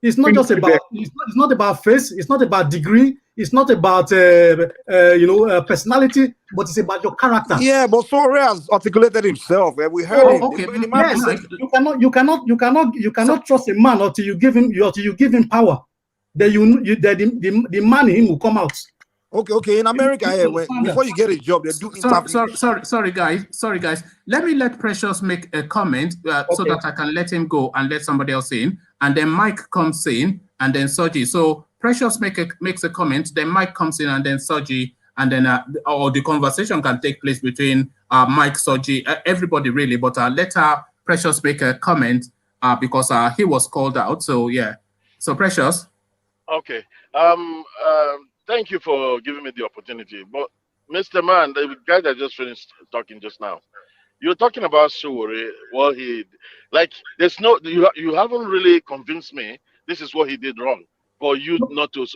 Speaker 8: It's not just about. It's not about face. It's not about degree. It's not about personality. But it's about your character.
Speaker 3: Yeah, but Sowore has articulated himself. We heard him.
Speaker 8: Okay. Yes, you cannot trust a man until you give him power. Then the man in him will come out.
Speaker 3: Okay. In America, before you get a job, they do interview.
Speaker 1: Sorry, guys. Let Precious make a comment so that I can let him go and let somebody else in, and then Mike comes in, and then Soji. So Precious makes a comment, then Mike comes in, and then Soji, and then or the conversation can take place between Mike, Soji, everybody really. But let Precious make a comment because he was called out. So yeah. So Precious.
Speaker 11: Okay. Thank you for giving me the opportunity. But Mr. Man, the guy that just finished talking just now, you're talking about Sowore. Well, there's no, you haven't really convinced me this is what he did wrong for you not to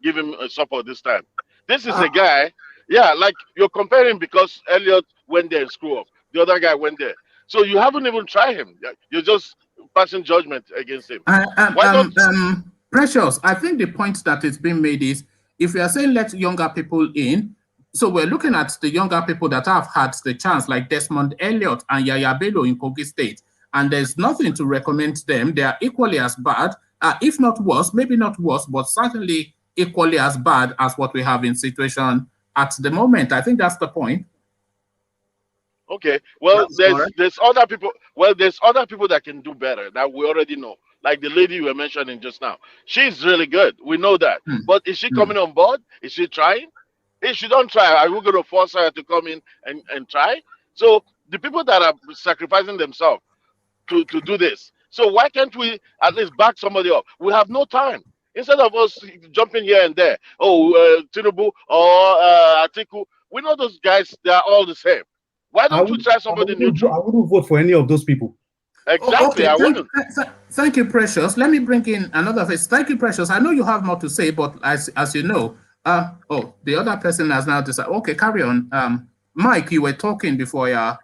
Speaker 11: give him support this time. This is a guy, like you're comparing because Elliot went there and screwed up. The other guy went there. So you haven't even tried him. You're just passing judgment against him. Why don't
Speaker 1: Precious, I think the point that is being made is if we are saying let younger people in, so we're looking at the younger people that have had the chance, like Desmond Elliott and Yaya Bello in Kogi State, and there's nothing to recommend them. They are equally as bad, if not worse, maybe not worse, but certainly equally as bad as what we have in situation at the moment. I think that's the point.
Speaker 11: Okay. Well, there's other people. Well, there's other people that can do better that we already know. Like the lady you were mentioning just now. She's really good. We know that. But is she coming on board? Is she trying? If she don't try, are we going to force her to come in and try? So the people that are sacrificing themselves to do this. So why can't we at least back somebody up? We have no time. Instead of us jumping here and there. Tinubu or Atiku. We know those guys, they are all the same. Why don't we try somebody neutral?
Speaker 8: I wouldn't vote for any of those people.
Speaker 11: Exactly.
Speaker 1: Okay. Thank you, Precious. Let me bring in another face. Thank you, Precious. I know you have more to say, but as you know, the other person has now decided. Okay, carry on. Mike, you were talking before, yeah.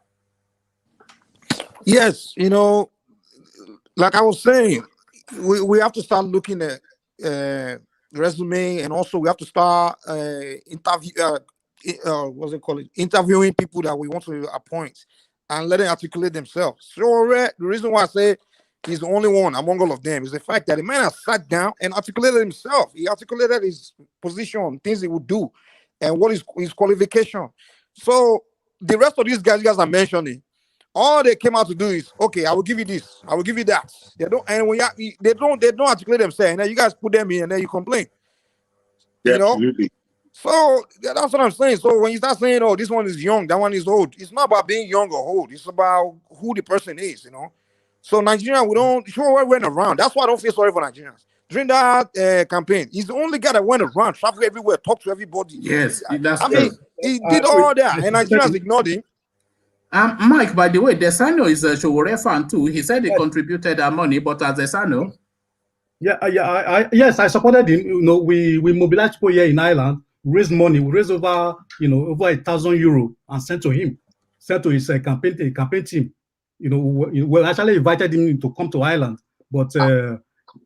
Speaker 3: Yes, like I was saying, we have to start looking at resume, and also we have to start interviewing people that we want to appoint and let them articulate themselves. So the reason why I say he's the only one among all of them is the fact that the man has sat down and articulated himself. He articulated his position, things he would do, and what is his qualification. So the rest of these guys are mentioning, all they came out to do is, okay, I will give you this, I will give you that. They don't articulate themselves, and then you guys put them in, and then you complain.
Speaker 10: Yeah, absolutely.
Speaker 3: So that's what I'm saying. So when you start saying, oh, this one is young, that one is old, it's not about being young or old. It's about who the person is, So Nigeria, we went around. That's why I don't feel sorry for Nigerians. During that campaign, he's the only guy that went around, traveled everywhere, talked to everybody.
Speaker 1: Yes, that's
Speaker 3: true. He did all that, and Nigerians ignored him.
Speaker 1: Mike, by the way, Desano is a Sowore fan too. He said he contributed our money, but as Desano.
Speaker 8: Yes, I supported him. We mobilized people here in Ireland, raised money. We raised over 1,000 euro and sent to him, sent to his campaign team. We actually invited him to come to Ireland, but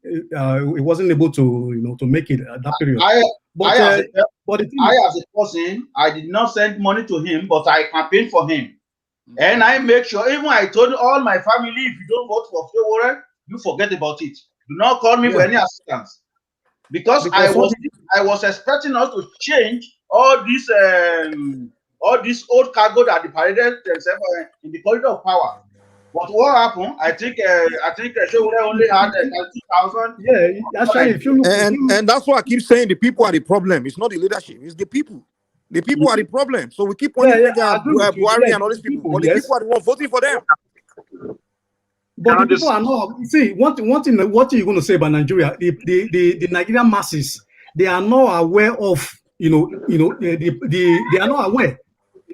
Speaker 8: it wasn't able to to make it at that period.
Speaker 2: I as a person, I did not send money to him, but I campaigned for him. And I make sure, even I told all my family, if you don't vote for Favourite, you forget about it. Do not call me for any assistance. Because I was expecting us to change all this old cargo that they paraded themselves in the corridor of power. But what happened? I think Favourite only had 2,000.
Speaker 8: Yeah, actually, if you look,
Speaker 3: and that's why I keep saying the people are the problem. It's not the leadership, it's the people. The people are the problem. So we keep pointing Buhari and all these people, but the people are the ones voting for them.
Speaker 8: But the people are not. See, one thing. What are you going to say about Nigeria? The Nigerian masses, they are not aware of. They are not aware.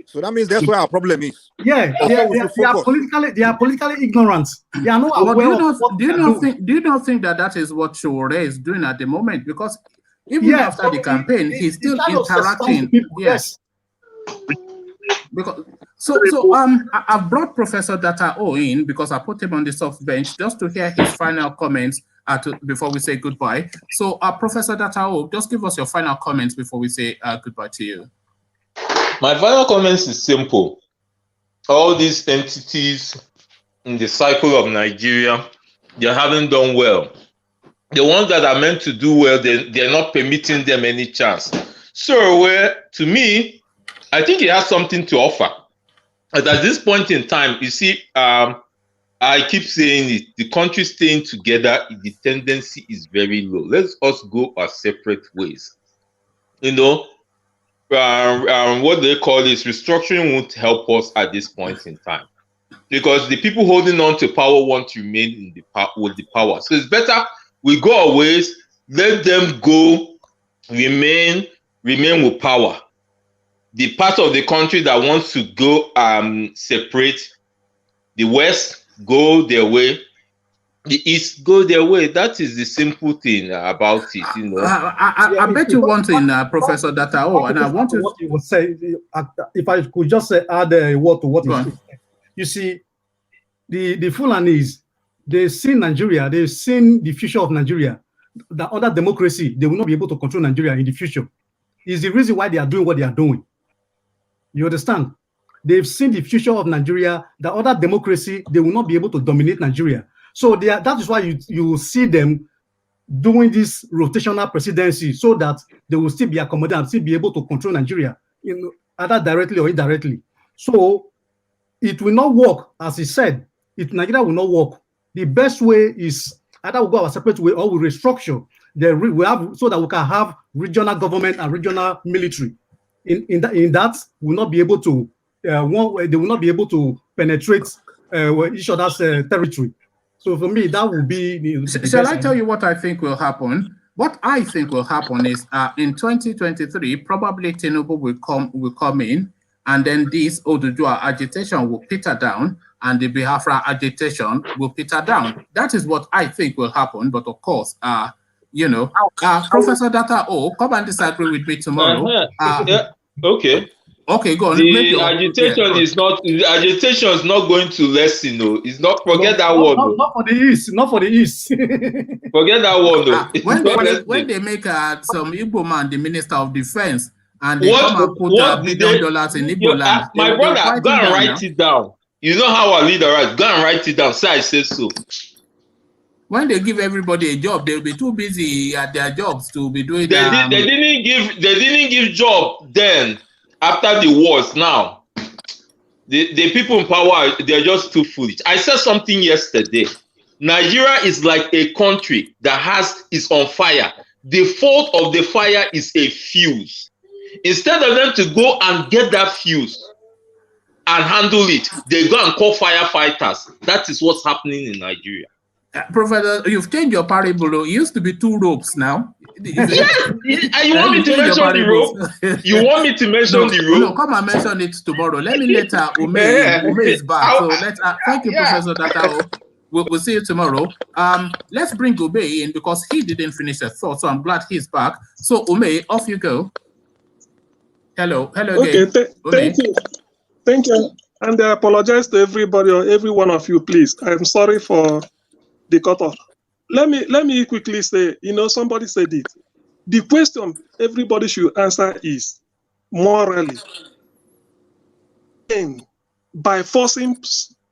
Speaker 3: So that means that's where our problem is.
Speaker 8: Yeah, they are politically ignorant. They are not aware of what
Speaker 1: do you not think that is what Shore is doing at the moment? Because even after the campaign, he's still interacting. Yes. Because I've brought Professor Data-O in because I put him on the soft bench just to hear his final comments before we say goodbye. So Professor Data-O, just give us your final comments before we say goodbye to you.
Speaker 7: My final comments is simple. All these entities in the cycle of Nigeria, they haven't done well. The ones that are meant to do well, they're not permitting them any chance. So, to me, I think it has something to offer. But at this point in time, you see, I keep saying it, the country staying together, the tendency is very low. Let's us go our separate ways. What they call this restructuring won't help us at this point in time, because the people holding on to power want to remain with the power. So it's better we go our ways, let them go, remain with power. The part of the country that wants to go separate, the West go their way, the East go their way. That is the simple thing about it,
Speaker 8: I
Speaker 1: bet you one thing, Professor Data-O, and I want to.
Speaker 8: What you would say, if I could just add a word to what you said. You see, the Fulanis, they've seen Nigeria, they've seen the future of Nigeria. The other democracy, they will not be able to control Nigeria in the future. Is the reason why they are doing what they are doing. You understand? They've seen the future of Nigeria. The other democracy, they will not be able to dominate Nigeria. So that is why you see them doing this rotational presidency, so that they will still be accommodated and still be able to control Nigeria, either directly or indirectly. So it will not work, as he said. Nigeria will not work. The best way is either we go our separate way or we restructure. We have so that we can have regional government and regional military. In that, will not be able to they will not be able to penetrate each other's territory. So for me, that would be.
Speaker 1: Shall I tell you what I think will happen? What I think will happen is in 2023, probably Tinubu will come in, and then this Odudua agitation will peter down, and the Biafra agitation will peter down. That is what I think will happen. But of course, Professor Data-O, come and disagree with me tomorrow.
Speaker 7: Okay.
Speaker 1: Okay, go on.
Speaker 7: The agitation is not going to lessen. No, it's not. Forget that one.
Speaker 8: Not for the East. Not for the East.
Speaker 7: Forget that one. No.
Speaker 1: When they make some Igbo man the Minister of Defense, and they come and put $1 billion in Igbo land.
Speaker 7: My brother, go and write it down. You know how our leader writes. Go and write it down. Say I say so.
Speaker 1: When they give everybody a job, they'll be too busy at their jobs to be doing.
Speaker 7: They didn't give job then. After the wars, now the people in power, they're just too foolish. I said something yesterday. Nigeria is like a country that is on fire. The fault of the fire is a fuse. Instead of them to go and get that fuse and handle it, they go and call firefighters. That is what's happening in Nigeria.
Speaker 1: Professor, you've changed your parable. It used to be 2 ropes now.
Speaker 7: Yes, you want me to mention the rope? You want me to mention the rope?
Speaker 1: No, come and mention it tomorrow. Let me let Ume is back. So thank you, Professor Data-O. We'll see you tomorrow. Let's bring Ube in because he didn't finish his thought. So I'm glad he's back. So Ume, off you go. Hello
Speaker 12: okay,
Speaker 1: again.
Speaker 12: Thank you. And I apologize to everybody or every one of you, please. I'm sorry for the cut off. let me quickly say, somebody said it. The question everybody should answer is morally. And by forcing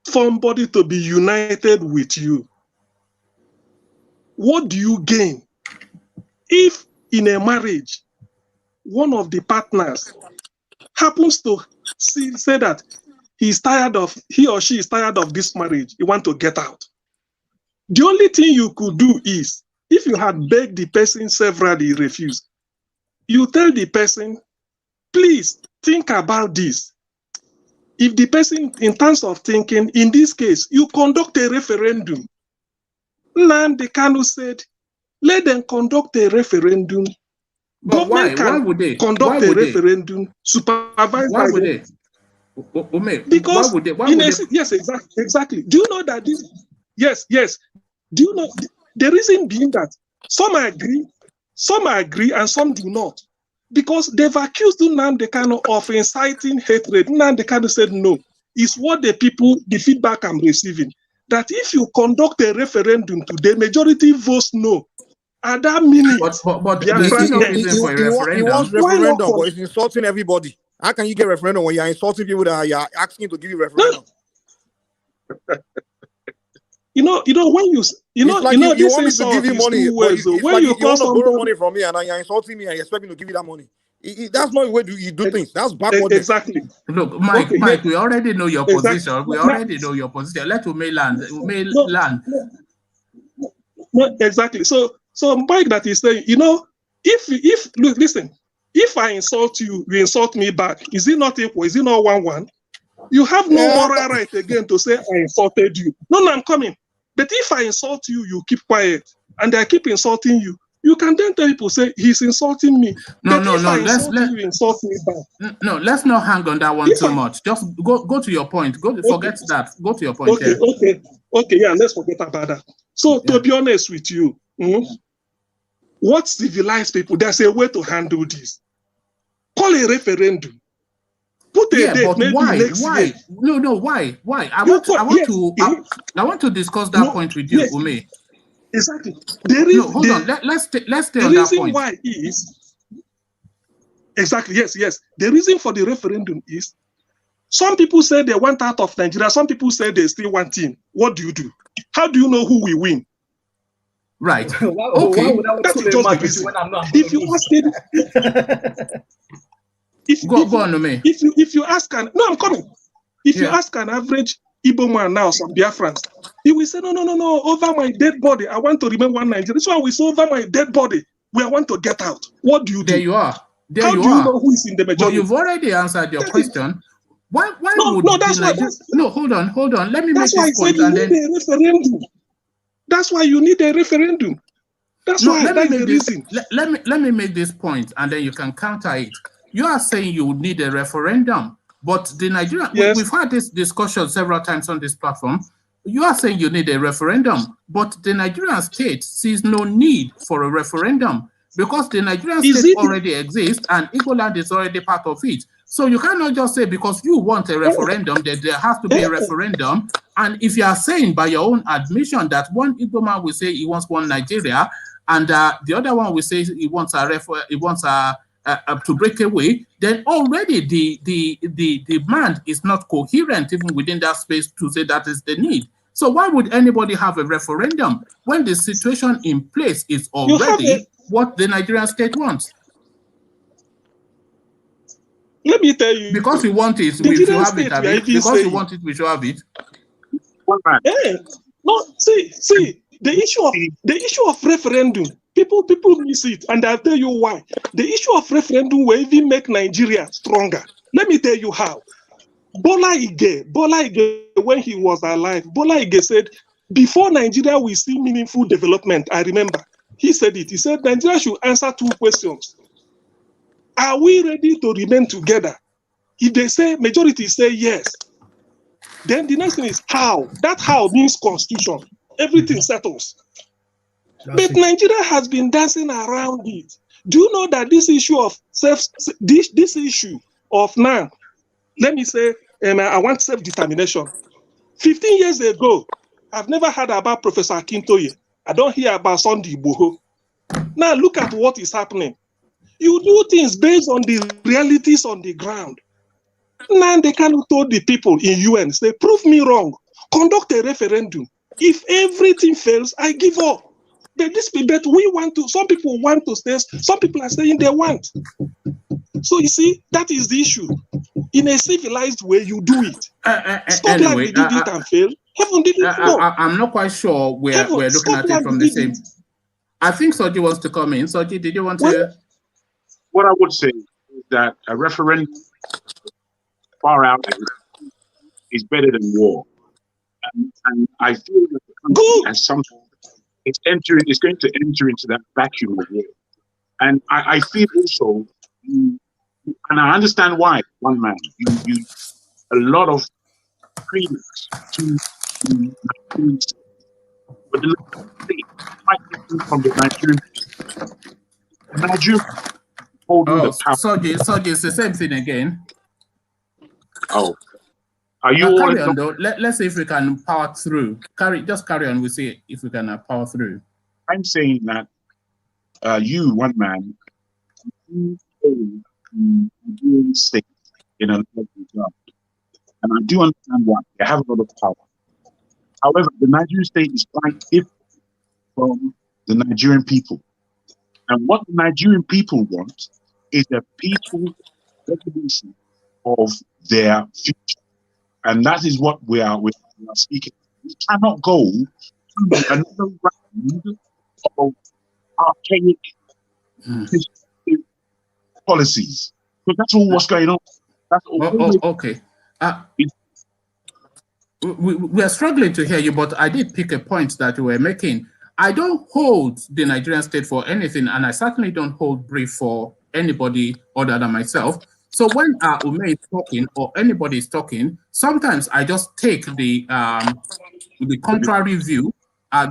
Speaker 12: somebody to be united with you, what do you gain? If in a marriage, one of the partners happens to say that he or she is tired of this marriage, he wants to get out. The only thing you could do is, if you had begged the person severally, refused, you tell the person, please think about this. If the person, in terms of thinking, in this case, you conduct a referendum. Nnamdi Kanu said, let them conduct a referendum.
Speaker 1: But
Speaker 12: Government
Speaker 1: why would they
Speaker 12: conduct a referendum supervised by
Speaker 1: them.
Speaker 12: Because
Speaker 1: why would they?
Speaker 12: Yes, exactly. Do you know that this? Yes. Do you know the reason being that some agree, and some do not? Because they've accused Nnamdi Kanu of inciting hatred. Nnamdi Kanu said no. It's what the feedback I'm receiving, that if you conduct a referendum today, majority votes no. At that minute,
Speaker 1: but there's no reason for a referendum.
Speaker 3: He wants referendum, but it's insulting everybody. How can you get referendum when you're insulting people that you're asking to give you referendum?
Speaker 12: When you
Speaker 3: want me to give you money, but it's
Speaker 12: when
Speaker 3: like
Speaker 12: you
Speaker 3: want to borrow money from me and you're insulting me and you expect me to give you that money. That's not the way you do things. That's backward.
Speaker 12: Exactly.
Speaker 1: Look, Mike, we already know your position. We already know your position. Let me land.
Speaker 12: No, exactly. So Mike, that is saying, listen, if I insult you, you insult me back. Is it not equal? Is it not 1-1? You have no moral right again to say I insulted you. No, I'm coming. But if I insult you, you keep quiet, and I keep insulting you. You can then tell people, say he's insulting me.
Speaker 1: No.
Speaker 12: You insult me back.
Speaker 1: No, let's not hang on that one too much. Just go to your point. Forget that. Go to your point.
Speaker 12: Okay. Yeah, let's forget about that. So to be honest with you, what civilized people? There's a way to handle this. Call a referendum. Put a date.
Speaker 1: But
Speaker 12: maybe next year.
Speaker 1: No. Why? I want to discuss that point with you, Ume.
Speaker 12: Exactly.
Speaker 1: Hold on. Let's stay on that point.
Speaker 12: The reason why is exactly yes. The reason for the referendum is some people say they want out of Nigeria. Some people say they still want in. What do you do? How do you know who will win?
Speaker 1: Right.
Speaker 12: Okay. That is just the reason. If you ask it, go on, Ume. If you ask I'm coming. If you ask an average Igbo man now, some Biafrans, he will say, no, over my dead body, I want to remain one Nigeria. This one will say, over my dead body, we want to get out. What do you do?
Speaker 1: There you are.
Speaker 12: How do you know who is in the majority?
Speaker 1: But you've already answered your question. Why would hold on. Let me make this point.
Speaker 12: That's why you need a referendum. That's the reason.
Speaker 1: Let me make this point, and then you can counter it. You are saying you would need a referendum. But the Nigerian, we've had this discussion several times on this platform. You are saying you need a referendum, but the Nigerian state sees no need for a referendum because the Nigerian state already exists and Igbo land is already part of it. So you cannot just say because you want a referendum that there has to be a referendum. And if you are saying by your own admission that one Igbo man will say he wants one Nigeria, and the other one will say he wants to break away, then already the demand is not coherent even within that space to say that is the need. So why would anybody have a referendum when the situation in place is already what the Nigerian state wants?
Speaker 12: Let me tell you.
Speaker 1: Because we want it, we should have it. Because we want it, we should have it.
Speaker 12: No, see, the issue of referendum. People miss it, and I'll tell you why. The issue of referendum will even make Nigeria stronger. Let me tell you how. Bola Ige, when he was alive, Bola Ige said, before Nigeria will see meaningful development, I remember, he said it. He said, Nigeria should answer 2 questions. Are we ready to remain together? If they say, majority say yes, then the next thing is how. That how means constitution. Everything settles. But Nigeria has been dancing around it. Do you know that this issue of this issue of now, let me say, I want self-determination. 15 years ago, I've never heard about Professor Akintoye. I don't hear about Sunday Igboho. Now look at what is happening. You do things based on the realities on the ground. Now they cannot told the people in UN, say, prove me wrong, conduct a referendum. If everything fails, I give up. But we want to, some people want to stay, some people are saying they want. So you see, that is the issue. In a civilized way, you do it. Scotland did it and failed. Heaven did it. No.
Speaker 1: I'm not quite sure we're looking at it from the same. I think Soji wants to come in. Soji, did you want to?
Speaker 10: What I would say is that a referendum far out is better than war. And I feel that the country as something it's going to enter into that vacuum of war. And I feel also, and I understand why, one man, you a lot of credence to the Nigerian state. But the state might be from the Nigerian people. The Nigerian holding the power.
Speaker 1: Soji, it's the same thing again.
Speaker 10: Oh. Are you all
Speaker 1: carry on though? Let's see if we can power through. Just carry on. We'll see if we can power through.
Speaker 10: I'm saying that you, one man, you own the Nigerian state in a lot of regard. And I do understand why. They have a lot of power. However, the Nigerian state is quite different from the Nigerian people. And what the Nigerian people want is a peaceful resolution of their future. And that is what we are speaking. We cannot go through another round of archaic policies. Because that's all what's going on. That's all.
Speaker 1: Okay. We are struggling to hear you, but I did pick a point that you were making. I don't hold the Nigerian state for anything, and I certainly don't hold brief for anybody other than myself. So when Ume is talking or anybody is talking, sometimes I just take the contrary view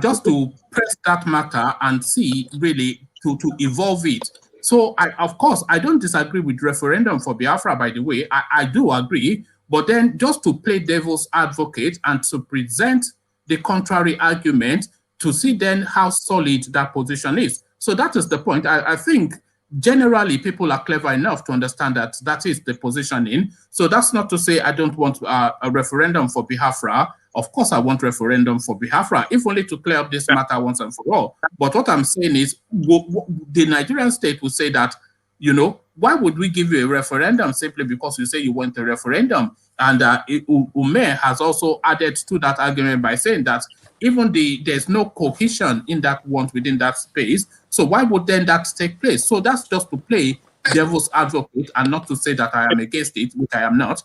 Speaker 1: just to press that matter and see really to evolve it. So of course, I don't disagree with referendum for Biafra, by the way. I do agree, but then just to play devil's advocate and to present the contrary argument to see then how solid that position is. So that is the point. I think generally, people are clever enough to understand that that is the positioning. So that's not to say I don't want a referendum for Biafra. Of course, I want referendum for Biafra, if only to clear up this matter once and for all. But what I'm saying is, the Nigerian state will say that, you know, why would we give you a referendum simply because you say you want a referendum? And Ume has also added to that argument by saying that even there's no cohesion in that want within that space. So why would then that take place? So that's just to play devil's advocate and not to say that I am against it, which I am not.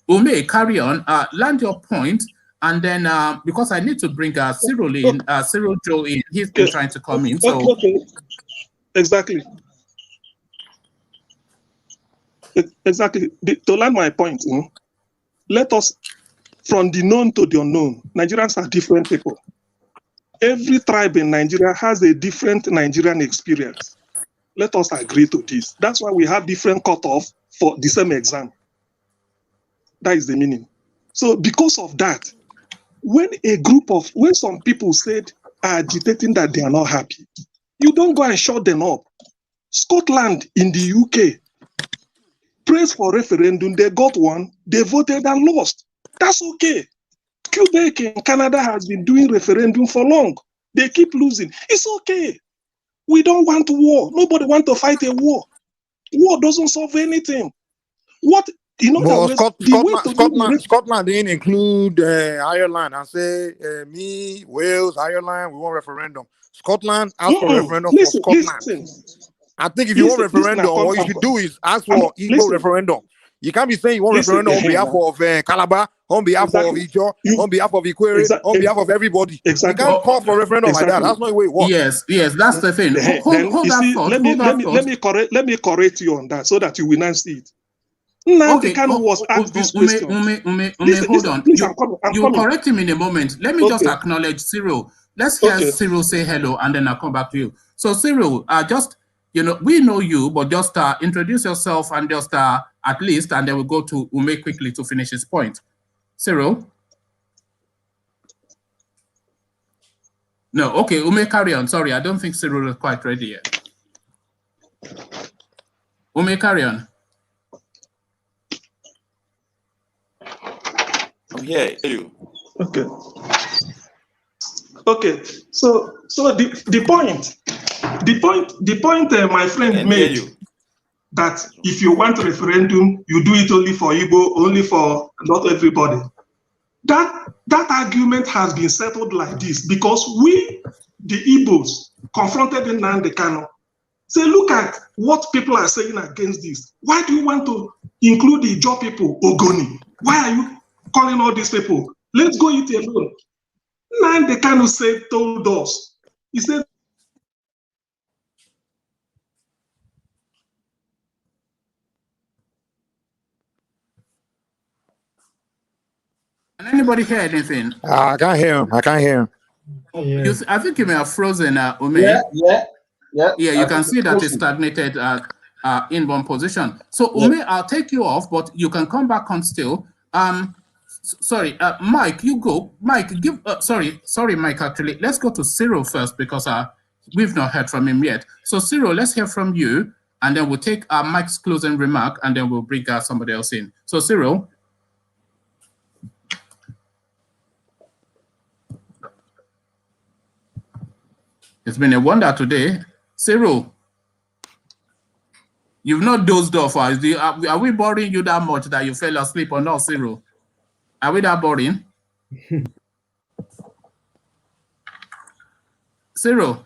Speaker 1: Ume, carry on, land your point, and then because I need to bring Cyril in, Cyril Joe in, he's been trying to come in. So
Speaker 12: exactly. Exactly. To land my point, let us, from the known to the unknown, Nigerians are different people. Every tribe in Nigeria has a different Nigerian experience. Let us agree to this. That's why we have different cutoff for the same exam. That is the meaning. So because of that, when some people are agitating that they are not happy, you don't go and shut them up. Scotland in the UK praised for referendum, they got one, they voted and lost. That's okay. Quebec in Canada has been doing referendum for long. They keep losing. It's okay. We don't want war. Nobody wants to fight a war. War doesn't solve anything. What,
Speaker 3: Scotland didn't include Ireland and say, me, Wales, Ireland, we want referendum. Scotland asked for referendum for Scotland. I think if you want referendum, what you should do is ask for equal referendum. You can't be saying you want referendum on behalf of Calabar, on behalf of Ijo, on behalf of Iquere, on behalf of everybody. You can't call for referendum like that. That's not the way it works.
Speaker 1: Yes, that's the thing.
Speaker 12: Let me correct you on that so that you will not see it. Was asked this question.
Speaker 1: Hold on. You correct him in a moment. Let me just acknowledge Cyril. Let's hear Cyril say hello, and then I'll come back to you. So Cyril, just, we know you, but just introduce yourself and just at least, and then we'll go to Ume quickly to finish his point. Cyril? No, okay, Ume, carry on. Sorry, I don't think Cyril is quite ready yet. Ume, carry on.
Speaker 13: I'm here. You.
Speaker 12: Okay. Okay. So the point my friend made that if you want a referendum, you do it only for Igbo, only for not everybody. That argument has been settled like this because we, the Igbos, confronted Nnamdi Kanu. Say, look at what people are saying against this. Why do you want to include the Ijaw people, Ogoni? Why are you calling all these people? Let's go it alone. Nnamdi Kanu told us, he said,
Speaker 1: Can anybody hear anything?
Speaker 3: I can't hear him. I can't hear him.
Speaker 1: I think you may have frozen, Ume.
Speaker 2: Yeah.
Speaker 1: You can see that it's stagnated in one position. So Ume, I'll take you off, but you can come back on still. Sorry, Mike, you go. Mike, give. Sorry, Mike. Actually, let's go to Cyril first because we've not heard from him yet. So Cyril, let's hear from you, and then we'll take Mike's closing remark, and then we'll bring somebody else in. So Cyril. It's been a wonder today. Cyril, you've not dozed off. Are we boring you that much that you fell asleep or not, Cyril? Are we that boring? Cyril.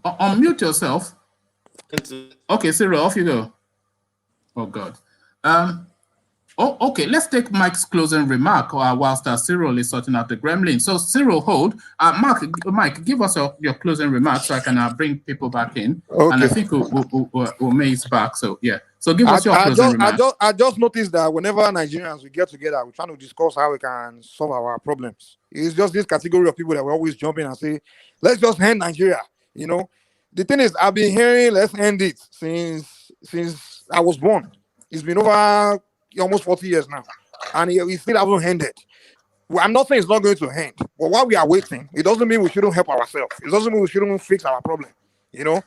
Speaker 1: Unmute yourself. Okay, Cyril, off you go. Oh, God. Okay, let's take Mike's closing remark whilst Cyril is sorting out the gremlin. So Cyril, hold. Mike, give us your closing remarks so I can bring people back in. Okay. And I think Ume is back. So yeah. So give us your closing remarks.
Speaker 3: I just noticed that whenever Nigerians we get together, we're trying to discuss how we can solve our problems. It's just this category of people that we always jump in and say, let's just end Nigeria. You know, the thing is, I've been hearing let's end it since I was born. It's been over almost 40 years now, and we still haven't ended. Well, I'm not saying it's not going to end, but while we are waiting, it doesn't mean we shouldn't help ourselves. It doesn't mean we shouldn't fix our problem. You know,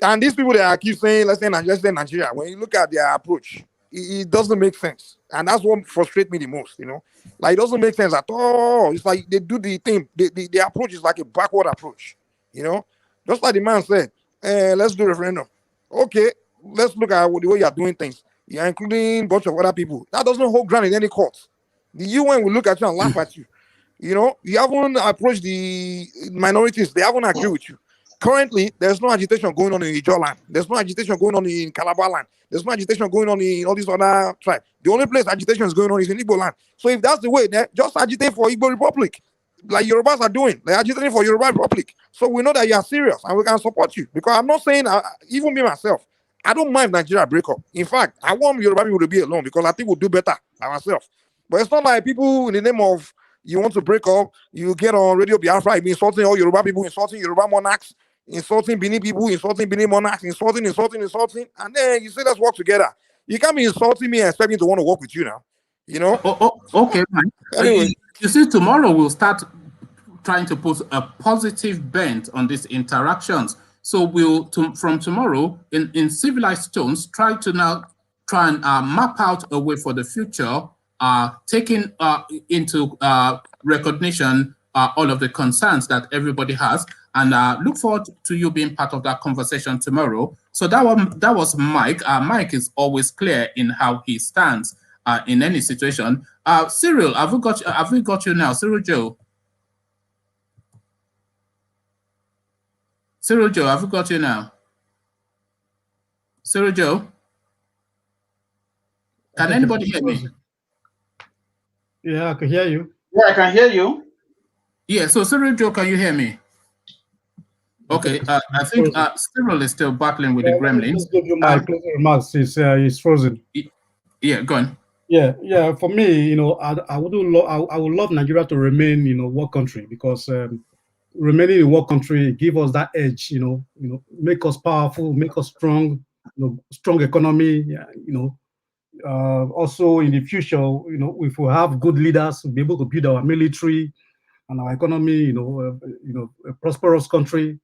Speaker 3: and these people that keep saying let's say Nigeria, when you look at their approach, it doesn't make sense, and that's what frustrates me the most. You know, like it doesn't make sense at all. It's like they do the thing. The approach is like a backward approach. You know, just like the man said, let's do a referendum. Okay. Let's look at the way you're doing things. You're including a bunch of other people. That doesn't hold ground in any court. The UN will look at you and laugh at you. You know, you haven't approached the minorities. They haven't agreed with you. Currently, there's no agitation going on in Ijaw land. There's no agitation going on in Calabar land. There's no agitation going on in all these other tribes. The only place agitation is going on is in Igbo land. So if that's the way, then just agitate for Igbo Republic. Like Yorubas are doing. They're agitating for Yoruba Republic. So we know that you are serious and we can support you. Because I'm not saying, even me myself, I don't mind Nigeria break up. In fact, I want Yoruba people to be alone because I think we'll do better by ourselves. But it's not like people in the name of you want to break up, you get on Radio Biafra, you be insulting all Yoruba people, insulting Yoruba monarchs, insulting Benin people, insulting Benin monarchs, insulting, and then you say let's work together. You can't be insulting me and expect me to want to work with you now. You know?
Speaker 1: Okay, man. Anyway. You see, tomorrow we'll start trying to put a positive bent on these interactions. So we'll, from tomorrow, in civilized tones, try and map out a way for the future, taking into recognition all of the concerns that everybody has, and look forward to you being part of that conversation tomorrow. So that was Mike. Mike is always clear in how he stands in any situation. Cyril, have we got you now? Cyril Joe. Cyril Joe, have we got you now? Cyril Joe? Can anybody hear me?
Speaker 8: Yeah, I can hear you.
Speaker 2: Yeah, I can hear you.
Speaker 1: Yeah, so Cyril Joe, can you hear me? Okay, I think Cyril is still battling with the gremlins.
Speaker 8: Just give you my closing remarks. He's frozen.
Speaker 1: Yeah, go on.
Speaker 8: Yeah. For me, you know, I would love Nigeria to remain, you know, war country because remaining in war country give us that edge, you know, make us powerful, make us strong, you know, strong economy, you know, Also in the future, if we have good leaders, we'll be able to build our military and our economy, a prosperous country.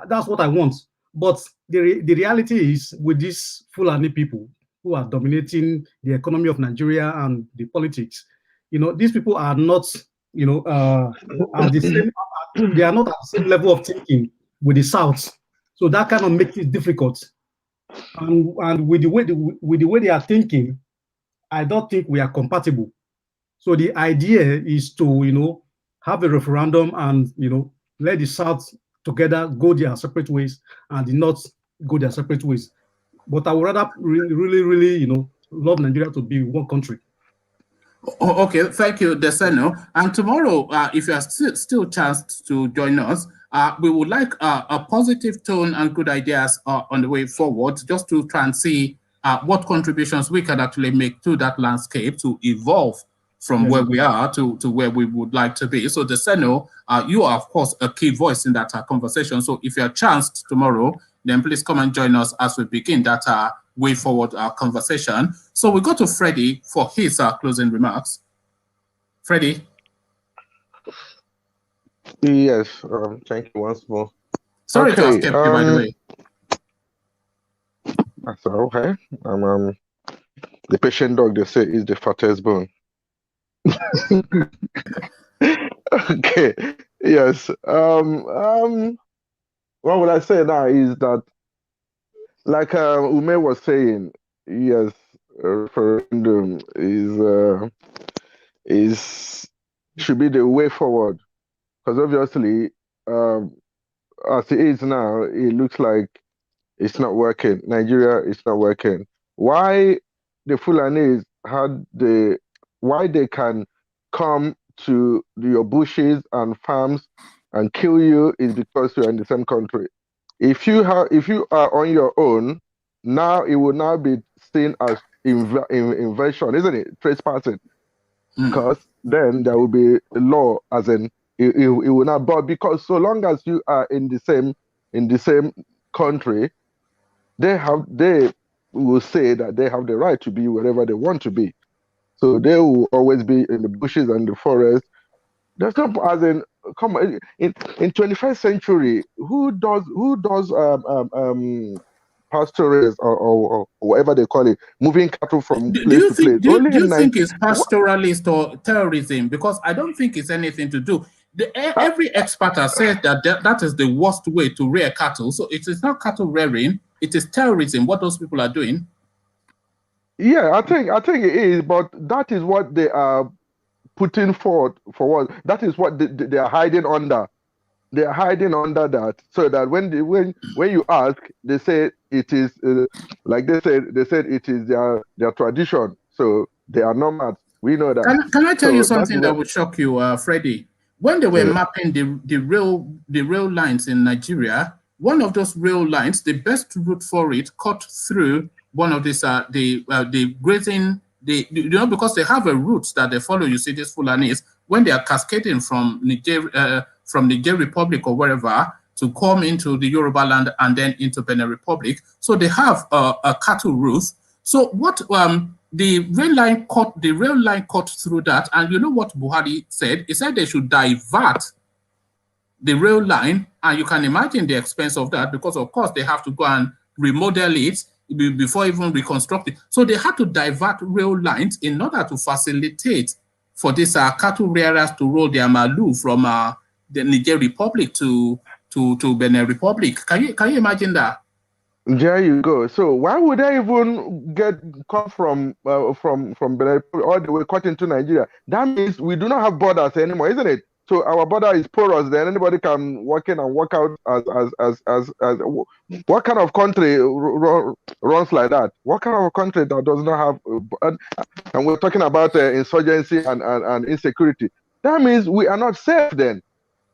Speaker 8: That's what I want. But the reality is, with these Fulani people who are dominating the economy of Nigeria and the politics, these people are not, at the same. They are not at the same level of thinking with the South, so that kind of makes it difficult. And with the way they are thinking, I don't think we are compatible. So the idea is to have a referendum and let the South together go their separate ways and the North go their separate ways. But I would rather really love Nigeria to be one country.
Speaker 1: Okay, thank you, Deseno. And tomorrow, if you are still chanced to join us, we would like a positive tone and good ideas on the way forward, just to try and see what contributions we can actually make to that landscape to evolve from where we are to where we would like to be. So, Deseno, you are, of course, a key voice in that conversation. So if you are chanced tomorrow, then please come and join us as we begin that way forward conversation. So we go to Freddie for his closing remarks. Freddie.
Speaker 4: Yes, thank you once more.
Speaker 1: Sorry to have kept you, by the way.
Speaker 4: That's okay. The patient dog, they say, is the fattest bone. Okay. Yes. What would I say now is that, like Ume was saying, yes, referendum should be the way forward, because obviously, as it is now, it looks like it's not working. Nigeria is not working. Why the Fulanis why they can come to your bushes and farms and kill you is because you're in the same country. If you are on your own, now it will now be seen as invasion, isn't it? Trespassing. Because then there will be a law, as in it will not. But because so long as you are in the same country, they will say that they have the right to be wherever they want to be. So they will always be in the bushes and the forest. There's no, as in, come on, in 21st century, who does pastoralists or whatever they call it, moving cattle from place to place?
Speaker 1: Do you think it's pastoralist or terrorism? Because I don't think it's anything to do. Every expert has said that is the worst way to rear cattle. So it is not cattle rearing, it is terrorism, what those people are doing.
Speaker 4: Yeah, I think it is, but that is what they are putting forward for what. That is what they are hiding under. They are hiding under that, so that when you ask, they say it is like they said it is their tradition. So they are nomads. We know that.
Speaker 1: Can I tell you something that would shock you, Freddie? When they were mapping the rail lines in Nigeria, one of those rail lines, the best route for it, cut through one of these the grazing. Because they have a route that they follow. You see, these Fulanis, when they are cascading from Niger Republic or wherever to come into the Yoruba land and then into Benin Republic, so they have a cattle route. So what the rail line cut through that, and you know what Buhari said? He said they should divert the rail line, and you can imagine the expense of that, because of course they have to go and remodel it before even reconstruct it. So they had to divert rail lines in order to facilitate for these cattle rearers to roll their malu from the Niger Republic to Benin Republic. Can you imagine that?
Speaker 4: There you go. So why would they even come from Benin all the way cut into Nigeria? That means we do not have borders anymore, isn't it? So our border is porous. Then anybody can walk in and walk out as what kind of country runs like that? What kind of country that does not have? And we're talking about insurgency and insecurity. That means we are not safe then.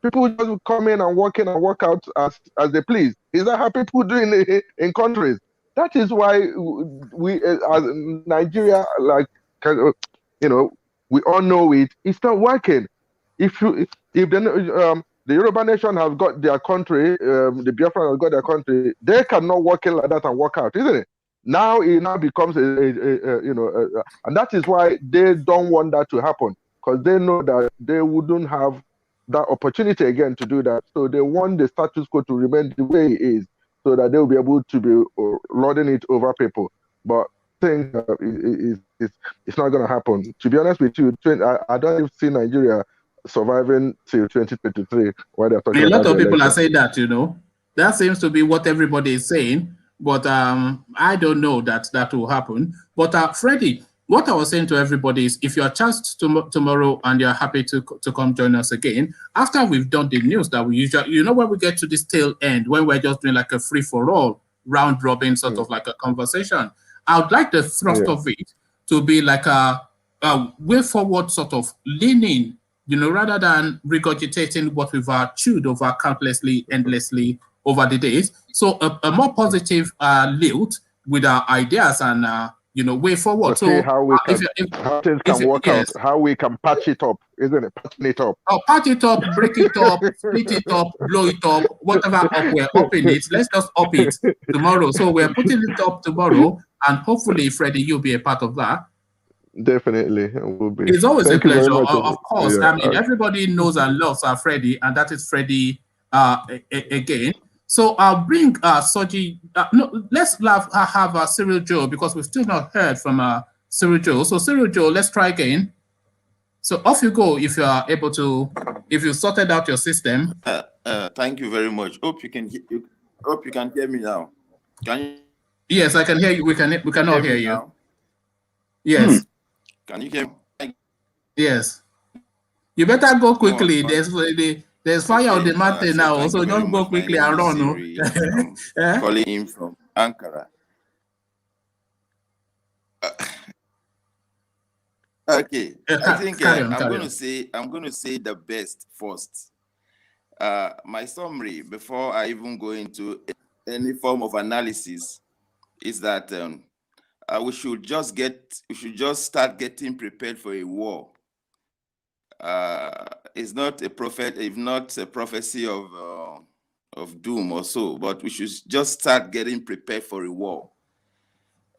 Speaker 4: People just come in and walk out as they please. Is that how people do in countries? That is why we as Nigeria, like, we all know it's not working. If the Yoruba nation has got their country, the Biafran has got their country, they cannot walk in like that and walk out, isn't it? Now it now becomes and that is why they don't want that to happen, because they know that they wouldn't have that opportunity again to do that. So they want the status quo to remain the way it is, so that they'll be able to be lording it over people. But I think it's not going to happen. To be honest with you, I don't even see Nigeria surviving till 2023. Why they're talking
Speaker 1: a lot
Speaker 4: about
Speaker 1: of people are
Speaker 4: election.
Speaker 1: saying that, that seems to be what everybody is saying. But I don't know that will happen. But Freddie, what I was saying to everybody is, if you are charged tomorrow and you're happy to come join us again, after we've done the news that we usually, when we get to this tail end, when we're just doing like a free-for-all, round-robin sort of like a conversation, I would like the thrust of it to be like a way forward sort of leaning, rather than regurgitating what we've chewed over countlessly, endlessly over the days. So a more positive lilt with our ideas and way forward.
Speaker 4: So see how we how things can work out, how we can patch it up, isn't it? Patching it up.
Speaker 1: Oh, patch it up, break it up, split it up, blow it up, whatever up we're upping it. Let's just up it tomorrow. So we're putting it up tomorrow, and hopefully, Freddie, you'll be a part of that.
Speaker 4: Definitely, it will be.
Speaker 1: It's always
Speaker 4: Thank
Speaker 1: a pleasure.
Speaker 4: Much,
Speaker 1: of course, I mean, everybody knows and loves our Freddie, and that is Freddie again. So I'll bring Soji. No, let's have Cyril Joe, because we've still not heard from Cyril Joe. So Cyril Joe, let's try again. So off you go if you are able to, if you sorted out your system.
Speaker 13: Thank you very much. Hope you can hear me now. Can you?
Speaker 1: Yes, I can hear you. We cannot hear you. Now? Yes.
Speaker 13: Can you hear me?
Speaker 1: Yes. You better go quickly. There's fire on the mountain now, so just go quickly and run.
Speaker 13: Calling in from Ankara. Okay, I think I'm going to say the best first. My summary before I even go into any form of analysis is that we should just start getting prepared for a war. It's not a prophecy of doom or so, but we should just start getting prepared for a war,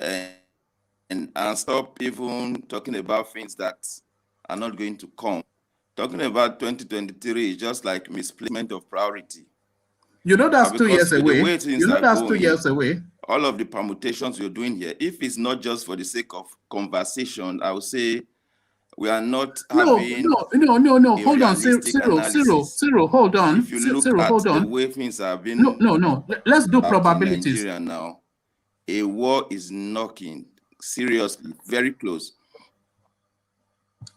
Speaker 13: and stop even talking about things that are not going to come. Talking about 2023 is just like misplacement of priority.
Speaker 1: That's 2 years away. That's 2 years away.
Speaker 13: All of the permutations we're doing here, if it's not just for the sake of conversation, I would say we are not having.
Speaker 1: No. Hold on, Cyril, hold on.
Speaker 13: If you look at the way things have been.
Speaker 1: No. Let's do probabilities.
Speaker 13: Nigeria now, a war is knocking seriously, very close.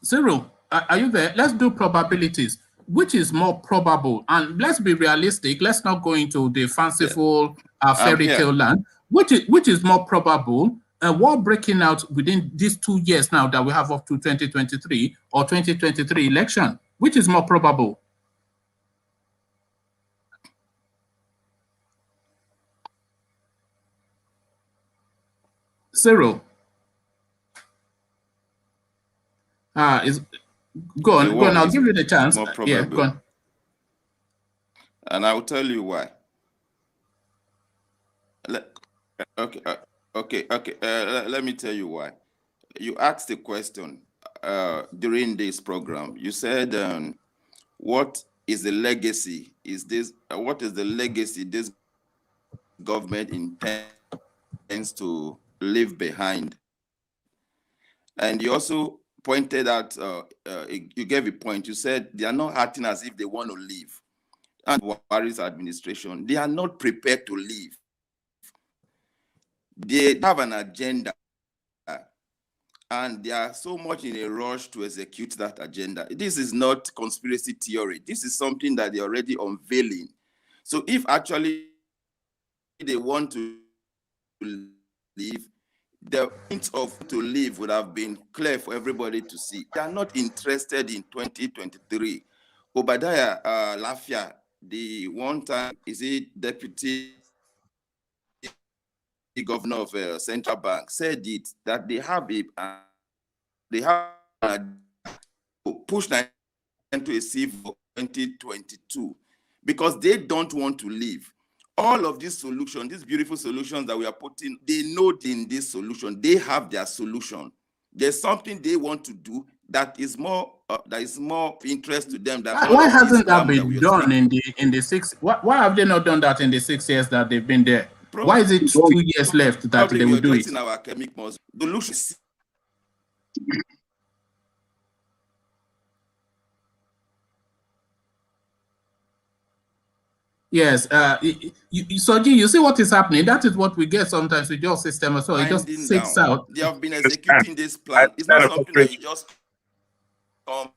Speaker 1: Cyril, are you there? Let's do probabilities. Which is more probable? And let's be realistic. Let's not go into the fanciful fairy tale land. Which is more probable? A war breaking out within these 2 years now that we have up to 2023 or 2023 election? Which is more probable? Cyril. Go on. I'll give you the chance. Yeah, go on.
Speaker 13: And I'll tell you why. Okay. Let me tell you why. You asked the question during this program. You said, "What is the legacy? What is the legacy this government intends to leave behind?" And you also pointed out, you gave a point. You said they are not acting as if they want to leave. And Buhari's administration, they are not prepared to leave. They have an agenda, and they are so much in a rush to execute that agenda. This is not conspiracy theory. This is something that they're already unveiling. So if actually they want to leave, the point of to leave would have been clear for everybody to see. They are not interested in 2023. Obadiah Lafia, the one time, is he deputy governor of Central Bank, said it, that they have push into a civil 2022 because they don't want to leave. all of these solutions, these beautiful solutions that we are putting, they know in this solution, they have their solution. There's something they want to do that is more interest to them. Than
Speaker 1: why hasn't that been done in the 6? Why have they not done that in the 6 years that they've been there? Why is it 2 years left that they will do it?
Speaker 13: Our academic muscle. Solution.
Speaker 1: Yes, Soji, you see what is happening? That is what we get sometimes with your system as well. It just sits out.
Speaker 13: They have been executing this plan. It's not something that you just
Speaker 1: but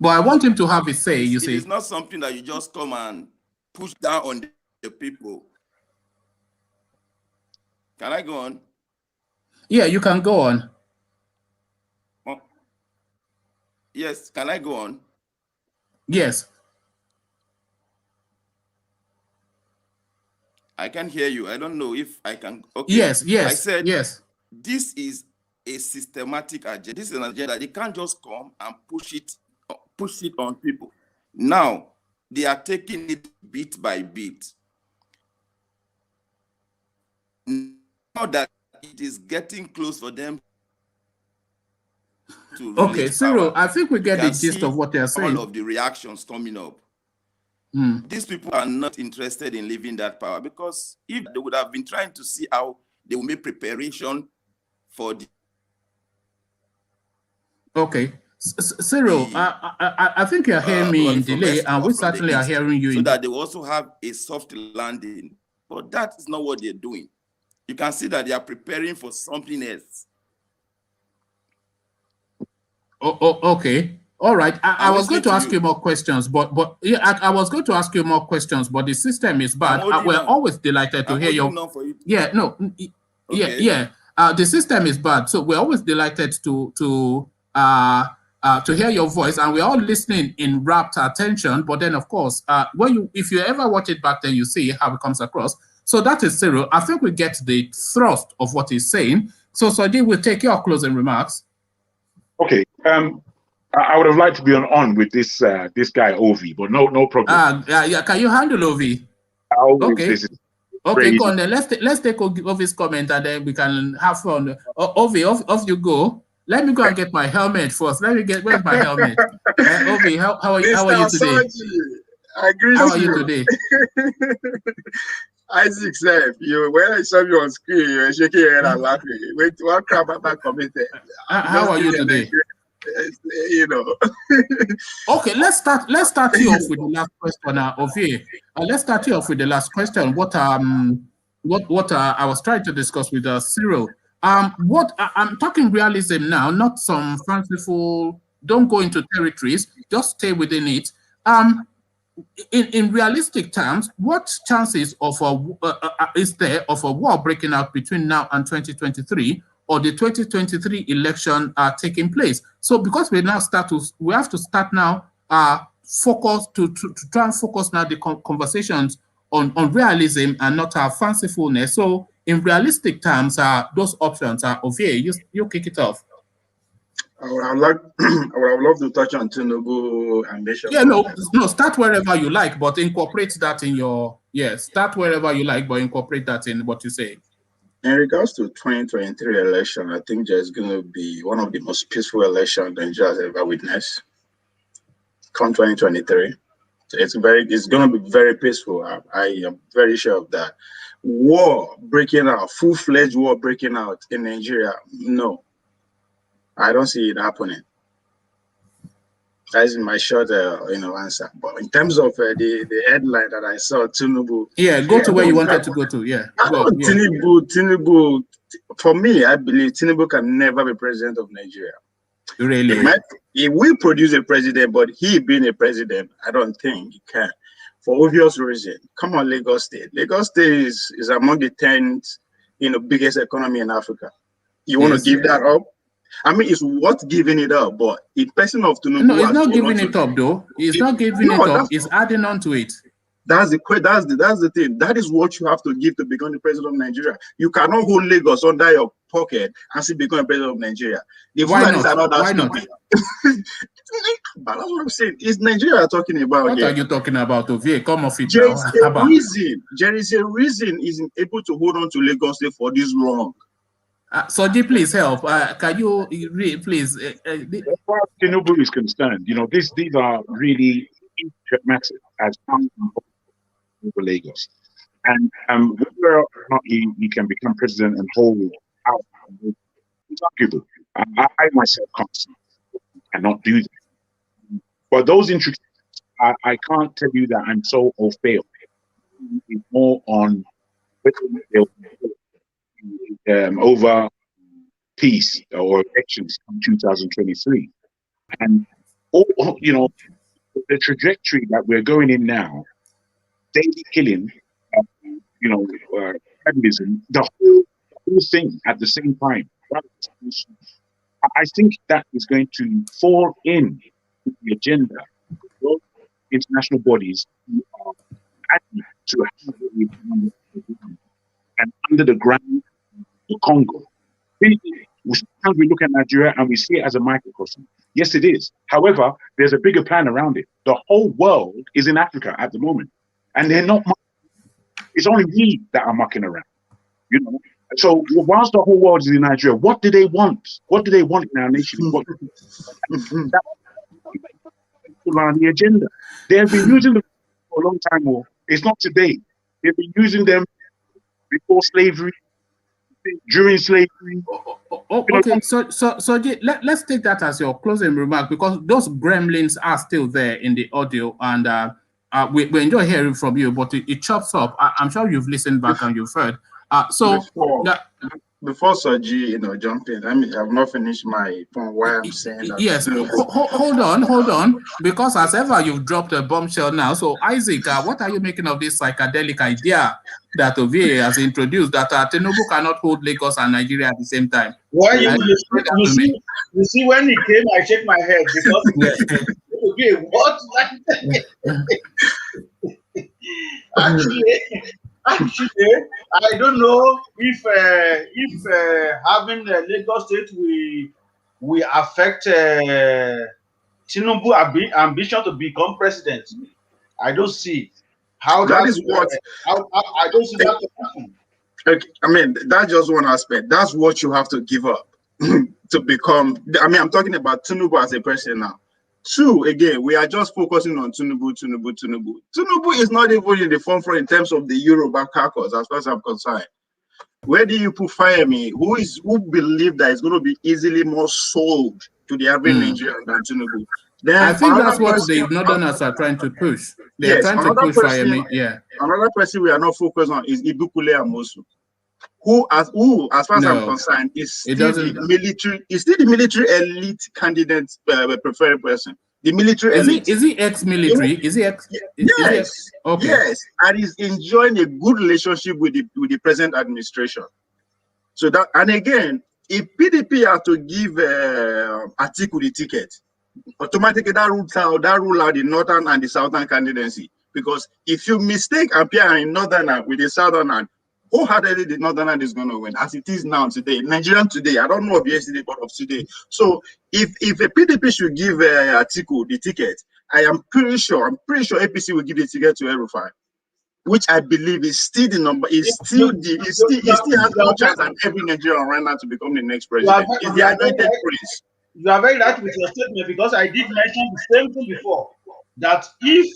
Speaker 1: I want him to have his say, you see.
Speaker 13: It's not something that you just come and push down on the people. Can I go on?
Speaker 1: Yeah, you can go on.
Speaker 13: Oh. Yes, can I go on?
Speaker 1: Yes.
Speaker 13: I can hear you. I don't know if I can. Okay.
Speaker 1: Yes, yes.
Speaker 13: I said,
Speaker 1: yes.
Speaker 13: This is a systematic agenda. This is an agenda. They can't just come and push it on people. Now, they are taking it bit by bit. Now that it is getting close for them to
Speaker 1: okay, Cyril, I think we get the gist of what they are saying.
Speaker 13: All of the reactions coming up. These people are not interested in leaving that power, because if they would have been trying to see how they will make preparation for the...
Speaker 1: Okay. Cyril, I think you're hearing me in delay, and we certainly are hearing you.
Speaker 13: So that they will also have a soft landing. But that is not what they're doing. You can see that they are preparing for something else.
Speaker 1: Okay. All right. I was going to ask you more questions, but yeah, I was going to ask you more questions, but the system is bad. We're always delighted to hear your... Yeah, no.
Speaker 13: Okay.
Speaker 1: Yeah. The system is bad, so we're always delighted to hear your voice, and we're all listening in rapt attention. But then, of course, if you ever watch it back, then you see how it comes across. So that is Cyril. I think we get the thrust of what he's saying. So Soji, we'll take your closing remarks.
Speaker 10: Okay. I would have liked to be on with this guy Ovi, but no problem.
Speaker 1: Yeah. Can you handle Ovi? Okay. Okay, go on then. Let's take Ovi's comment, and then we can have fun. Ovi, off you go. Let me go and get my helmet first. Where's my helmet? Ovi, how are you today?
Speaker 14: I agree.
Speaker 1: How are you today?
Speaker 14: Isaac said, when I saw you on screen, you were shaking your head and laughing. Wait, what crap have I committed?
Speaker 1: How are you today?
Speaker 14: You know.
Speaker 1: Okay, let's start you off with the last question, Ovi. Let's start you off with the last question. What I was trying to discuss with Cyril. What I'm talking realism now, not some fanciful. Don't go into territories. Just stay within it. In realistic terms, what chances of is there of a war breaking out between now and 2023, or the 2023 election taking place? So, because we have to start now focus to try and focus now the conversations on realism and not our fancifulness. So, in realistic terms, those options are okay. You kick it off.
Speaker 14: I would have loved to touch on Tinubu ambition.
Speaker 1: Yeah, no, start wherever you like, but incorporate that in your, start wherever you like, but incorporate that in what you say.
Speaker 14: In regards to 2023 election, I think there's going to be one of the most peaceful elections Nigeria has ever witnessed. Come 2023, it's going to be very peaceful. I am very sure of that. War breaking out, full-fledged war breaking out in Nigeria, no. I don't see it happening. That's my short, answer. But in terms of the headline that I saw, Tinubu.
Speaker 1: Yeah, go to where you wanted to go to. Yeah.
Speaker 14: Tinubu. For me, I believe Tinubu can never be president of Nigeria.
Speaker 1: Really?
Speaker 14: He will produce a president, but he being a president, I don't think he can, for obvious reason. Come on, Lagos State. Lagos State is among the 10th, biggest economy in Africa. You want to give that up? I mean, it's worth giving it up, but in person of Tinubu.
Speaker 1: No, it's not giving it up, though. It's not giving it up. It's adding on to it.
Speaker 14: That's the thing. That is what you have to give to become the president of Nigeria. You cannot hold Lagos under your pocket and still become a president of Nigeria. The Fulanis are not that stupid. But that's what I'm saying. It's Nigeria talking about.
Speaker 1: What are you talking about, Ovie? Come off it
Speaker 14: There
Speaker 1: now.
Speaker 14: is a reason. There is a reason he's able to hold on to Lagos State for this long.
Speaker 1: Soji, please help. Can you please?
Speaker 10: As far as Tinubu is concerned, you know, these are really matters as over Lagos, and whether or not he can become president and hold out, it's arguable. I myself cannot do that. But those intricacies, I can't tell you that I'm so or fail. It's more on over peace or elections in 2023, and all, you know, the trajectory that we're going in now, daily killing, you know, tribalism, the whole thing at the same time. I think that is going to fall in with the agenda of those international bodies who are acting to have and under the ground, the Congo. Sometimes we look at Nigeria and we see it as a microcosm. Yes, it is. However, there's a bigger plan around it. The whole world is in Africa at the moment, and they're not. It's only we that are mucking around, you know. So whilst the whole world is in Nigeria, what do they want? What do they want in our nation? What, that's on the agenda. They've been using them for a long time. More. It's not today. They've been using them before slavery, during slavery.
Speaker 1: Okay, so let's take that as your closing remark, because those gremlins are still there in the audio, and we enjoy hearing from you, but it chops up. I'm sure you've listened back and you've heard.
Speaker 14: Before Soji, you know, jump in, I mean, I've not finished my point why I'm saying that.
Speaker 1: Yes, hold on, because as ever, you've dropped a bombshell now. So, Isaac, what are you making of this psychedelic idea that Ovie has introduced, that Tinubu cannot hold Lagos and Nigeria at the same time?
Speaker 2: Well, you see, when he came, I shook my head because okay, what? Actually, I don't know if having Lagos State will affect Tinubu ambition to become president. I don't see how
Speaker 14: that is what.
Speaker 2: I don't see that happen.
Speaker 14: Okay, I mean, that's just one aspect. That's what you have to give up to become. I mean, I'm talking about Tinubu as a person now. Two, again, we are just focusing on Tinubu. Tinubu is not even in the forefront in terms of the Yoruba caucus, as far as I'm concerned. Where do you put Firemi? Who believe that it's going to be easily more sold to the average Nigerian than Tinubu?
Speaker 1: Then I think that's what the Northerners are trying to push. They are trying to push Firemi. Yeah.
Speaker 14: Another person we are not focused on is Ibukule Amosu, who, as far as I'm concerned, is still the military elite candidate preferred person. The military elite.
Speaker 1: Is he ex-military? Is he ex?
Speaker 14: Yes. Okay. Yes, and he's enjoying a good relationship with the present administration. So that, and again, if PDP are to give Atiku the ticket, automatically that rule out the northern and the southern candidacy. Because if you mistake appear in northern with the southern, wholeheartedly the northern is going to win, as it is now today. Nigerian today, I don't know of yesterday, but of today. So if a PDP should give Atiku the ticket, I'm pretty sure APC will give the ticket to El-Rufai, which I believe is still the number. He still has no chance than every Nigerian right now to become the next president. It's the anointed prince.
Speaker 2: You are very right with your statement, because I did mention the same thing before, that if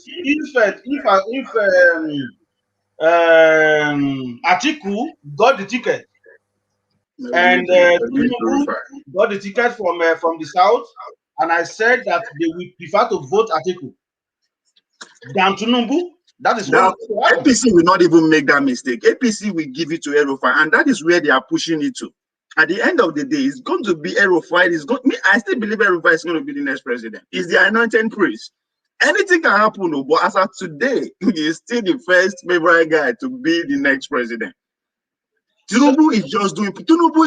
Speaker 2: Atiku got the ticket and Tinubu got the ticket from the south, and I said that they will prefer to vote Atiku than Tinubu. That is what
Speaker 14: APC will not even make that mistake. APC will give it to El-Rufai, and that is where they are pushing it to. At the end of the day, it's going to be El-Rufai. I still believe El-Rufai is going to be the next president. He's the anointed priest. Anything can happen, but as of today, he is still the first favorite guy to be the next president. Tinubu is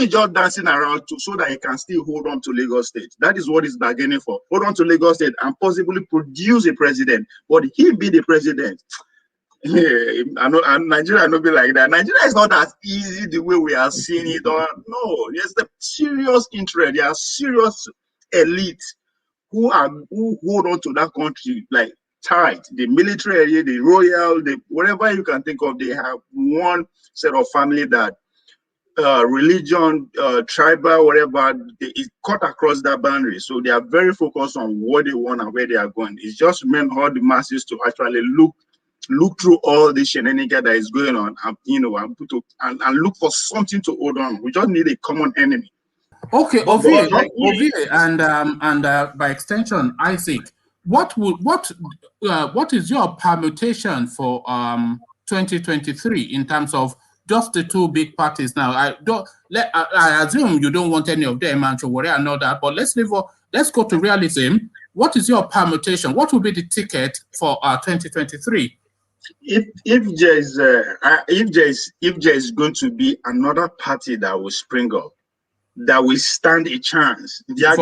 Speaker 14: just dancing around so that he can still hold on to Lagos State. That is what he's bargaining for. Hold on to Lagos State and possibly produce a president. But he be the president. Yeah, I know. And Nigeria not be like that. Nigeria is not as easy the way we are seeing it. Or no, there's a serious interest. There are serious elite who hold on to that country like tight. The military area, the royal, the whatever you can think of. They have one set of family that religion, tribal, whatever, is cut across that boundary. So they are very focused on what they want and where they are going. It's just meant all the masses to actually look through all the shenanigans that is going on, and and look for something to hold on. We just need a common enemy.
Speaker 1: Okay, Ovie, and by extension, Isaac, what is your permutation for 2023 in terms of just the two big parties? Now, I assume you don't want any of them, and worry and all that. But let's go to realism. What is your permutation? What will be the ticket for 2023?
Speaker 14: If there is going to be another party that will spring up, that will stand a chance.
Speaker 1: Forget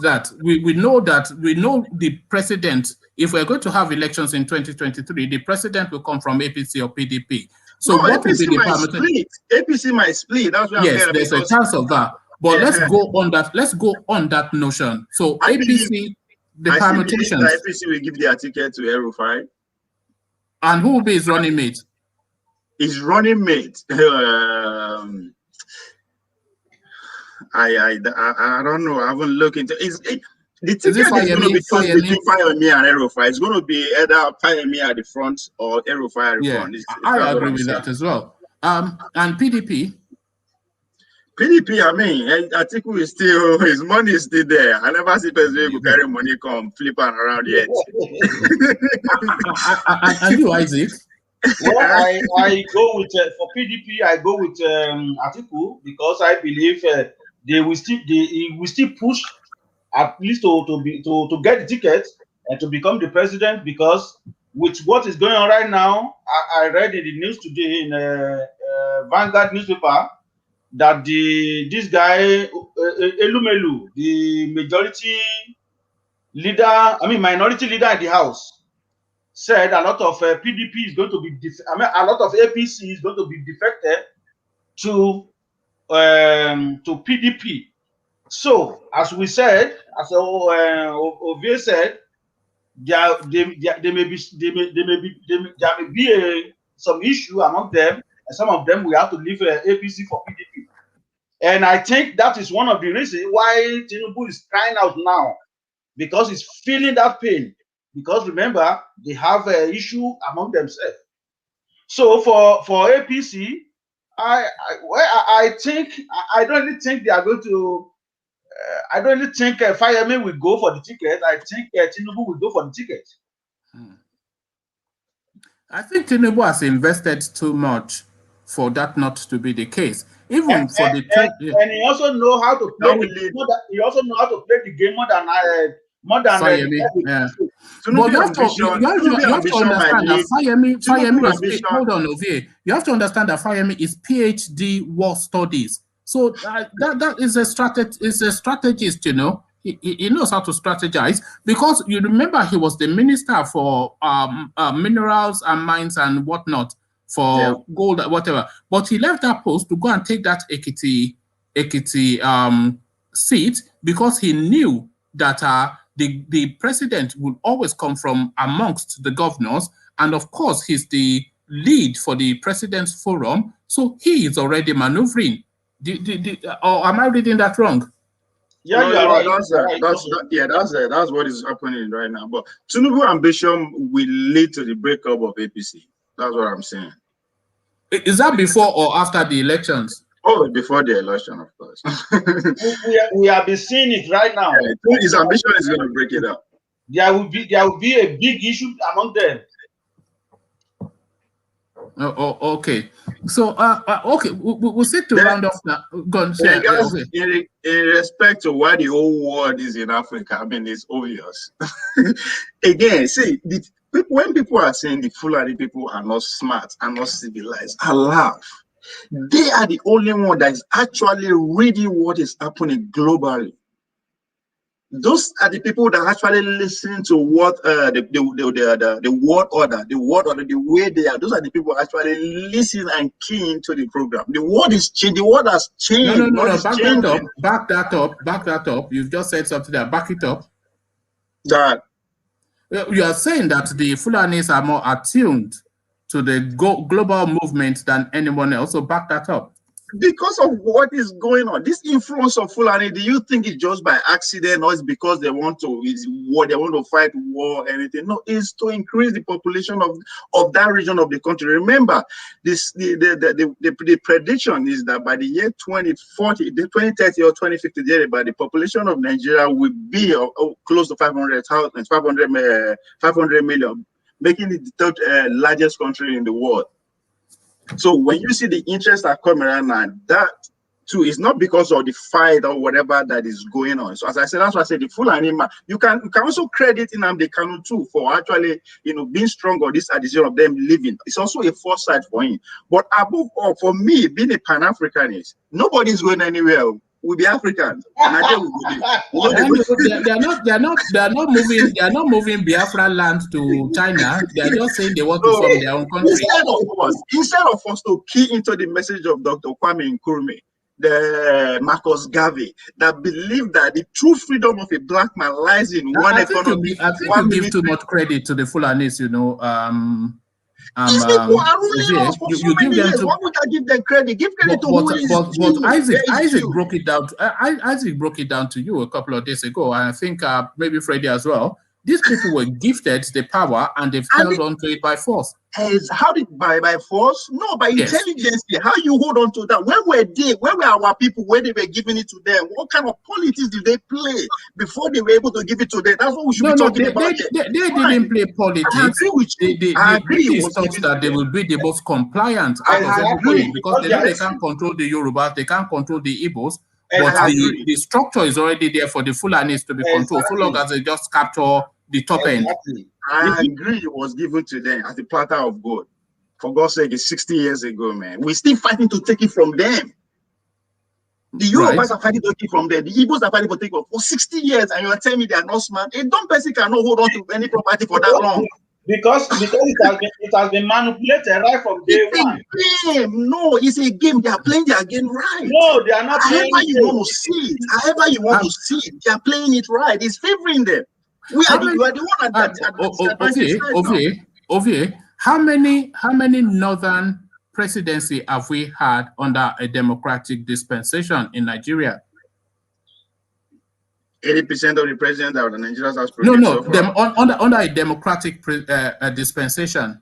Speaker 1: that. We know the president. If we're going to have elections in 2023, the president will come from APC or PDP. So what
Speaker 14: APC
Speaker 1: will be the
Speaker 14: permutation? APC might split. That's what
Speaker 1: yes, there's a chance of that. But let's go on that. Let's go on that notion. So APC, the permutations.
Speaker 14: APC will give their ticket to El-Rufai.
Speaker 1: And who will be his running mate?
Speaker 14: His running mate. I don't know. I haven't looked into it. The ticket is going to be between Fayemi and El-Rufai. It's going to be either Fayemi at the front or El-Rufai at the front.
Speaker 1: I agree with that as well. And PDP?
Speaker 14: PDP, I mean, I think we still, his money is still there. I never see President who carry money come flipping around yet.
Speaker 1: And you, Isaac?
Speaker 2: Well, I go with for PDP. I go with Atiku because I believe he will still push at least to get the ticket and to become the president. Because with what is going on right now, I read in the news today in Vanguard newspaper that this guy Elumelu, the minority leader in the House, said a lot of PDP is going to be, a lot of APC is going to be defected to PDP. So, as we said, as Ovie said, there may be some issue among them, and some of them will have to leave APC for PDP. And I think that is one of the reasons why Tinubu is crying out now, because he's feeling that pain. Because remember, they have an issue among themselves. So for APC, I think I don't really think they are going to. I don't really think Fayemi will go for the ticket. I think Tinubu will go for the ticket.
Speaker 1: I think Tinubu has invested too much for that not to be the case. Even and
Speaker 2: he also know how to play the game. He also know how to play the game more than
Speaker 1: Fayemi. Yeah. But you have to understand that Fayemi. Hold on, Ovie. You have to understand that Fayemi is PhD war studies. So that is a strategist, you know. He knows how to strategize, because you remember he was the minister for minerals and mines and whatnot, for gold, whatever. But he left that post to go and take that Ekiti seat, because he knew that the president will always come from amongst the governors, and of course he's the lead for the president's forum, so he is already maneuvering. Or am I reading that wrong?
Speaker 14: Yeah, that's what is happening right now. But Tinubu ambition will lead to the breakup of APC. That's what I'm saying.
Speaker 1: Is that before or after the elections?
Speaker 14: Oh, before the election, of course.
Speaker 2: we have been seeing it right now.
Speaker 14: Yeah, his ambition is going to break it up.
Speaker 2: There will be a big issue among them.
Speaker 1: Okay. So, okay, we'll sit to round off now. Go on,
Speaker 14: in respect to why the whole world is in Africa, I mean, it's obvious. Again, see, when people are saying the Fulani people are not smart, are not civilized, I laugh. They are the only one that is actually reading what is happening globally. those are the people that actually listen to what the word order, the way they are. Those are the people actually listen and key into the program. The word is changed. The word has changed.
Speaker 1: No. Back that up. You've just said something there. Back it up.
Speaker 14: That
Speaker 1: you are saying that the Fulanis are more attuned to the global movement than anyone else. So back that up.
Speaker 14: Because of what is going on, this influence of Fulani, do you think it's just by accident or it's because they want to fight war or anything? No, it's to increase the population of that region of the country. Remember, the prediction is that by the year 2040, the 2030 or 2050, the population of Nigeria will be close to 500 million, making it the third largest country in the world. So when you see the interests are coming around, and that too is not because of the fight or whatever that is going on. So as I said, that's why I said the Fulani man, you can also credit Nnamdi Kanu too for actually, being strong on this decision of them living. It's also a foresight for him. But above all, for me, being a Pan-Africanist, nobody's going anywhere. We'll be Africans. And I
Speaker 1: they're not moving Biafra land to China. They're just saying they want to form their own country.
Speaker 14: Instead of us to key into the message of Dr. Kwame Nkrumah, the Marcus Garvey, that believe that the true freedom of a black man lies in one economy.
Speaker 1: I think you give too much credit to the Fulanis,
Speaker 14: These people are ruling us for so many years. Why would I give them credit? Give credit to who is due.
Speaker 1: Isaac broke it down. Isaac broke it down to you a couple of days ago, and I think maybe Freddie as well. These people were gifted the power, and they've held on to it by force.
Speaker 14: How did by force? No, by intelligence. How you hold on to that? Where were they? Where were our people when they were giving it to them? What kind of politics did they play before they were able to give it to them? That's what we should be talking about.
Speaker 1: They didn't play politics.
Speaker 14: I agree with you.
Speaker 1: The British thought that they will be the most compliant out of everybody because they know they can't control the Yorubas, they can't control the Igbos. But the structure is already there for the Fulanis to be controlled, so long as they just capture the top end.
Speaker 14: I agree it was given to them as a platter of gold. For God's sake, it's 60 years ago, man. We're still fighting to take it from them. The Yorubas are fighting to take it from them. The Igbos are fighting to take it for 60 years, and you are telling me they are not smart. A dumb person cannot hold on to any property for that long.
Speaker 2: Because it has been manipulated right from day one.
Speaker 14: It's a game. No, it's a game. They are playing their game right.
Speaker 2: No, they are not playing
Speaker 14: however you want to see it. However you want to see it, they are playing it right. It's favoring them. We are the one
Speaker 1: that how many northern presidency have we had under a democratic dispensation in Nigeria?
Speaker 14: 80% of the presidents that the Nigerians has
Speaker 1: produced. Under a democratic dispensation.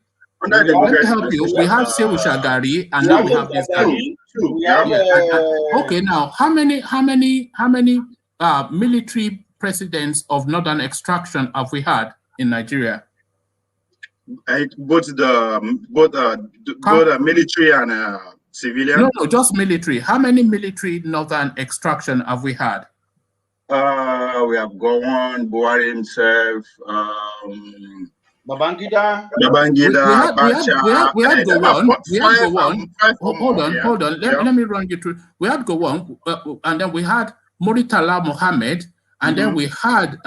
Speaker 1: Let me help you. We have Sehu Shagari, and now we have this guy. Okay, now how many military presidents of northern extraction have we had in Nigeria?
Speaker 14: Both military and civilian.
Speaker 1: No, just military. How many military northern extraction have we had?
Speaker 14: We have Gowon, Buhari himself,
Speaker 2: Babangida,
Speaker 1: Abacha. We had Gowon. Hold on. Let me run you through. We had Gowon, and then we had Muritala Mohammed, and then we had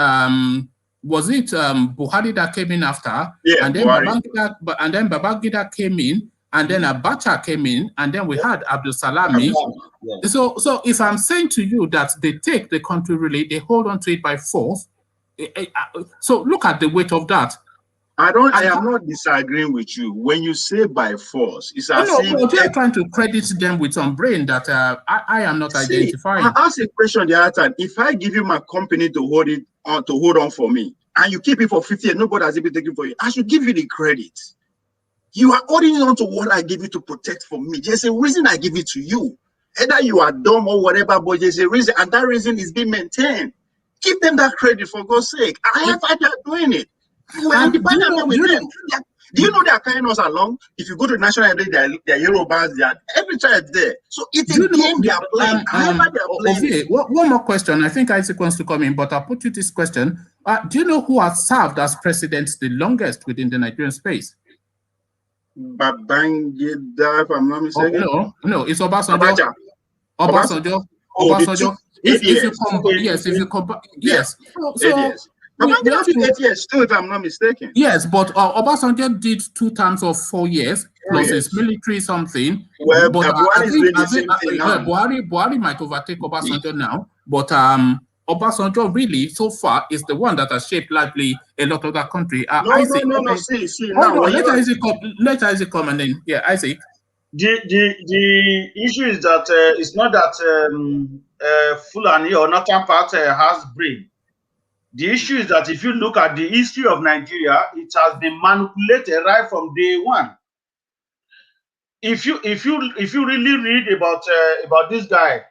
Speaker 1: was it Buhari that came in after?
Speaker 14: Yeah,
Speaker 1: and then Babangida came in, and then Abacha came in, and then we had Abdul Salami. Yeah. So if I'm saying to you that they take the country really, they hold on to it by force. So look at the weight of that.
Speaker 14: I am not disagreeing with you. When you say by force, it's as if
Speaker 1: they're trying to credit them with some brain that I am not identifying.
Speaker 14: I asked a question the other time. If I give you my company to hold on for me, and you keep it for 50 years, nobody has even taken it for you, I should give you the credit. You are holding on to what I give you to protect for me. There's a reason I give it to you. Either you are dumb or whatever, but there's a reason, and that reason is being maintained. Give them that credit for God's sake. I have they're doing it. Do you know they are carrying us along? If you go to the National Assembly, they are Yorubas, they are every tribe there. So it's a game they are playing.
Speaker 1: Okay, one more question. I think Isaac wants to come in, but I'll put you this question. Do you know who has served as president the longest within the Nigerian space?
Speaker 14: Babangida, if I'm not mistaken.
Speaker 1: No, it's Obasanjo. Obasanjo. if you compare, yes, if you compare, yes. So
Speaker 14: Babangida did 8 years too, if I'm not mistaken.
Speaker 1: Yes, but Obasanjo did 2 terms of 4 years plus his military something.
Speaker 14: Well,
Speaker 1: but
Speaker 14: Buhari is doing the same thing now.
Speaker 1: Buhari might overtake Obasanjo now, but Obasanjo really so far is the one that has shaped largely a lot of that country.
Speaker 14: No. See. Now,
Speaker 1: let Isaac come and then Isaac.
Speaker 2: The issue is that it's not that Fulani or Northern part has brain. The issue is that if you look at the history of Nigeria, it has been manipulated right from day one. If you really read about this guy,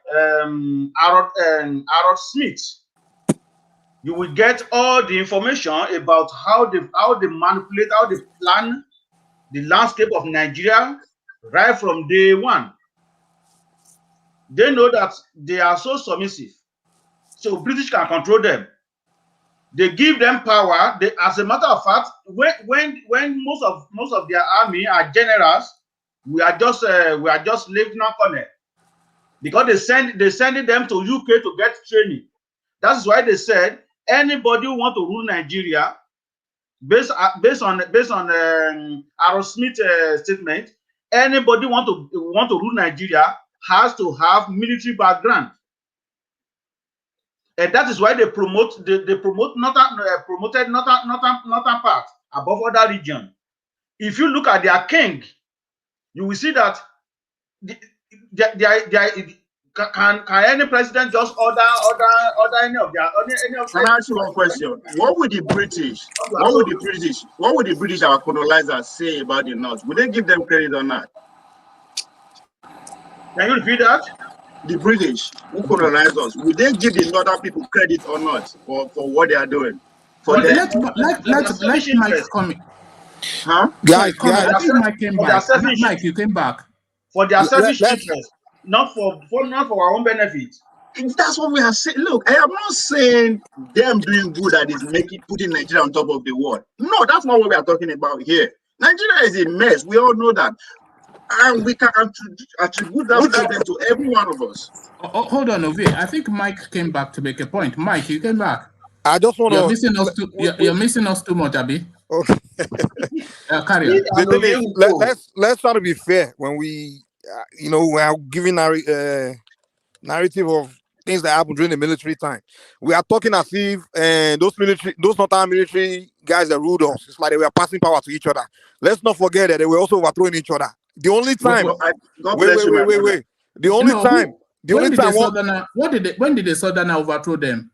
Speaker 2: Harold Smith, you will get all the information about how they manipulate, how they plan the landscape of Nigeria right from day one. They know that they are so submissive, so British can control them. They give them power. As a matter of fact, when most of their army are generals, we are just lieutenant colonel, because they sending them to UK to get training. That's why they said anybody who want to rule Nigeria, based on Harold Smith statement, anybody want to rule Nigeria has to have military background. And that is why they promoted northern part above other region. If you look at their king, you will see that can any president just order any of their
Speaker 14: Can I ask you one question? What would the British, our colonizers, say about the North? Would they give them credit or not?
Speaker 2: Can you repeat that?
Speaker 14: The British who colonized us, would they give the northern people credit or not for what they are doing?
Speaker 1: Let Mike come in.
Speaker 14: Huh?
Speaker 3: Guys,
Speaker 1: I think Mike came back. Mike, you came back.
Speaker 2: For their selfish interest, not for our own benefit.
Speaker 14: That's what we are saying. Look, I am not saying them doing good that is putting Nigeria on top of the world. No, that's not what we are talking about here. Nigeria is a mess. We all know that. And we can attribute that to every one of us.
Speaker 1: Hold on, Ovi. I think Mike came back to make a point. Mike, you came back.
Speaker 3: I just want
Speaker 1: to. You're missing us too much, Abi. Okay. Carry on.
Speaker 3: The thing is, let's try to be fair when we, we are giving narrative of things that happened during the military time. We are talking as if those northern military guys that ruled us, it's like they were passing power to each other. Let's not forget that they were also overthrowing each other. The only time, wait. The only time.
Speaker 1: When did the Southerner overthrow them?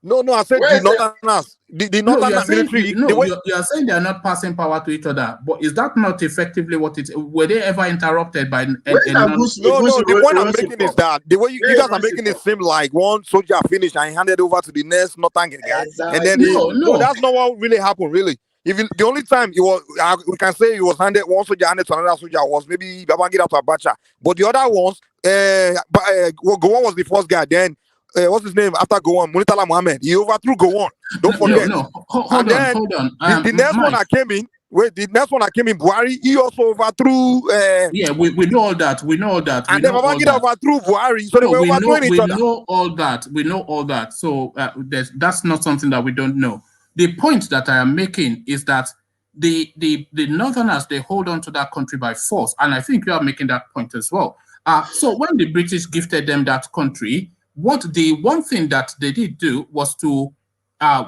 Speaker 3: No, I said the Northerners. The Northern military.
Speaker 1: You are saying they are not passing power to each other, but is that not effectively what it? Were they ever interrupted by?
Speaker 3: No. The point I'm making is that the way you guys are making it seem like one soldier finished and handed over to the next Northern guy, and then no, that's not what really happened. Really, even the only time it was, we can say it was one soldier handed to another soldier was maybe Babangida to Abacha, but the other ones, Gowon was the first guy. Then. What's his name after Gowon? Munitala Mohammed. He overthrew Gowon. Don't forget.
Speaker 1: Hold on.
Speaker 3: The next one that came in, Buhari, he also overthrew.
Speaker 1: We know all that.
Speaker 3: And then Babangida overthrew Buhari. So they were overthrowing each other.
Speaker 1: We know all that. So that's not something that we don't know. The point that I am making is that the Northerners, they hold on to that country by force. And I think you are making that point as well. So when the British gifted them that country, one thing that they did do was to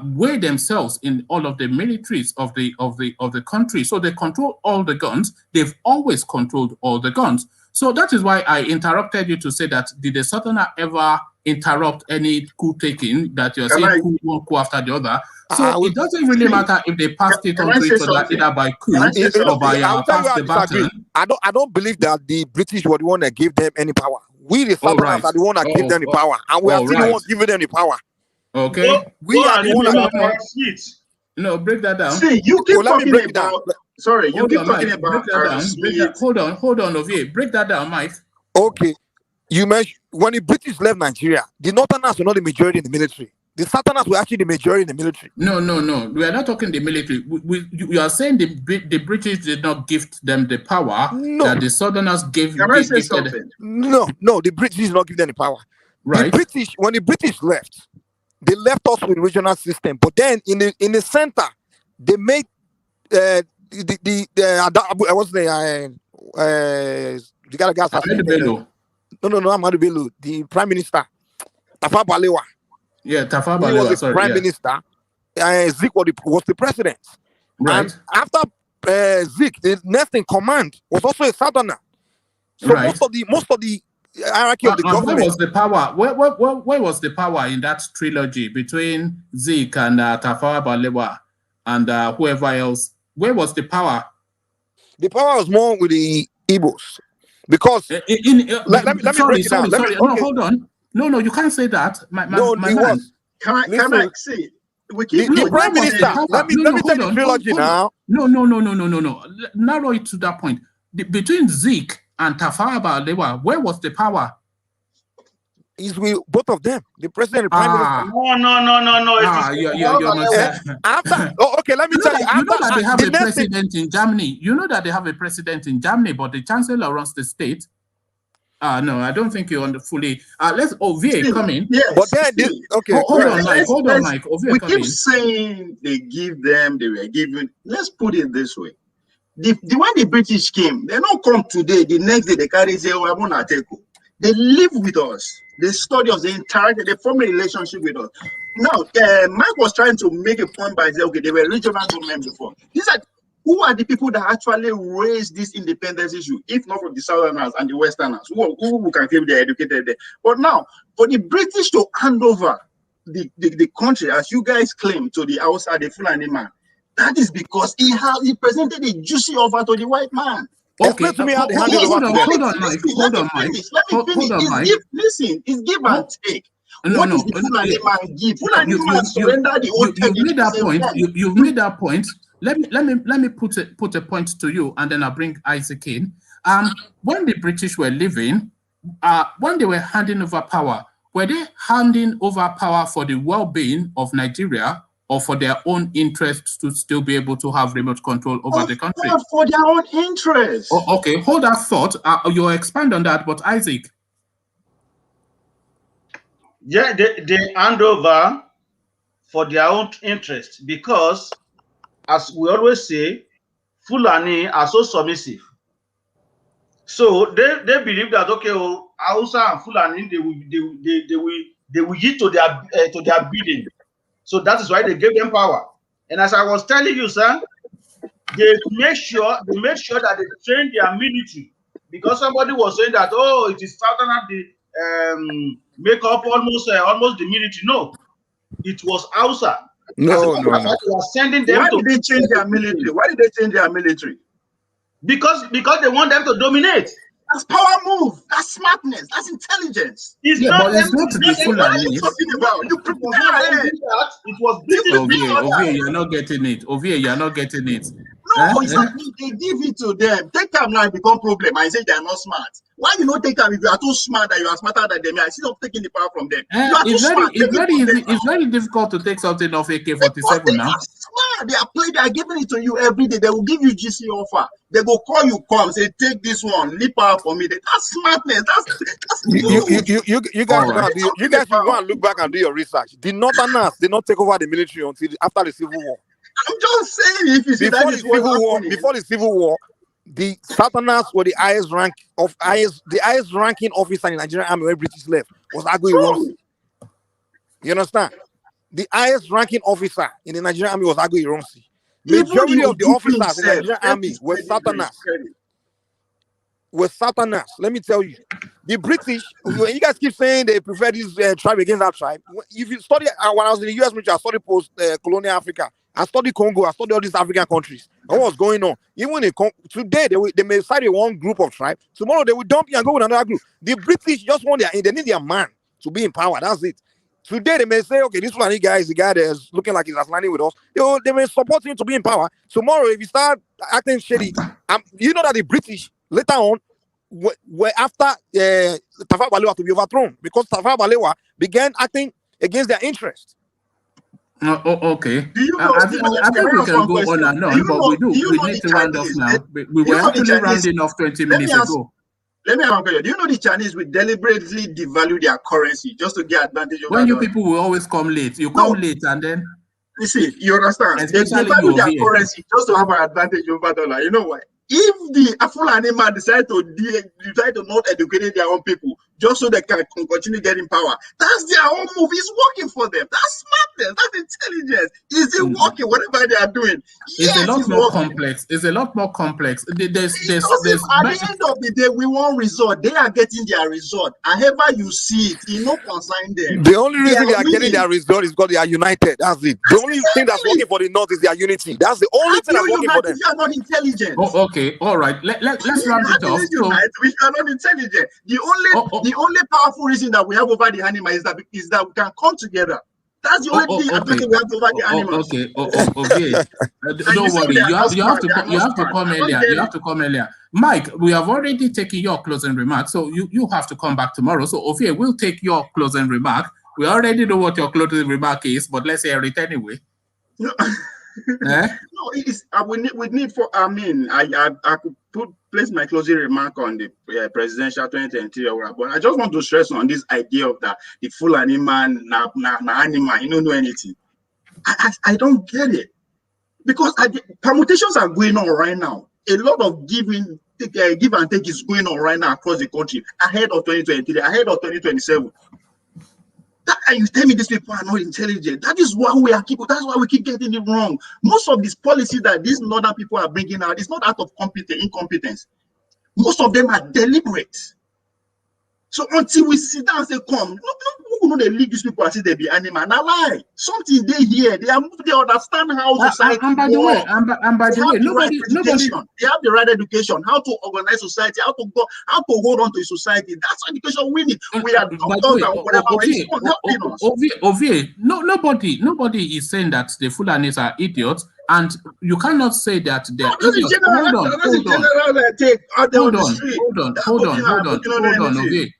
Speaker 1: weigh themselves in all of the militaries of the country. So they control all the guns. They've always controlled all the guns. So that is why I interrupted you to say that did the Southerner ever interrupt any coup taking that you're saying one coup after the other? So it doesn't really matter if they passed it on to each other either by coup or by pass the baton.
Speaker 3: I don't believe that the British were the one that gave them any power. We the Southerners are the one that gave them the power, and we are still the ones giving them the power.
Speaker 1: Okay,
Speaker 3: we are the one that.
Speaker 1: No, break that down.
Speaker 14: See, you keep talking about. Sorry, you keep talking about.
Speaker 1: Hold on, Ovie. Break that down, Mike.
Speaker 3: Okay, you mentioned when the British left Nigeria, the Northerners were not the majority in the military. The Southerners were actually the majority in the military.
Speaker 1: No. We are not talking the military. You are saying the British did not gift them the power that the Southerners gave.
Speaker 14: Can I say something?
Speaker 3: No, the British did not give them the power.
Speaker 1: Right.
Speaker 3: When the British left, they left us with regional system. But then in the center, they made what's the guy that assassinated. No, Ahmadu Bello, the Prime Minister, Tafawa Balewa.
Speaker 1: Yeah, Tafawa Balewa.
Speaker 3: He was the Prime Minister. Zeke was the president.
Speaker 1: Right.
Speaker 3: And after Zeke, the next in command was also a Southerner. So most of the hierarchy of the government.
Speaker 1: Where was the power? Where was the power in that trilogy between Zeke and Tafawa Balewa and whoever else? Where was the power?
Speaker 3: The power was more with the Igbos. Because let me break it down.
Speaker 1: Sorry. No, hold on. No, you can't say that. My man.
Speaker 14: Can I see?
Speaker 3: The Prime Minister. Let me tell the trilogy now.
Speaker 1: No. Narrow it to that point. Between Zeke and Tafawa Balewa, where was the power?
Speaker 3: Is with both of them, the president and the prime minister.
Speaker 1: No.
Speaker 3: Okay, let me tell you.
Speaker 1: You know that they have a president in Germany. You know that they have a president in Germany, but the chancellor runs the state. No, I don't think you're fully. Let's OVA come in.
Speaker 14: Yes,
Speaker 3: but then okay.
Speaker 1: Hold on, Mike. OVA
Speaker 14: we
Speaker 1: come
Speaker 14: keep
Speaker 1: in.
Speaker 14: saying they give them, they were given. Let's put it this way. When the British came, they don't come today. The next day they carry say, "Oh, I want to take." They live with us. They study us. They interact. They form a relationship with us. Now, Mike was trying to make a point by saying, okay, they were regional government before. These are who are the people that actually raised this independence issue, if not from the Southerners and the Westerners, who can claim they're educated there. But now, for the British to hand over the country, as you guys claim, to the outside, the Fulani man, that is because he presented a juicy offer to the white man.
Speaker 1: Okay,
Speaker 3: to me how they hand it over to them.
Speaker 1: Hold on, Mike.
Speaker 14: Listen, it's give and take. What is the Fulani man give? Fulani man surrender the old.
Speaker 1: You've made that point. You've made that point. Let me put a point to you, and then I'll bring Isaac in. When the British were leaving, when they were handing over power, were they handing over power for the well-being of Nigeria, or for their own interests to still be able to have remote control over the country?
Speaker 14: For their own interests.
Speaker 1: Oh, okay, hold that thought. You'll expand on that, but Isaac.
Speaker 2: Yeah, they hand over for their own interest because, as we always say, Fulani are so submissive. So they believe that, okay, Hausa and Fulani, they will yield to their bidding. So that is why they gave them power. And as I was telling you, sir, they made sure that they trained their military, because somebody was saying that, oh, it is Southern the make up almost the military. No, it was Hausa.
Speaker 3: No.
Speaker 2: They were sending them.
Speaker 14: Why did they change their military? Why did they change their military?
Speaker 2: Because they want them to dominate.
Speaker 14: That's power move. That's smartness. That's intelligence.
Speaker 2: It's
Speaker 1: not the Fulani.
Speaker 14: You prepare it.
Speaker 2: It was
Speaker 1: Ovie, you're not getting it. Ovie, you're not getting it.
Speaker 14: No, exactly. They give it to them. Take time now, it become problem. I say they are not smart. Why you not take time if you are too smart that you are smarter than them? I see them taking the power from them.
Speaker 1: It's very difficult to take something off AK-47 now.
Speaker 14: They are giving it to you every day. They will give you GC offer. They will call you, come say, take this one, leap out for me. That's smartness. That's
Speaker 3: you guys should go and look back and do your research. The Northerners did not take over the military until after the Civil War.
Speaker 14: I'm just saying, if you see
Speaker 3: before the Civil War, the Southerners were the highest ranking officer in the Nigerian Army when British left was Agui Ironsi. You understand? The highest ranking officer in the Nigerian Army was Agui Ironsi. Majority of the officers in the Nigerian Army were Southerners. Let me tell you, the British. When you guys keep saying they prefer this tribe against that tribe, if you study, when I was in the U.S. military, I studied post-colonial Africa. I studied Congo. I studied all these African countries. And what's going on? Even today, they may side with one group of tribe. Tomorrow, they will dump you and go with another group. The British just want they need their man to be in power. That's it. Today, they may say, okay, this Fulani guy is the guy that's looking like he's aligning with us. They may support him to be in power. Tomorrow, if you start acting shady, you know that the British, later on, were after Tafawa Balewa to be overthrown because Tafawa Balewa began acting against their interests.
Speaker 1: Okay. I think we can go on and on, but we need to round off now. We were actually rounding off 20 minutes ago.
Speaker 14: Let me ask you, do you know the Chinese will deliberately devalue their currency just to get advantage of
Speaker 1: when
Speaker 14: that
Speaker 1: you
Speaker 14: dollar?
Speaker 1: people will always come late. You come late and then...
Speaker 14: You see, you understand?
Speaker 1: Especially
Speaker 14: they value their
Speaker 1: here.
Speaker 14: currency just to have an advantage over dollar. You know why? If the Fulani man decide to not educate their own people just so they can continue getting power, that's their own move. It's working for them. That's smartness. That's intelligence. Is it working? Whatever they are doing,
Speaker 1: it's
Speaker 14: yes,
Speaker 1: a lot
Speaker 14: it's
Speaker 1: more
Speaker 14: working.
Speaker 1: complex. It's a lot more complex.
Speaker 14: At the end of the day, we want result. They are getting their result. However you see it, it no concern them.
Speaker 3: The only reason they are getting
Speaker 14: winning.
Speaker 3: their result is because they are united. That's it. The only thing that's working for the North is their unity. That's the only thing that's working for them.
Speaker 14: We are not intelligent.
Speaker 1: Oh, okay, all right. Let's round it off.
Speaker 14: We are not intelligent. The only powerful reason that we have over the animal is that we can come together. That's the only thing advantage we have over the animals.
Speaker 1: Okay. Don't worry. You have to come earlier. You have to come earlier. Mike, we have already taken your closing remarks, so you have to come back tomorrow. So Ovie, we'll take your closing remark. We already know what your closing remark is, but let's hear it anyway.
Speaker 14: No, it's we need for. I mean, I could place my closing remark on the presidential 2023, but I just want to stress on this idea of that the Fulani man, na animal, you don't know anything. I don't get it, because permutations are going on right now. A lot of give and take is going on right now across the country ahead of 2023, ahead of 2027. And you tell me these people are not intelligent. That is why that's why we keep getting it wrong. Most of these policies that these northern people are bringing out, it's not out of incompetence. Most of them are deliberate. So until we sit down and say, come, no, they leave these people and say they be animal. Now lie. Something they hear, they understand how society
Speaker 1: and by the way, nobody
Speaker 14: they have the right education, how to organize society, how to hold on to society. That's education we need. We are doctors and whatever.
Speaker 1: Ovie, nobody is saying that the Fulanis are idiots, and you cannot say that they're idiots. Hold on, Ovie.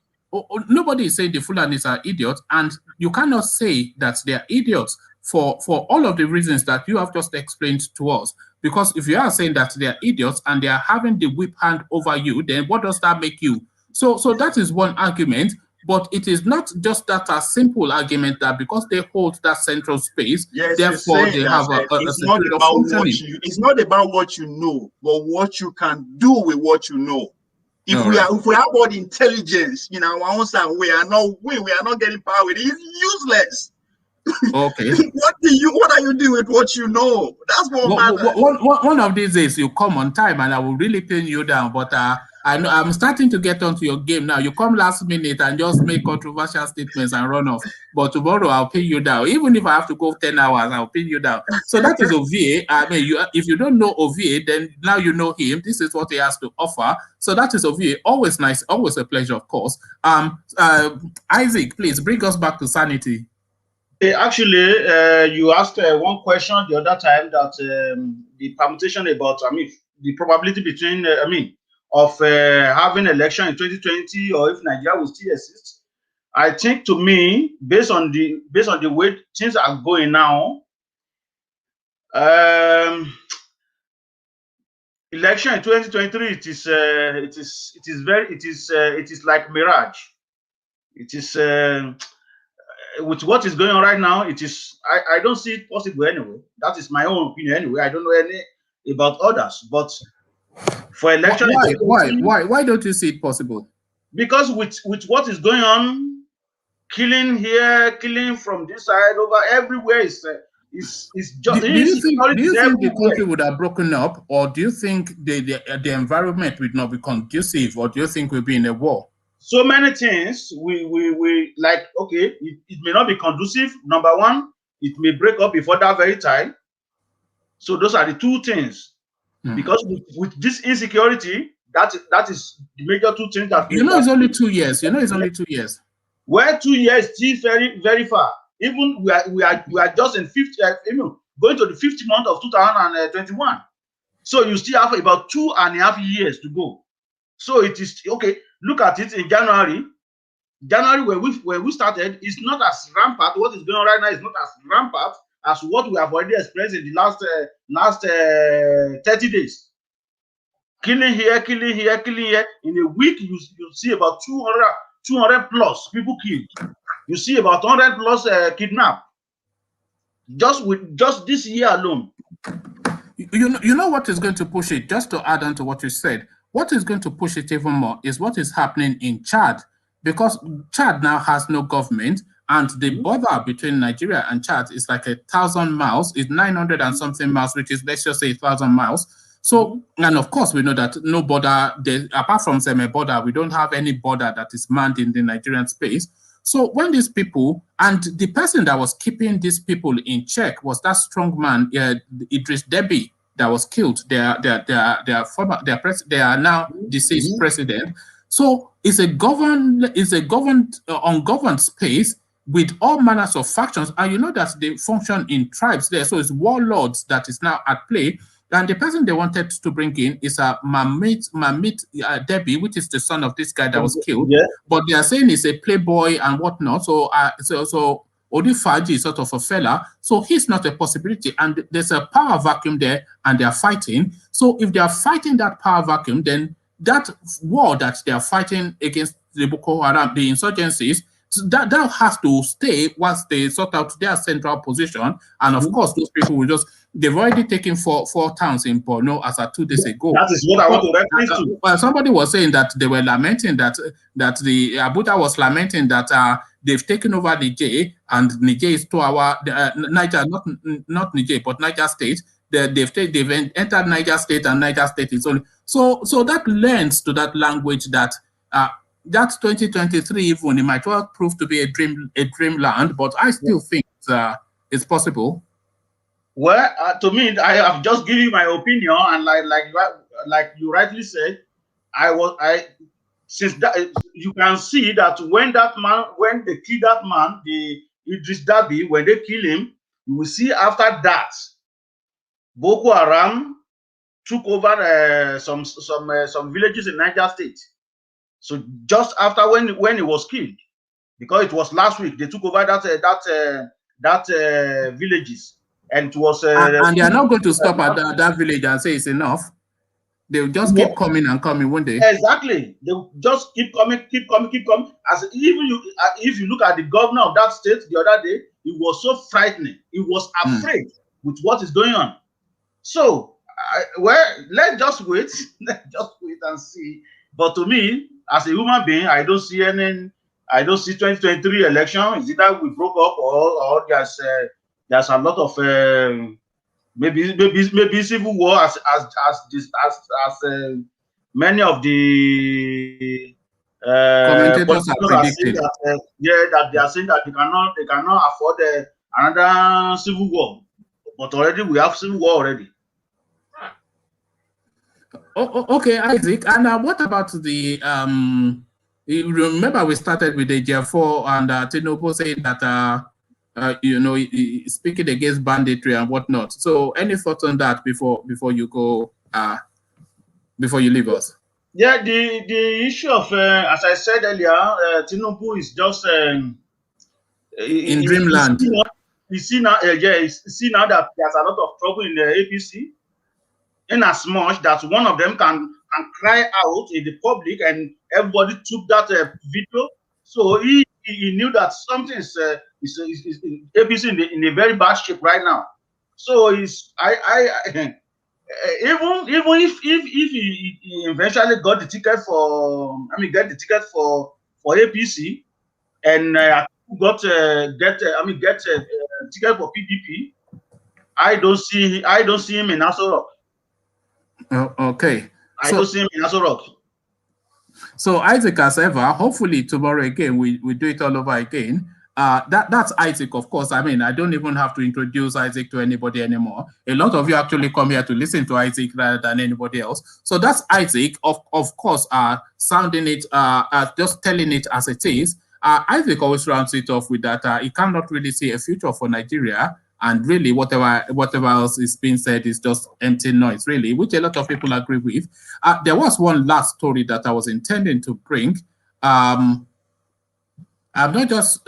Speaker 1: Nobody is saying the Fulanis are idiots, and you cannot say that they are idiots for all of the reasons that you have just explained to us. Because if you are saying that they are idiots and they are having the whip hand over you, then what does that make you? So that is one argument, but it is not just that a simple argument that because they hold that central space, therefore they have
Speaker 14: it's not about what you know, but what you can do with what you know. If we have all the intelligence in our own side, we are not getting power. It is useless.
Speaker 1: Okay.
Speaker 14: What are you doing with what you know? That's what matters.
Speaker 1: One of these days you come on time and I will really pin you down. But I'm starting to get onto your game now. You come last minute and just make controversial statements and run off. But tomorrow I'll pin you down. Even if I have to go 10 hours, I'll pin you down. So that is Ovie. I mean, if you don't know Ovie, then now you know him. This is what he has to offer. So that is Ovie. Always nice, always a pleasure, of course. Isaac, please bring us back to sanity.
Speaker 2: Actually, you asked one question the other time that the permutation about, the probability between, of having election in 2020 or if Nigeria will still exist. I think, to me, based on the way things are going now, election in 2023 it is like mirage. It is with what is going on right now. It is I don't see it possible anyway. That is my own opinion anyway. I don't know any about others, but for election,
Speaker 1: why don't you see it possible?
Speaker 2: Because with what is going on, killing here, killing from this side, over everywhere is just. Do
Speaker 1: you think the country would have broken up, or do you think the environment would not be conducive, or do you think we'll be in a war?
Speaker 2: So many things we like. Okay, it may not be conducive. Number one, it may break up before that very time. So those are the two things. Because with this insecurity, that is the major two things that
Speaker 1: it's only 2 years. It's only 2 years.
Speaker 2: Well, 2 years still very, very far. Even we are just in 50, going to the 50th month of 2021. So you still have about 2.5 years to go. So it is okay. Look at it in January. When we started, it's not as rampant. What is going on right now is not as rampant as what we have already experienced in the last 30 days. killing here, killing here, killing here. In a week, you see about 200 plus people killed. You see about 100 plus kidnapped. Just this year alone.
Speaker 1: You know what is going to push it? Just to add on to what you said, what is going to push it even more is what is happening in Chad, because Chad now has no government, and the border between Nigeria and Chad is like 1,000 miles. It's 900 and something miles, which is, let's just say, 1,000 miles. So, and of course, we know that no border, apart from a border, we don't have any border that is manned in the Nigerian space. So when these people, and the person that was keeping these people in check was that strong man, Idris Deby, that was killed. They are now deceased president. So it's a ungoverned space with all manners of factions, and you know that they function in tribes there. So it's warlords that is now at play. And the person they wanted to bring in is a Mamit Deby, which is the son of this guy that was killed. Yeah. But they are saying he's a playboy and whatnot. So Odifaji is sort of a fella. So he's not a possibility. And there's a power vacuum there, and they are fighting. So if they are fighting that power vacuum, then that war that they are fighting against the Boko Haram, the insurgencies, that has to stay once they sort out their central position. And of course, those people will just, they've already taken four towns in Borno as of 2 days ago.
Speaker 2: That is what I want to reference to.
Speaker 1: Well, somebody was saying that they were lamenting that the Abuja was lamenting that they've taken over Niger, and Niger is 2 hours, Niger, not Niger, but Niger State. They've entered Niger State, and Niger State is only so that lends to that language that that 2023 even it might well prove to be a dreamland, but I still think it's possible.
Speaker 2: Well, to me, I have just given you my opinion, and like you rightly said, since that you can see that when they kill that man, the Idris Deby, when they kill him, you will see after that Boko Haram took over some villages in Niger State. So just after when he was killed, because it was last week, they took over that villages, and it was
Speaker 1: and they are not going to stop at that village and say it's enough. They'll just keep coming and coming one day.
Speaker 2: Exactly, they'll just keep coming. As even if you look at the governor of that state the other day, he was so frightening. He was afraid with what is going on. So, let's just wait. Let's just wait and see. But to me, as a human being, I don't see 2023 election. Is either we broke up or there's a lot of maybe civil war as many of the
Speaker 1: commentators have predicted.
Speaker 2: That they are saying that they cannot afford another civil war. But already we have civil war already.
Speaker 1: Okay, Isaac. And what about the you remember we started with the J4 and Tinubu saying that speaking against banditry and whatnot. So any thoughts on that before you go before you leave us?
Speaker 2: Yeah, the issue of as I said earlier, Tinubu is just
Speaker 1: in dreamland.
Speaker 2: You see now that there's a lot of trouble in the APC. In as much that one of them can cry out in the public, and everybody took that video, so he knew that something is APC in a very bad shape right now. So even if he eventually got the ticket for APC, and get a ticket for PDP, I don't see him in Aso Rock.
Speaker 1: Okay.
Speaker 2: I don't see him in Aso Rock.
Speaker 1: So Isaac, as ever, hopefully tomorrow again we do it all over again. That's Isaac, of course. I mean, I don't even have to introduce Isaac to anybody anymore. A lot of you actually come here to listen to Isaac rather than anybody else. So that's Isaac, of course, sounding it, just telling it as it is. Isaac always rounds it off with that he cannot really see a future for Nigeria. And really, whatever else is being said is just empty noise, really, which a lot of people agree with. There was one last story that I was intending to bring. I'm not just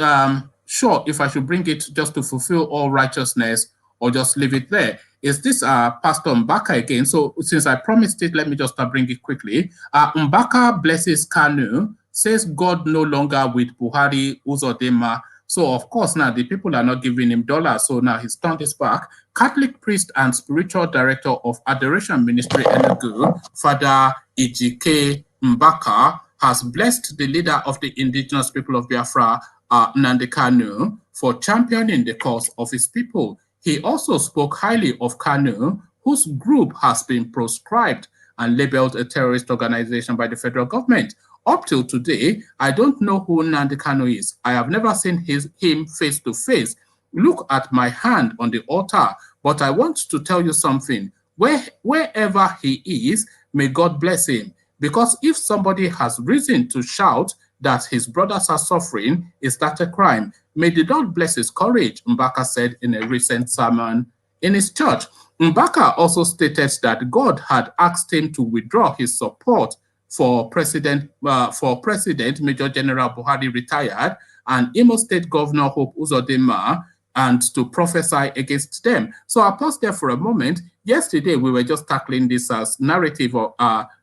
Speaker 1: sure if I should bring it just to fulfill all righteousness or just leave it there. is this Pastor Mbaka again. So since I promised it, let me just bring it quickly. Mbaka blesses Kanu, says God no longer with Buhari Nzodinma. So of course now the people are not giving him dollars. So now he's turned his back. Catholic priest and spiritual director of Adoration Ministry Enugu, Father Ejike Mbaka, has blessed the leader of the indigenous people of Biafra, Nnamdi Kanu, for championing the cause of his people. He also spoke highly of Kanu, whose group has been proscribed and labeled a terrorist organization by the federal government. Up till today, I don't know who Nnamdi Kanu is. I have never seen him face to face. Look at my hand on the altar. But I want to tell you something. Wherever he is, may God bless him. Because if somebody has reason to shout that his brothers are suffering, is that a crime? May the Lord bless his courage, Mbaka said in a recent sermon in his church. Mbaka also stated that God had asked him to withdraw his support for President Major General Buhari retired and Imo State Governor Hope Nzodinma, and to prophesy against them. So I paused there for a moment. Yesterday, we were just tackling this as narrative of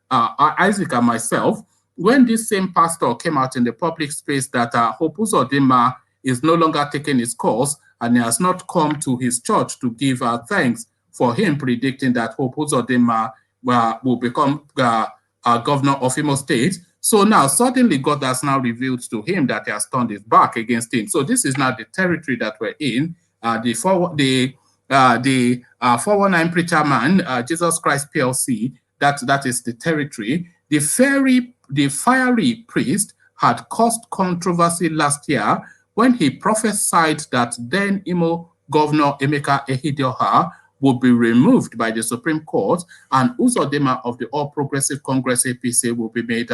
Speaker 1: Isaac and myself, when this same pastor came out in the public space that Hope Nzodinma is no longer taking his course and he has not come to his church to give thanks for him predicting that Hope Nzodinma will become governor of Imo State. So now suddenly God has now revealed to him that he has turned his back against him. So this is now the territory that we're in. The 419 preacher man, Jesus Christ PLC, that is the territory. The fiery priest had caused controversy last year when he prophesied that then Imo Governor Emeka Ehidioha would be removed by the Supreme Court and Nzodinma of the All Progressive Congress APC will be made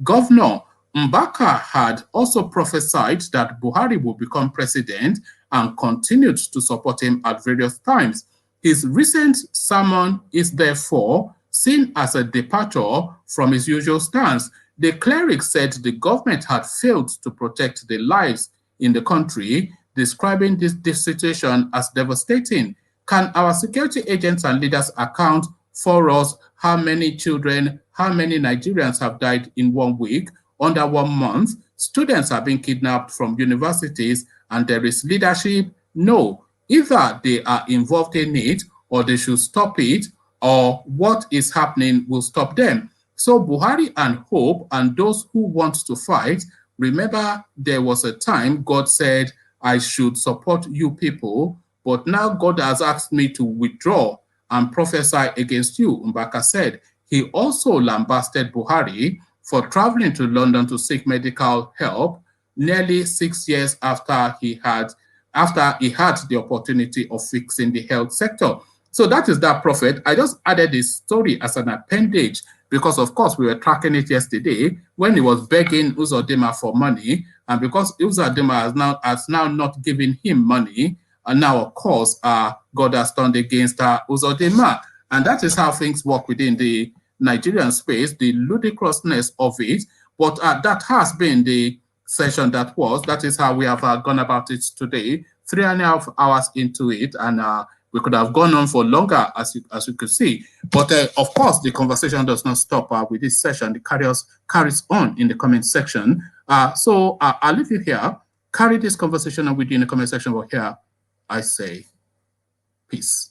Speaker 1: governor. Mbaka had also prophesied that Buhari will become president and continued to support him at various times. His recent sermon is therefore seen as a departure from his usual stance. The cleric said the government had failed to protect the lives in the country, describing this situation as devastating. Can our security agents and leaders account for us how many children, how many Nigerians have died in 1 week, under 1 month? Students are being kidnapped from universities and there is leadership? No. Either they are involved in it or they should stop it, or what is happening will stop them. So Buhari and Hope and those who want to fight, remember there was a time God said, I should support you people, but now God has asked me to withdraw and prophesy against you, Mbaka said. He also lambasted Buhari for traveling to London to seek medical help nearly 6 years after he had the opportunity of fixing the health sector. So that is that prophet. I just added this story as an appendage because, of course, we were tracking it yesterday when he was begging Nzodinma for money, and because Nzodinma has now not given him money, and now, of course, God has turned against Nzodinma. And that is how things work within the Nigerian space, the ludicrousness of it. But that has been the session that is how we have gone about it today, 3.5 hours into it, and we could have gone on for longer, as you could see. But of course, the conversation does not stop with this session. It carries on in the comment section. So I'll leave you here. Carry this conversation on with you in the comment section. But here, I say peace.